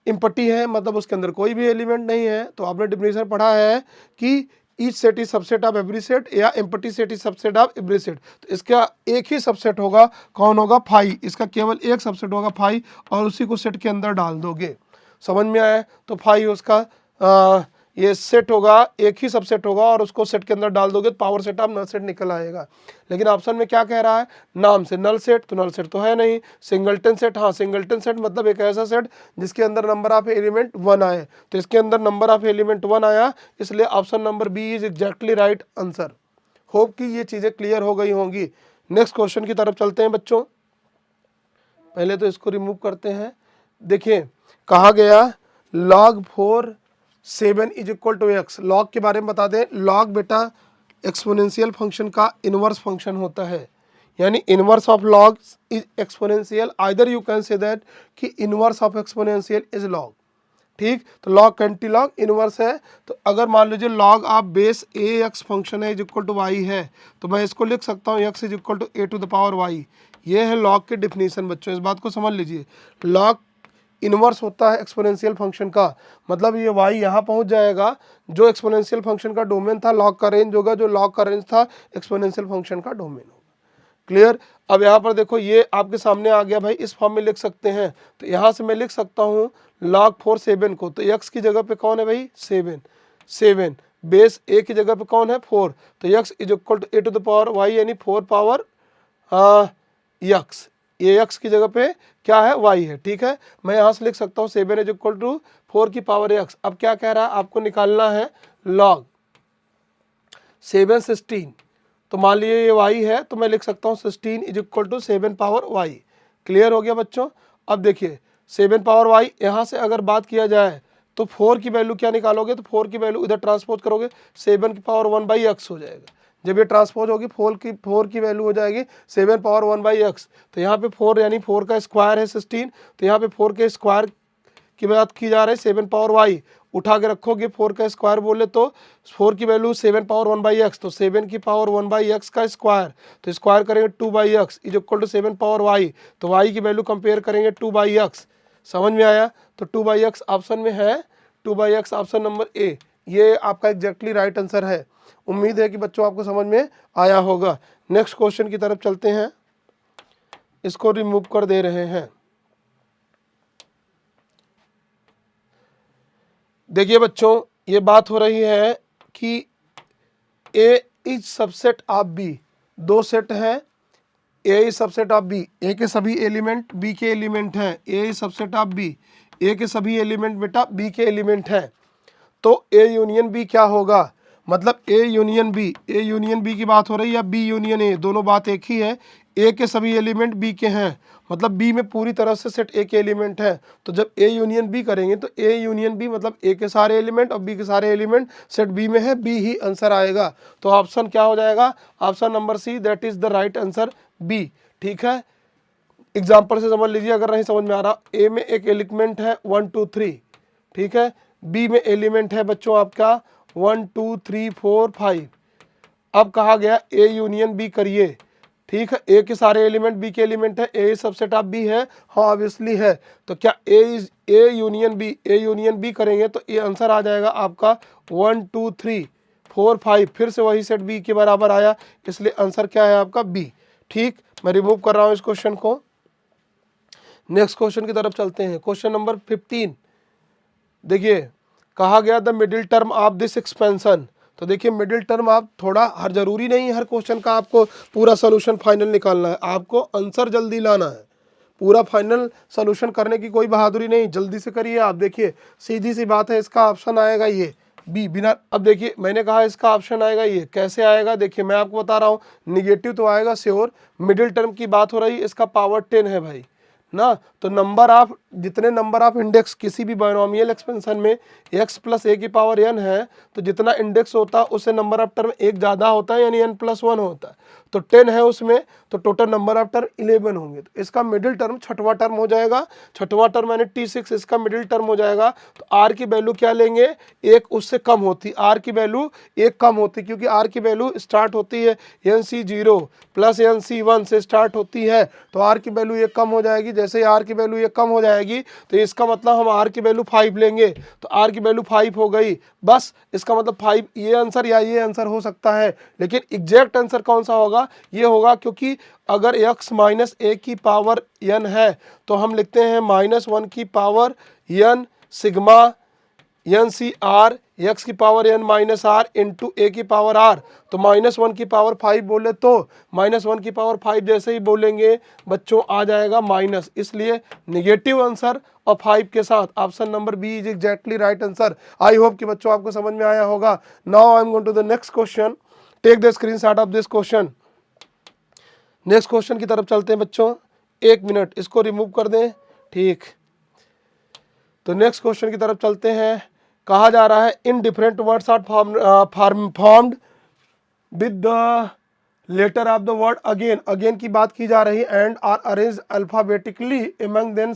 S5: एम्प्टी है, मतलब उसके अंदर कोई भी एलिमेंट नहीं है। तो आपने डेफिनेशन पढ़ा है कि each set is subset of every set, या empty set is subset of every set. तो इसका एक ही सबसेट होगा, कौन होगा? फाई। इसका केवल एक सबसेट होगा फाई, और उसी को सेट के अंदर डाल दोगे। समझ में आया? तो फाई उसका ये सेट होगा, एक ही सबसेट होगा और उसको सेट के अंदर डाल दोगे तो power set of null set निकल आएगा। लेकिन ऑप्शन में क्या कह रहा है? नाम से नल सेट, तो नल सेट तो है नहीं। सिंगलटन सेट, हाँ सिंगलटन सेट मतलब एक ऐसा सेट जिसके अंदर नंबर ऑफ एलिमेंट 1 आए, तो इसके अंदर नंबर ऑफ एलिमेंट 1 आया, इसलिए option number B is exactly right answer. Hope कि ये चीज़ें क्लियर हो गई होंगी। नेक्स्ट क्वेश्चन की तरफ चलते हैं बच्चों। पहले तो इसको रिमूव करते हैं। देखिए कहा गया log 4 7 is equal to x. Log के बारे में बता दें, लॉग बेटा एक्सपोनेंशियल फंक्शन का इनवर्स फंक्शन होता है, यानी inverse of log is exponential. Either you can say that कि inverse of exponential is log. ठीक, तो लॉग कैंटी लॉग इनवर्स है। तो अगर मान लीजिए log of base a x function है इज इक्वल टू वाई है, तो मैं इसको लिख सकता हूँ x is equal to a to the power y. ये है लॉग की डिफिनीशन बच्चों, इस बात को समझ लीजिए। लॉग इनवर्स होता है एक्सपोनेंशियल फंक्शन का, मतलब ये y यहाँ पहुँच जाएगा, जो एक्सपोनेंशियल फंक्शन का डोमेन था लॉग का रेंज होगा, जो लॉग का रेंज था एक्सपोनेंशियल फंक्शन का डोमेन होगा। क्लियर? अब यहाँ पर देखो ये आपके सामने आ गया भाई, इस फॉर्म में लिख सकते हैं। तो यहाँ से मैं लिख सकता हूँ log 4 7 को, तो x की जगह पे कौन है भाई? 7 बेस a की जगह पे कौन है? 4, तो x is equal to a to the power y, यानी 4 पावर x। ये x की जगह पे क्या है? y है। ठीक है, मैं यहाँ से लिख सकता हूँ 7 इज इक्वल टू 4 की पावर x। अब क्या कह रहा है? आपको निकालना है log 7 16। तो मान लीजिए ये y है, तो मैं लिख सकता हूँ 16 is equal to 7 power y। Clear हो गया बच्चों? अब देखिए 7 पावर y, यहाँ से अगर बात किया जाए तो 4 की वैल्यू क्या निकालोगे? तो 4 की वैल्यू इधर ट्रांसपोज करोगे, 7 की पावर 1/x हो जाएगा। जब ये ट्रांसपोज होगी 4 की वैल्यू हो जाएगी 7 पावर 1/x। तो यहाँ पे 4 यानी 4 का स्क्वायर है 16, तो यहाँ पे 4 के स्क्वायर की बात की जा रही है। 7 पावर y उठा के रखोगे, 4 का स्क्वायर बोले तो 4 की वैल्यू 7 पावर 1/x, तो 7 की पावर 1/x का स्क्वायर, तो स्क्वायर करेंगे 2/x is equal to 7 power y। तो y की वैल्यू कंपेयर करेंगे 2/x। समझ में आया? तो 2/x ऑप्शन में है, 2/x ऑप्शन नंबर ए, ये आपका एग्जैक्टली राइट आंसर है। उम्मीद है कि बच्चों आपको समझ में आया होगा। नेक्स्ट क्वेश्चन की तरफ चलते हैं, इसको रिमूव कर दे रहे हैं। देखिए बच्चों, ये बात हो रही है कि ए इज सबसेट ऑफ बी। दो सेट हैं, ए इज सबसेट ऑफ बी, ए के सभी एलिमेंट बी के एलिमेंट हैं। ए इज सबसेट ऑफ बी, ए के सभी एलिमेंट बेटा बी के एलिमेंट हैं। तो ए यूनियन बी क्या होगा? मतलब ए यूनियन बी की बात हो रही है या बी यूनियन ए, दोनों बात एक ही है। ए के सभी एलिमेंट बी के हैं, मतलब बी में पूरी तरह से सेट ए के एलिमेंट है। तो जब ए यूनियन बी करेंगे तो ए यूनियन बी मतलब ए के सारे एलिमेंट और बी के सारे एलिमेंट सेट बी में है, बी ही आंसर आएगा। तो ऑप्शन क्या हो जाएगा, option number C, that is the right answer B. ठीक है, एग्जाम्पल से समझ लीजिए अगर नहीं समझ में आ रहा। ए में एक एलिमेंट है 1 2 3, ठीक है। बी में एलिमेंट है बच्चों आपका 1 2 3 4 5। अब कहा गया ए यूनियन बी करिए, ठीक है। ए के सारे एलिमेंट बी के एलिमेंट है, ए सबसेट ऑफ बी है, हाँ ऑब्वियसली है। तो क्या ए यूनियन बी करेंगे तो ये आंसर आ जाएगा आपका 1 2 3 4 5, फिर से वही सेट बी के बराबर आया, इसलिए आंसर क्या है आपका बी। ठीक, मैं रिमूव कर रहा हूँ इस क्वेश्चन को। नेक्स्ट क्वेश्चन की तरफ चलते हैं। क्वेश्चन नंबर 15 देखिए, कहा गया the middle term of this expansion. तो देखिए मिडिल टर्म आप थोड़ा, हर जरूरी नहीं है हर क्वेश्चन का आपको पूरा सोल्यूशन फाइनल निकालना है, आपको आंसर जल्दी लाना है। पूरा फाइनल सोल्यूशन करने की कोई बहादुरी नहीं, जल्दी से करिए आप। देखिए सीधी सी बात है, इसका ऑप्शन आएगा ये बी, बिना, अब देखिए मैंने कहा इसका ऑप्शन आएगा ये, कैसे आएगा देखिए मैं आपको बता रहा हूँ। निगेटिव तो आएगा श्योर, मिडिल टर्म की बात हो रही है, इसका पावर 10 है भाई ना। तो नंबर ऑफ, जितने नंबर ऑफ इंडेक्स किसी भी बायनोमियल एक्सपेंशन में x प्लस ए की पावर n है, तो जितना इंडेक्स होता है उससे नंबर ऑफ टर्म एक ज़्यादा होता है, यानी n+1 होता है। तो 10 है उसमें, तो टोटल नंबर ऑफ टर्म 11 होंगे। तो इसका मिडिल टर्म छठवां टर्म हो जाएगा, छठवां टर्म यानी T6 इसका मिडिल टर्म हो जाएगा। तो r की वैल्यू क्या लेंगे, एक उससे कम होती, r की वैल्यू एक कम होती, क्योंकि r की वैल्यू स्टार्ट होती है NC0 प्लस NC1 से स्टार्ट होती है। तो r की वैल्यू एक कम हो जाएगी, जैसे ही r की वैल्यू एक कम हो जाएगी तो इसका मतलब हम r की वैल्यू 5 लेंगे। तो r की वैल्यू 5 हो गई, बस इसका मतलब 5, ये आंसर या ये आंसर हो सकता है, लेकिन एग्जैक्ट आंसर कौन सा होगा, ये होगा। क्योंकि अगर x माइनस ए की पावर n है तो हम लिखते हैं -1 की power n sigma NCR x की power n minus R into A की पावर r। तो -1 की पावर 5 बोले तो -1 की पावर 5 जैसे ही बोलेंगे बच्चों आ जाएगा माइनस, इसलिए निगेटिव आंसर और 5 के साथ option number B is exactly right answer. I hope कि बच्चों आपको समझ में आया होगा। Now I am going to the next question, take the screenshot of this question. Next question की तरफ चलते हैं बच्चों, 1 मिनट इसको रिमूव कर दें। ठीक, तो नेक्स्ट क्वेश्चन की तरफ चलते हैं। कहा जा रहा है in different words are formed with the letter of the word again. Again की बात की जा रही है, and are arrange alphabetically among then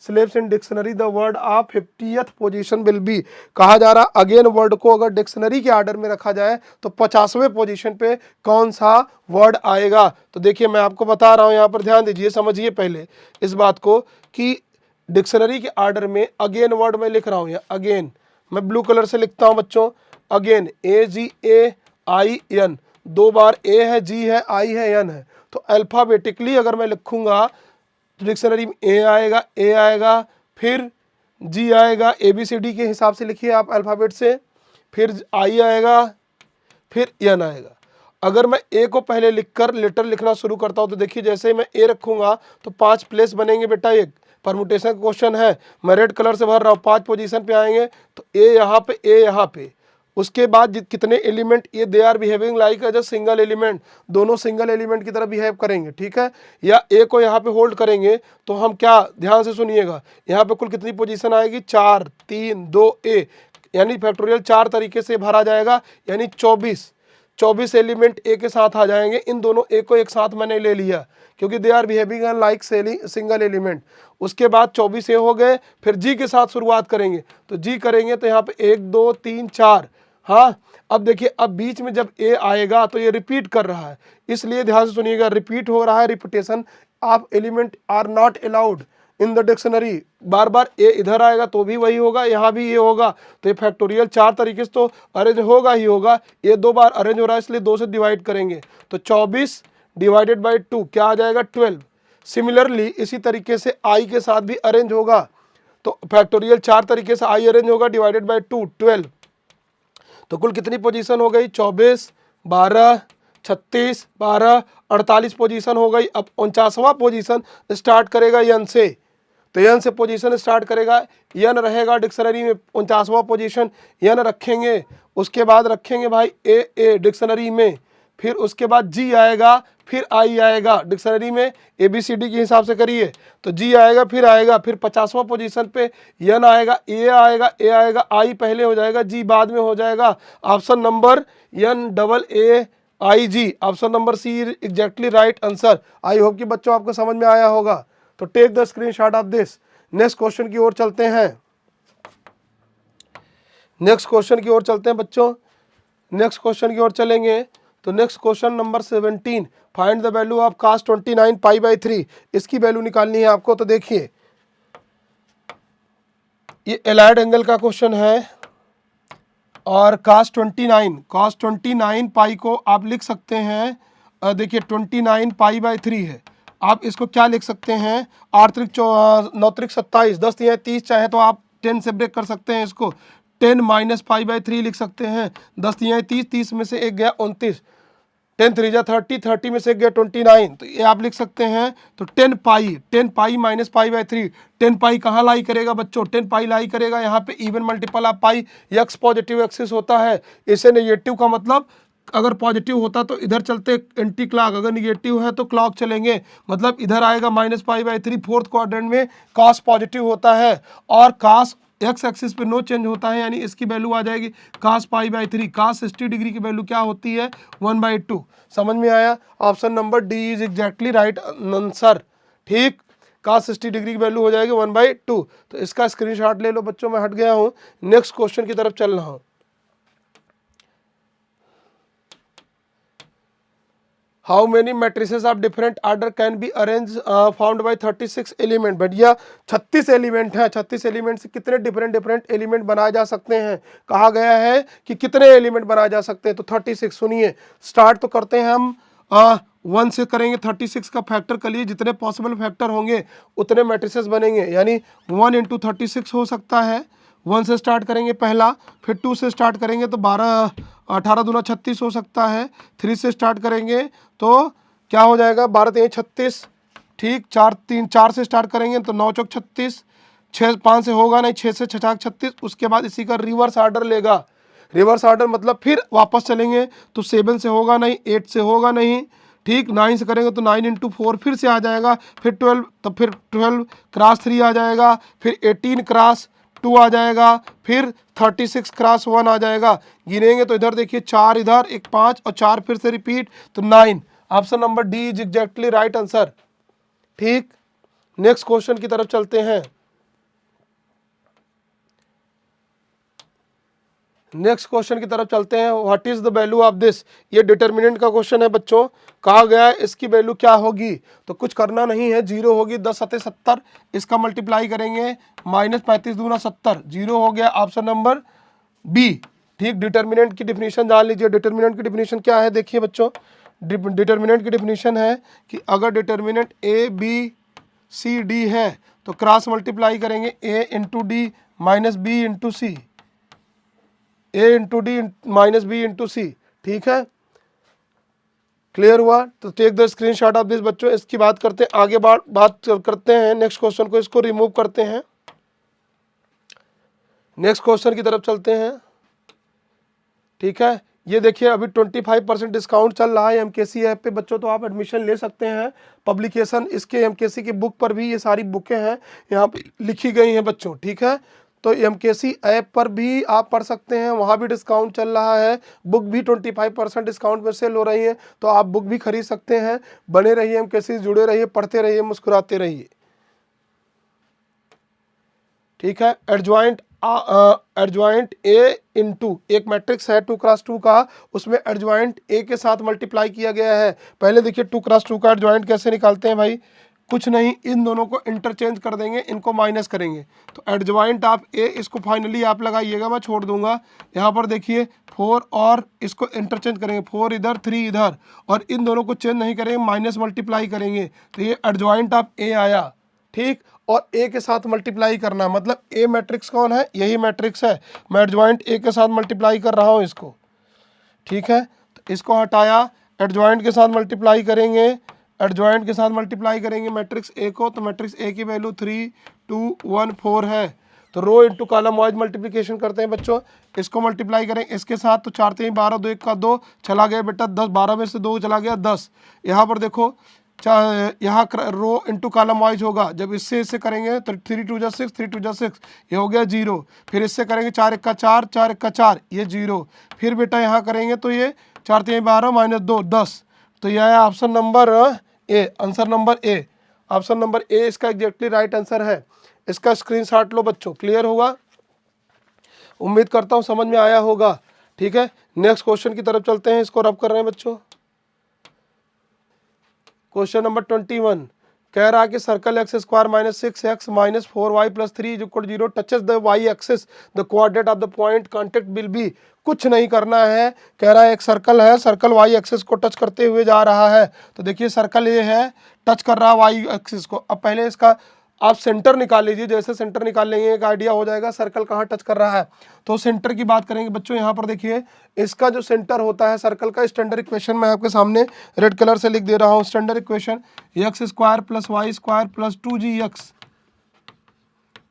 S5: slabs in dictionary the word of 50th position will be. कहा जा रहा अगेन वर्ड को अगर डिक्शनरी के ऑर्डर में रखा जाए तो 50वें पोजीशन पे कौन सा वर्ड आएगा। तो देखिए मैं आपको बता रहा हूँ, यहाँ पर ध्यान दीजिए, समझिए पहले इस बात को कि डिक्शनरी के ऑर्डर में अगेन वर्ड मैं लिख रहा हूँ, अगेन मैं ब्लू कलर से लिखता हूँ बच्चों, अगेन AGAIN, 2 बार ए है, जी है, आई है, एन है। तो अल्फाबेटिकली अगर मैं लिखूंगा तो डिक्शनरी में ए आएगा, फिर जी आएगा, ABCD के हिसाब से लिखिए आप अल्फ़ाबेट से, फिर आई आएगा, फिर एन आएगा। अगर मैं ए को पहले लिखकर लेटर लिखना शुरू करता हूँ तो देखिए जैसे ही मैं ए रखूंगा तो 5 प्लेस बनेंगे बेटा, एक परमुटेशन का क्वेश्चन है, मैं रेड कलर से भर रहा हूँ, 5 पोजीशन पे आएंगे। तो ए यहाँ पे, ए यहाँ पे, उसके बाद कितने एलिमेंट, ये they are behaving like as a single element, दोनों सिंगल एलिमेंट की तरह बिहेव करेंगे, ठीक है। या ए को यहाँ पे होल्ड करेंगे तो हम क्या, ध्यान से सुनिएगा, यहाँ पे कुल कितनी पोजीशन आएगी, 4 3 2 ए, यानी फैक्टोरियल 4 तरीके से भरा जाएगा, यानी 24 एलिमेंट ए के साथ आ जाएंगे। इन दोनों ए को एक साथ मैंने ले लिया क्योंकि they are behaving like single element. उसके बाद 24 ए हो गए, फिर जी के साथ शुरुआत करेंगे, तो जी करेंगे तो यहाँ पे 1 2 3 4, हाँ। अब देखिए अब बीच में जब ए आएगा तो ये रिपीट कर रहा है, इसलिए ध्यान से सुनिएगा, रिपीट हो रहा है, repetition of element are not allowed in the dictionary. बार बार ए इधर आएगा तो भी वही होगा, यहाँ भी ये होगा, तो ये फैक्टोरियल 4 तरीके से तो अरेंज होगा ही होगा। ये 2 बार अरेंज हो रहा है इसलिए 2 से डिवाइड करेंगे, तो 24 डिवाइडेड बाई 2 क्या आ जाएगा, 12। सिमिलरली इसी तरीके से आई के साथ भी अरेंज होगा, तो फैक्टोरियल 4 तरीके से आई अरेंज होगा, डिवाइडेड बाई 2 12। तो कुल कितनी पोजीशन हो गई, 24 12 36 12 48 पोजीशन हो गई। अब 49वां पोजीशन स्टार्ट करेगा यन से, तो यन से पोजीशन स्टार्ट करेगा, यन रहेगा डिक्शनरी में 49वां पोजीशन, यन रखेंगे, उसके बाद रखेंगे भाई ए डिक्शनरी में, फिर उसके बाद जी आएगा, फिर आई आएगा। डिक्शनरी में ABCD के हिसाब से करिए तो जी आएगा, फिर आएगा, फिर 50वां पोजीशन पे एन आएगा, ए आएगा, आई पहले हो जाएगा, जी बाद में हो जाएगा। Option number NAAIG, option number C exactly right answer. I hope कि बच्चों आपको समझ में आया होगा। तो take the screenshot of this. Next question की ओर चलते हैं। नेक्स्ट क्वेश्चन की ओर चलते हैं बच्चों। नेक्स्ट क्वेश्चन की ओर चलेंगे तो next question number 17, find the value of cos 29 π/3। इसकी वैल्यू निकालनी है आपको। तो देखिए ये एलाइड एंगल का क्वेश्चन है और cos 29 पाई को आप लिख सकते हैं, देखिए 29 π/3 है। आप इसको क्या लिख सकते हैं, 8 × 9 = 27, 10 × 30, चाहे तो आप 10 से ब्रेक कर सकते हैं इसको, 10 - π/3 लिख सकते हैं। 10 × 30, 30 में से एक गया 29, 10 × 3 = 30, 30 में से एक गया 29, तो ये आप लिख सकते हैं। तो 10 पाई - π/3, 10 पाई कहाँ लाई करेगा बच्चों, 10 पाई लाई करेगा यहाँ पे even multiple of pi. X positive axis होता है, इसे नेगेटिव का मतलब अगर पॉजिटिव होता तो इधर चलते एंटी क्लॉक, अगर निगेटिव है तो क्लॉक चलेंगे, मतलब इधर आएगा -π/3। फोर्थ क्वाड्रेंट में cos पॉजिटिव होता है और cos एक्स एक्सिस पे नो चेंज होता है, यानी इसकी वैल्यू आ जाएगी cos π/3। cos 60 डिग्री की वैल्यू क्या होती है, 1/2। समझ में आया? Option number D is exactly right answer. ठीक, cos 60 डिग्री की वैल्यू हो जाएगी 1/2। तो इसका स्क्रीनशॉट ले लो बच्चों, मैं हट गया हूँ, नेक्स्ट क्वेश्चन की तरफ चल रहा हूँ। How many matrices of different order can be arrange found by 36 element. भैया 36 एलिमेंट है, 36 एलिमेंट से कितने डिफरेंट एलिमेंट बनाए जा सकते हैं, कहा गया है कि कितने एलिमेंट बनाए जा सकते हैं। तो 36, सुनिए स्टार्ट तो करते हैं हम 1 से करेंगे। 36 का फैक्टर कर लिए, जितने पॉसिबल फैक्टर होंगे उतने मैट्रिसेस बनेंगे, यानी 1 × 36 हो सकता है। 1 से स्टार्ट करेंगे पहला, फिर 2 से स्टार्ट करेंगे तो 18 दूना 36 हो सकता है। 3 से स्टार्ट करेंगे तो क्या हो जाएगा, 12 × 3 = 36। ठीक, 4 से स्टार्ट करेंगे तो 9 × 4 = 36। 6 5 से होगा नहीं, 6 से 6 × 36। उसके बाद इसी का रिवर्स ऑर्डर लेगा। रिवर्स ऑर्डर मतलब फिर वापस चलेंगे तो 7 से होगा नहीं, 8 से होगा नहीं। ठीक, 9 से करेंगे तो 9 × 4 फिर से आ जाएगा, फिर 12, तो फिर 12 × 3 आ जाएगा, फिर 18 × 2 आ जाएगा, फिर 36 × 1 आ जाएगा। गिनेंगे तो इधर देखिए 4, इधर एक 5 और 4 फिर से रिपीट, तो 9। Option number D is exactly right answer. ठीक, नेक्स्ट क्वेश्चन की तरफ चलते हैं। नेक्स्ट क्वेश्चन की तरफ चलते हैं। What is the value of this. ये डिटर्मिनेंट का क्वेश्चन है बच्चों, कहा गया है इसकी वैल्यू क्या होगी। तो कुछ करना नहीं है, 0 होगी, 10 × 70, इसका मल्टीप्लाई करेंगे, -35 दूना 70, 0 हो गया। Option number B. ठीक, डिटर्मिनेंट की डिफिनीशन जान लीजिए। डिटर्मिनेंट की डिफिनीशन क्या है, देखिए बच्चों, डिटर्मिनेंट की डिफिनीशन है कि अगर डिटर्मिनेंट ABCD है तो क्रॉस मल्टीप्लाई करेंगे A × D - B × C, A × D - B × C। ठीक है, क्लियर हुआ? तो take the screenshot of this बच्चों। इसकी बात करते हैं आगे, बात करते हैं नेक्स्ट क्वेश्चन को, इसको रिमूव करते हैं, नेक्स्ट क्वेश्चन की तरफ चलते हैं। ठीक है, ये देखिए अभी 25% डिस्काउंट चल रहा है MKC ऐप पे बच्चों, तो आप एडमिशन ले सकते हैं। पब्लिकेशन इसके MKC की बुक पर भी, ये सारी बुकें हैं यहाँ पे लिखी गई हैं बच्चों। ठीक है, तो MKC ऐप पर भी आप पढ़ सकते हैं, वहाँ भी डिस्काउंट चल रहा है। बुक भी 25% डिस्काउंट में सेल हो रही है, तो आप बुक भी खरीद सकते हैं। बने रहिए MKC, जुड़े रहिए, पढ़ते रहिए, मुस्कुराते रहिए। ठीक है, एडजॉइंट A × एक मैट्रिक्स है 2 × 2 का, उसमें एडजॉइंट A के साथ मल्टीप्लाई किया गया है। पहले देखिए 2 × 2 का एडजॉइंट कैसे निकालते हैं भाई, कुछ नहीं, इन दोनों को इंटरचेंज कर देंगे, इनको माइनस करेंगे तो एडजॉइंट ऑफ A, इसको फाइनली आप लगाइएगा, मैं छोड़ दूंगा। यहाँ पर देखिए 4 और इसको इंटरचेंज करेंगे, 4 इधर 3 इधर, और इन दोनों को चेंज नहीं करेंगे, माइनस मल्टीप्लाई करेंगे, तो ये एडजॉइंट ऑफ A आया। ठीक, और A के साथ मल्टीप्लाई करना, मतलब A मैट्रिक्स कौन है, यही मैट्रिक्स है, मैं एडजॉइंट A के साथ मल्टीप्लाई कर रहा हूँ इसको। ठीक है, तो इसको हटाया, एडजॉइंट के साथ मल्टीप्लाई करेंगे, एडजॉइंट के साथ मल्टीप्लाई करेंगे मैट्रिक्स A को, तो मैट्रिक्स A की वैल्यू 3 2 1 4 है। तो rho into column wise multiplication करते हैं बच्चों। इसको मल्टीप्लाई करें इसके साथ तो 4 3 12, 2 1 का 2 चला गया बेटा 10, 12 में से 2 चला गया 10। यहाँ पर देखो यहाँ रो इंटू कॉलम वाइज होगा, जब इससे करेंगे तो 3 2 जा 6, 3 2 जा 6, ये हो गया 0। फिर इससे करेंगे 4 1 का 4, 4 1 का 4, ये 0। फिर बेटा यहाँ करेंगे तो ये 4 3 12 माइनस 2 10। तो यह है option number A, answer number A. Option number A इसका एग्जैक्टली राइट आंसर है। इसका स्क्रीनशॉट लो बच्चों, क्लियर होगा, उम्मीद करता हूँ समझ में आया होगा। ठीक है, नेक्स्ट क्वेश्चन की तरफ चलते हैं, इसको रब कर रहे हैं बच्चों। क्वेश्चन नंबर 21 कह रहा है कि circle x square minus 6x minus 4y plus 3 is equal 0 touches the y axis, the coordinate of the point contact will be. कुछ नहीं करना है, कह रहा है एक सर्कल है, सर्कल y एक्सिस को टच करते हुए जा रहा है। तो देखिए सर्कल ये है, टच कर रहा है y एक्सिस को। अब पहले इसका आप सेंटर निकाल लीजिए, जैसे सेंटर निकाल लेंगे एक आइडिया हो जाएगा सर्कल कहाँ टच कर रहा है। तो सेंटर की बात करेंगे बच्चों, यहाँ पर देखिए इसका जो सेंटर होता है सर्कल का, स्टैंडर्ड इक्वेशन मैं आपके सामने रेड कलर से लिख दे रहा हूँ। Standard equation X square plus Y square plus 2gx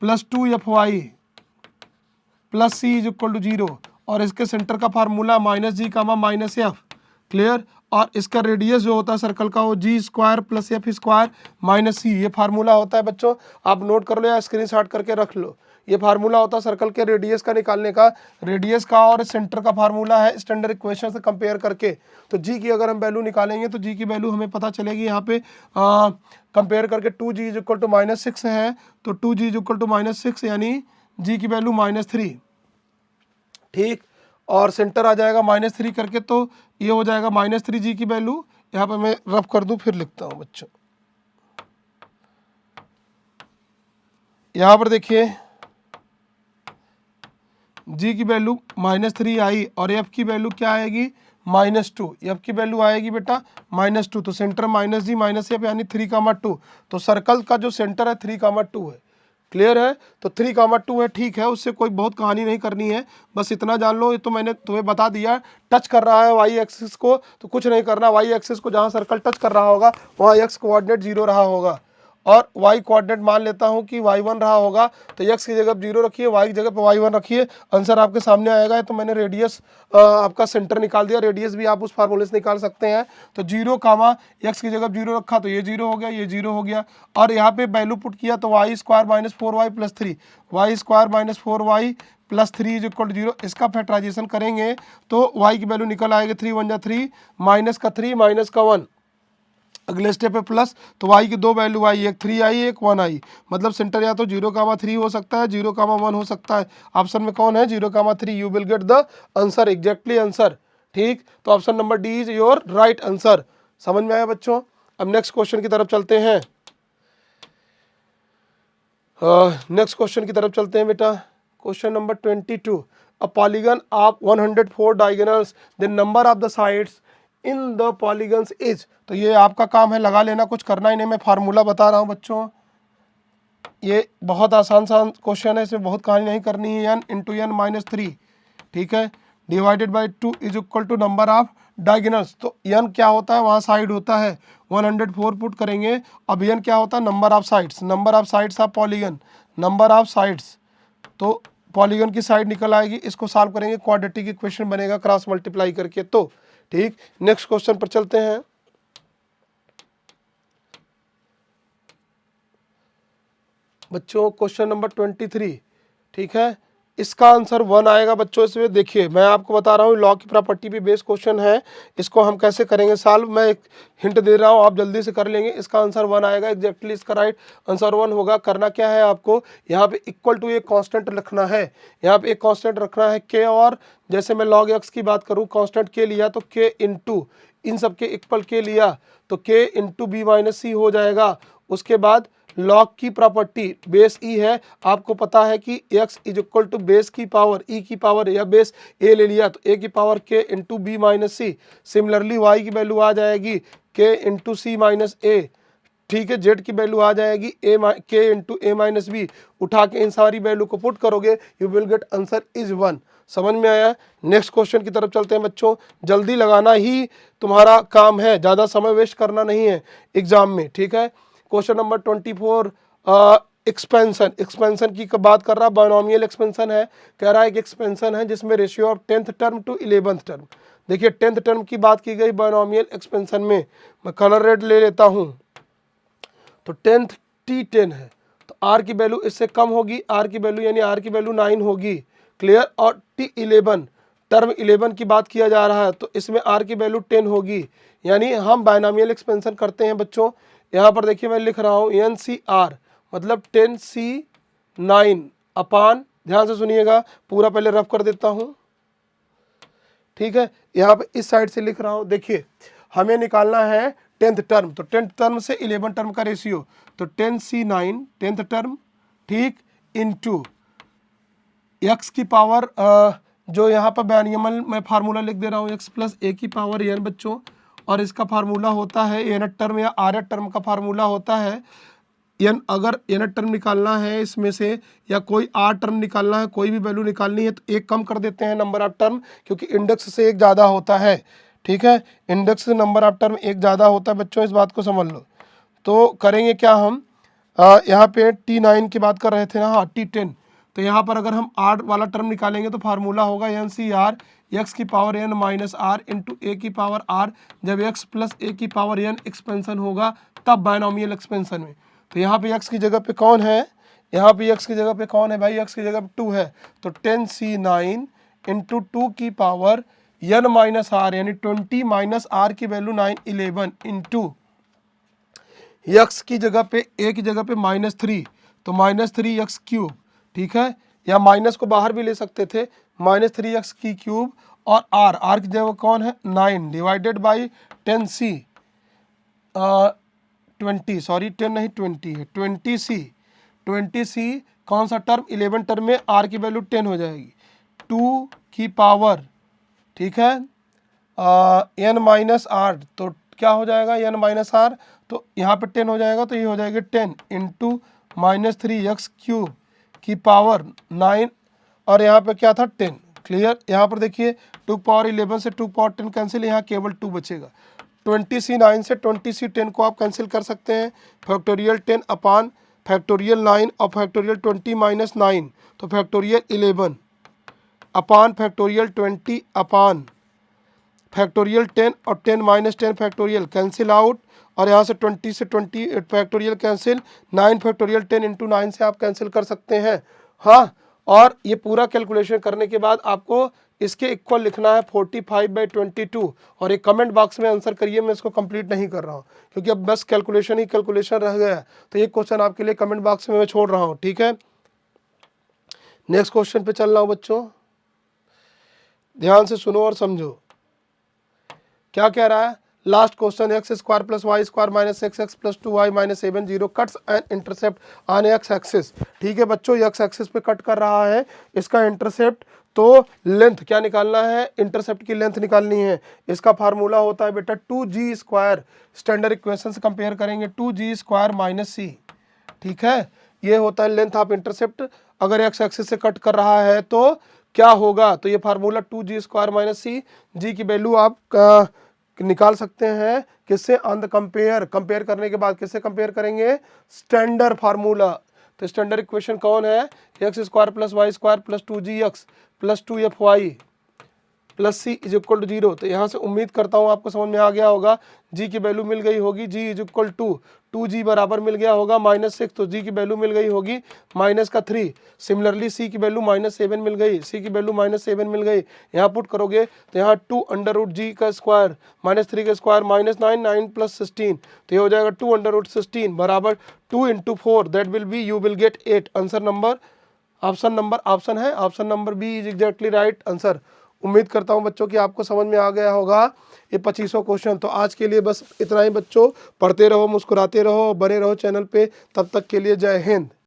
S5: plus 2fy plus c is equal to 0, और इसके सेंटर का formula minus G comma minus F, clear. और इसका रेडियस जो होता है सर्कल का वो G square plus F square minus C, ये फार्मूला होता है बच्चों, आप नोट कर लो या स्क्रीनशॉट करके रख लो। ये फार्मूला होता है सर्कल के रेडियस का निकालने का, रेडियस का और सेंटर का फार्मूला है स्टैंडर्ड इक्वेशन से कंपेयर करके। तो जी की अगर हम वैल्यू निकालेंगे तो जी की वैल्यू हमें पता चलेगी यहाँ पे कंपेयर करके 2g is equal to minus 6 है, तो 2g is equal to minus 6 यानी जी की वैल्यू -3, ठीक। और सेंटर आ जाएगा -3 करके, तो ये हो जाएगा -3g की वैल्यू। यहाँ पे मैं रफ कर दूं फिर लिखता हूँ बच्चों। यहाँ पर देखिए g की वैल्यू -3 आई और f की वैल्यू क्या आएगी -2, f की वैल्यू आएगी बेटा -2। तो सेंटर -g -f यानी 3,2। तो सर्कल का जो सेंटर है 3,2 है, क्लियर है। तो 3,2 है, ठीक है, उससे कोई बहुत कहानी नहीं करनी है, बस इतना जान लो। ये तो मैंने तुम्हें बता दिया, टच कर रहा है वाई एक्सिस को, तो कुछ नहीं करना। वाई एक्सिस को जहाँ सर्कल टच कर रहा होगा वहाँ एक्स कोऑर्डिनेट 0 रहा होगा, और वाई कोऑर्डिनेट मान लेता हूँ कि y1 रहा होगा, तो x की जगह 0 रखिए, y की जगह पर y1 रखिए, आंसर आपके सामने आएगा। तो मैंने रेडियस आपका सेंटर निकाल दिया, रेडियस भी आप उस फार्मूले से निकाल सकते हैं। तो 0 कामा x की जगह 0 रखा तो ये 0 हो गया, ये 0 हो गया, और यहाँ पे वैल्यू पुट किया तो y square minus 4y plus 3, y square minus 4y plus 3 is equal to 0। इसका फैक्टराइजेशन करेंगे तो y की वैल्यू निकल आएगी 3 1 जा 3, माइनस का 3 माइनस का 1, अगले स्टेप पे प्लस, तो y की दो वैल्यू आई, एक 3 आई एक 1 आई, मतलब सेंटर या तो 0,3 हो सकता है, 0,1 हो सकता है। ऑप्शन में कौन है 0,3, you will get the answer, exactly answer, ठीक। तो option number D is your right answer. समझ में आया बच्चों। अब नेक्स्ट क्वेश्चन की तरफ चलते हैं, नेक्स्ट क्वेश्चन की तरफ चलते हैं बेटा। Question number 22, a polygon of 104 diagonals, the number of the sides in the polygons is. तो ये आपका काम है, लगा लेना, कुछ करना ही नहीं, मैं फार्मूला बता रहा हूँ बच्चों। ये बहुत आसान क्वेश्चन है, इसमें बहुत कहानी नहीं करनी है। n इंटू n माइनस 3, ठीक है, divided by 2 is equal to number of diagonals. तो n क्या होता है, वहाँ साइड होता है, 104 पुट करेंगे। अब n क्या होता है, number of sides, number of sides of polygon, number of sides. तो पॉलीगन की साइड निकल आएगी, इसको सॉल्व करेंगे, क्वाड्रेटिक इक्वेशन बनेगा क्रॉस मल्टीप्लाई करके। तो ठीक, नेक्स्ट क्वेश्चन पर चलते हैं। बच्चों क्वेश्चन नंबर 23, ठीक है, इसका आंसर 1 आएगा बच्चों। इसमें देखिए मैं आपको बता रहा हूँ लॉ की प्रॉपर्टी पे बेस्ड क्वेश्चन है, इसको हम कैसे करेंगे सॉल्व, मैं एक हिंट दे रहा हूँ, आप जल्दी से कर लेंगे। इसका आंसर 1 आएगा, एग्जैक्टली इसका राइट आंसर 1 होगा। करना क्या है आपको, यहाँ पे इक्वल टू एक कांस्टेंट रखना है, यहाँ पे एक कांस्टेंट रखना है k, और जैसे मैं log x की बात करूँ, कांस्टेंट k लिया तो k इंटू इन सब के इक्वल k लिया तो k इंटू बी माइनस सी हो जाएगा। उसके बाद लॉग की प्रॉपर्टी बेस ई है, आपको पता है कि x is equal to base की पावर e की पावर, या बेस a ले लिया तो a की power k into B minus C. Similarly y की वैल्यू आ जाएगी k into C minus a, ठीक है। z की वैल्यू आ जाएगी k into a minus B. उठा के इन सारी वैल्यू को पुट करोगे, you will get answer is 1। समझ में आया। नेक्स्ट क्वेश्चन की तरफ चलते हैं बच्चों, जल्दी लगाना ही तुम्हारा काम है, ज़्यादा समय वेस्ट करना नहीं है एग्जाम में, ठीक है। क्वेश्चन नंबर 24, एक्सपेंशन, एक्सपेंशन की बात कर रहा, बायनोमियल एक्सपेंशन है, कह रहा है कि एक्सपेंशन है जिसमें ratio of 10th term to 11th term. देखिए 10th टर्म की बात की गई बायनोमियल एक्सपेंशन में, मैं कलर रेड ले लेता हूँ, तो 10th T10 है, तो R की वैल्यू इससे कम होगी, R की वैल्यू यानी R की वैल्यू 9 होगी, क्लियर। और T11 टर्म 11 की बात किया जा रहा है, तो इसमें R की वैल्यू 10 होगी, यानी हम बायनोमियल एक्सपेंशन करते हैं बच्चों। यहाँ पर देखिए मैं लिख रहा हूँ NCR मतलब 10C9 अपान, ध्यान से सुनिएगा, पूरा पहले रफ कर देता हूँ, ठीक है। यहाँ पे इस साइड से लिख रहा हूँ, देखिए हमें निकालना है 10th टर्म, तो 10th टर्म से 11 टर्म का रेशियो, तो 10C9 10th टर्म, ठीक, इनटू x की पावर, जो यहाँ पर बायनोमियल मैं फार्मूला लिख दे रहा हूँ, x प्लस a की पावर n बच्चों, और इसका फार्मूला होता है n टर्म या r टर्म का फार्मूला होता है n। अगर n टर्म निकालना है इसमें से या कोई r टर्म निकालना है, कोई भी वैल्यू निकालनी है, तो एक कम कर देते हैं नंबर ऑफ टर्म, क्योंकि इंडेक्स से एक ज़्यादा होता है, ठीक है। इंडेक्स से नंबर ऑफ टर्म एक ज़्यादा होता है बच्चों, इस बात को समझ लो। तो करेंगे क्या हम, यहाँ पे T9 की बात कर रहे थे ना, हाँ T10, तो यहाँ पर अगर हम R वाला टर्म निकालेंगे तो फार्मूला होगा NCR x की power n minus r into a की पावर r, जब x प्लस a की पावर n एक्सपेंशन होगा तब बायनोमियल एक्सपेंशन में। तो यहाँ पे x की जगह पे कौन है, यहाँ पे x की जगह पे कौन है भाई, x की जगह पे 2 है, तो 10C9 इंटू 2 की पावर n माइनस r, यानी 20 माइनस r की वैल्यू 9 11 इंटू x की जगह पे a की जगह पे -3, तो -3x क्यूब, ठीक है, या माइनस को बाहर भी ले सकते थे, -3x की क्यूब, और r की जगह कौन है 9 डिवाइडेड बाई 10C 20, सॉरी 10 नहीं 20 है, 20C कौन सा टर्म 11 टर्म में r की वैल्यू 10 हो जाएगी, 2 की पावर, ठीक है, n माइनस r, तो क्या हो जाएगा n माइनस r, तो यहाँ पे 10 हो जाएगा, तो ये हो जाएगा 10 इंटू -3x क्यूब की पावर 9, और यहाँ पे क्या था 10, क्लियर। यहाँ पर देखिए 2 पावर 11 से 2 पावर 10 कैंसिल, यहाँ केवल 2 बचेगा। 20C9 से 20C10 को आप कैंसिल कर सकते हैं, फैक्टोरियल 10 अपान फैक्टोरियल 9 और फैक्टोरियल 20 माइनस 9, तो फैक्टोरियल 11 अपान फैक्टोरियल 20 अपान फैक्टोरियल 10, और 10 माइनस 10 फैक्टोरियल कैंसिल आउट, और यहाँ से 20 से 20 फैक्टोरियल कैंसिल, 9 फैक्टोरियल 10 इंटू 9 से आप कैंसिल कर सकते हैं, हाँ। और ये पूरा कैलकुलेशन करने के बाद आपको इसके इक्वल लिखना है 45/22, और एक कमेंट बॉक्स में आंसर करिए, मैं इसको कंप्लीट नहीं कर रहा हूँ क्योंकि अब बस कैलकुलेशन ही कैलकुलेशन रह गया, तो ये क्वेश्चन आपके लिए कमेंट बॉक्स में मैं छोड़ रहा हूँ, ठीक है। नेक्स्ट क्वेश्चन पे चल रहा हूँ बच्चों, ध्यान से सुनो और समझो क्या कह रहा है। Last question, x square plus Y square minus 6x plus 2y minus 7 0 cuts and intercept on x axis, ठीक है बच्चों, एक्स एक्सिस पे कट कर रहा है, इसका इंटरसेप्ट, तो लेंथ क्या निकालना है, इंटरसेप्ट की लेंथ निकालनी है। इसका फार्मूला होता है बेटा 2g स्क्वायर, स्टैंडर्ड इक्वेशन से कंपेयर करेंगे, 2g स्क्वायर माइनस c, ठीक है, ये होता है लेंथ ऑफ इंटरसेप्ट। अगर एक्स एक्सिस से कट कर रहा है तो क्या होगा, तो ये formula 2g square minus c, g की वैल्यू आप निकाल सकते हैं किससे, ऑन द कंपेयर, कंपेयर करने के बाद किससे कंपेयर करेंगे, स्टैंडर्ड फार्मूला। तो स्टैंडर्ड इक्वेशन कौन है, x square plus Y square plus 2gx plus 2fy plus c is equal to 0। तो यहाँ से उम्मीद करता हूँ आपको समझ में आ गया होगा, g की वैल्यू मिल गई होगी, g is equal to 2g बराबर मिल गया होगा -6, तो g की वैल्यू मिल गई होगी -3। सिमिलरली c की वैल्यू -7 मिल गई, c की वैल्यू -7 मिल गई, यहाँ पुट करोगे तो यहाँ 2√g का स्क्वायर -3 का स्क्वायर -9 9 प्लस 16, तो ये हो जाएगा 2√16 बराबर 2 into 4, that will be, you will get 8। Answer number, option है, option number B is exactly right answer. उम्मीद करता हूं बच्चों कि आपको समझ में आ गया होगा ये 2500 क्वेश्चन। तो आज के लिए बस इतना ही बच्चों, पढ़ते रहो, मुस्कुराते रहो, बने रहो चैनल पे, तब तक के लिए जय हिंद।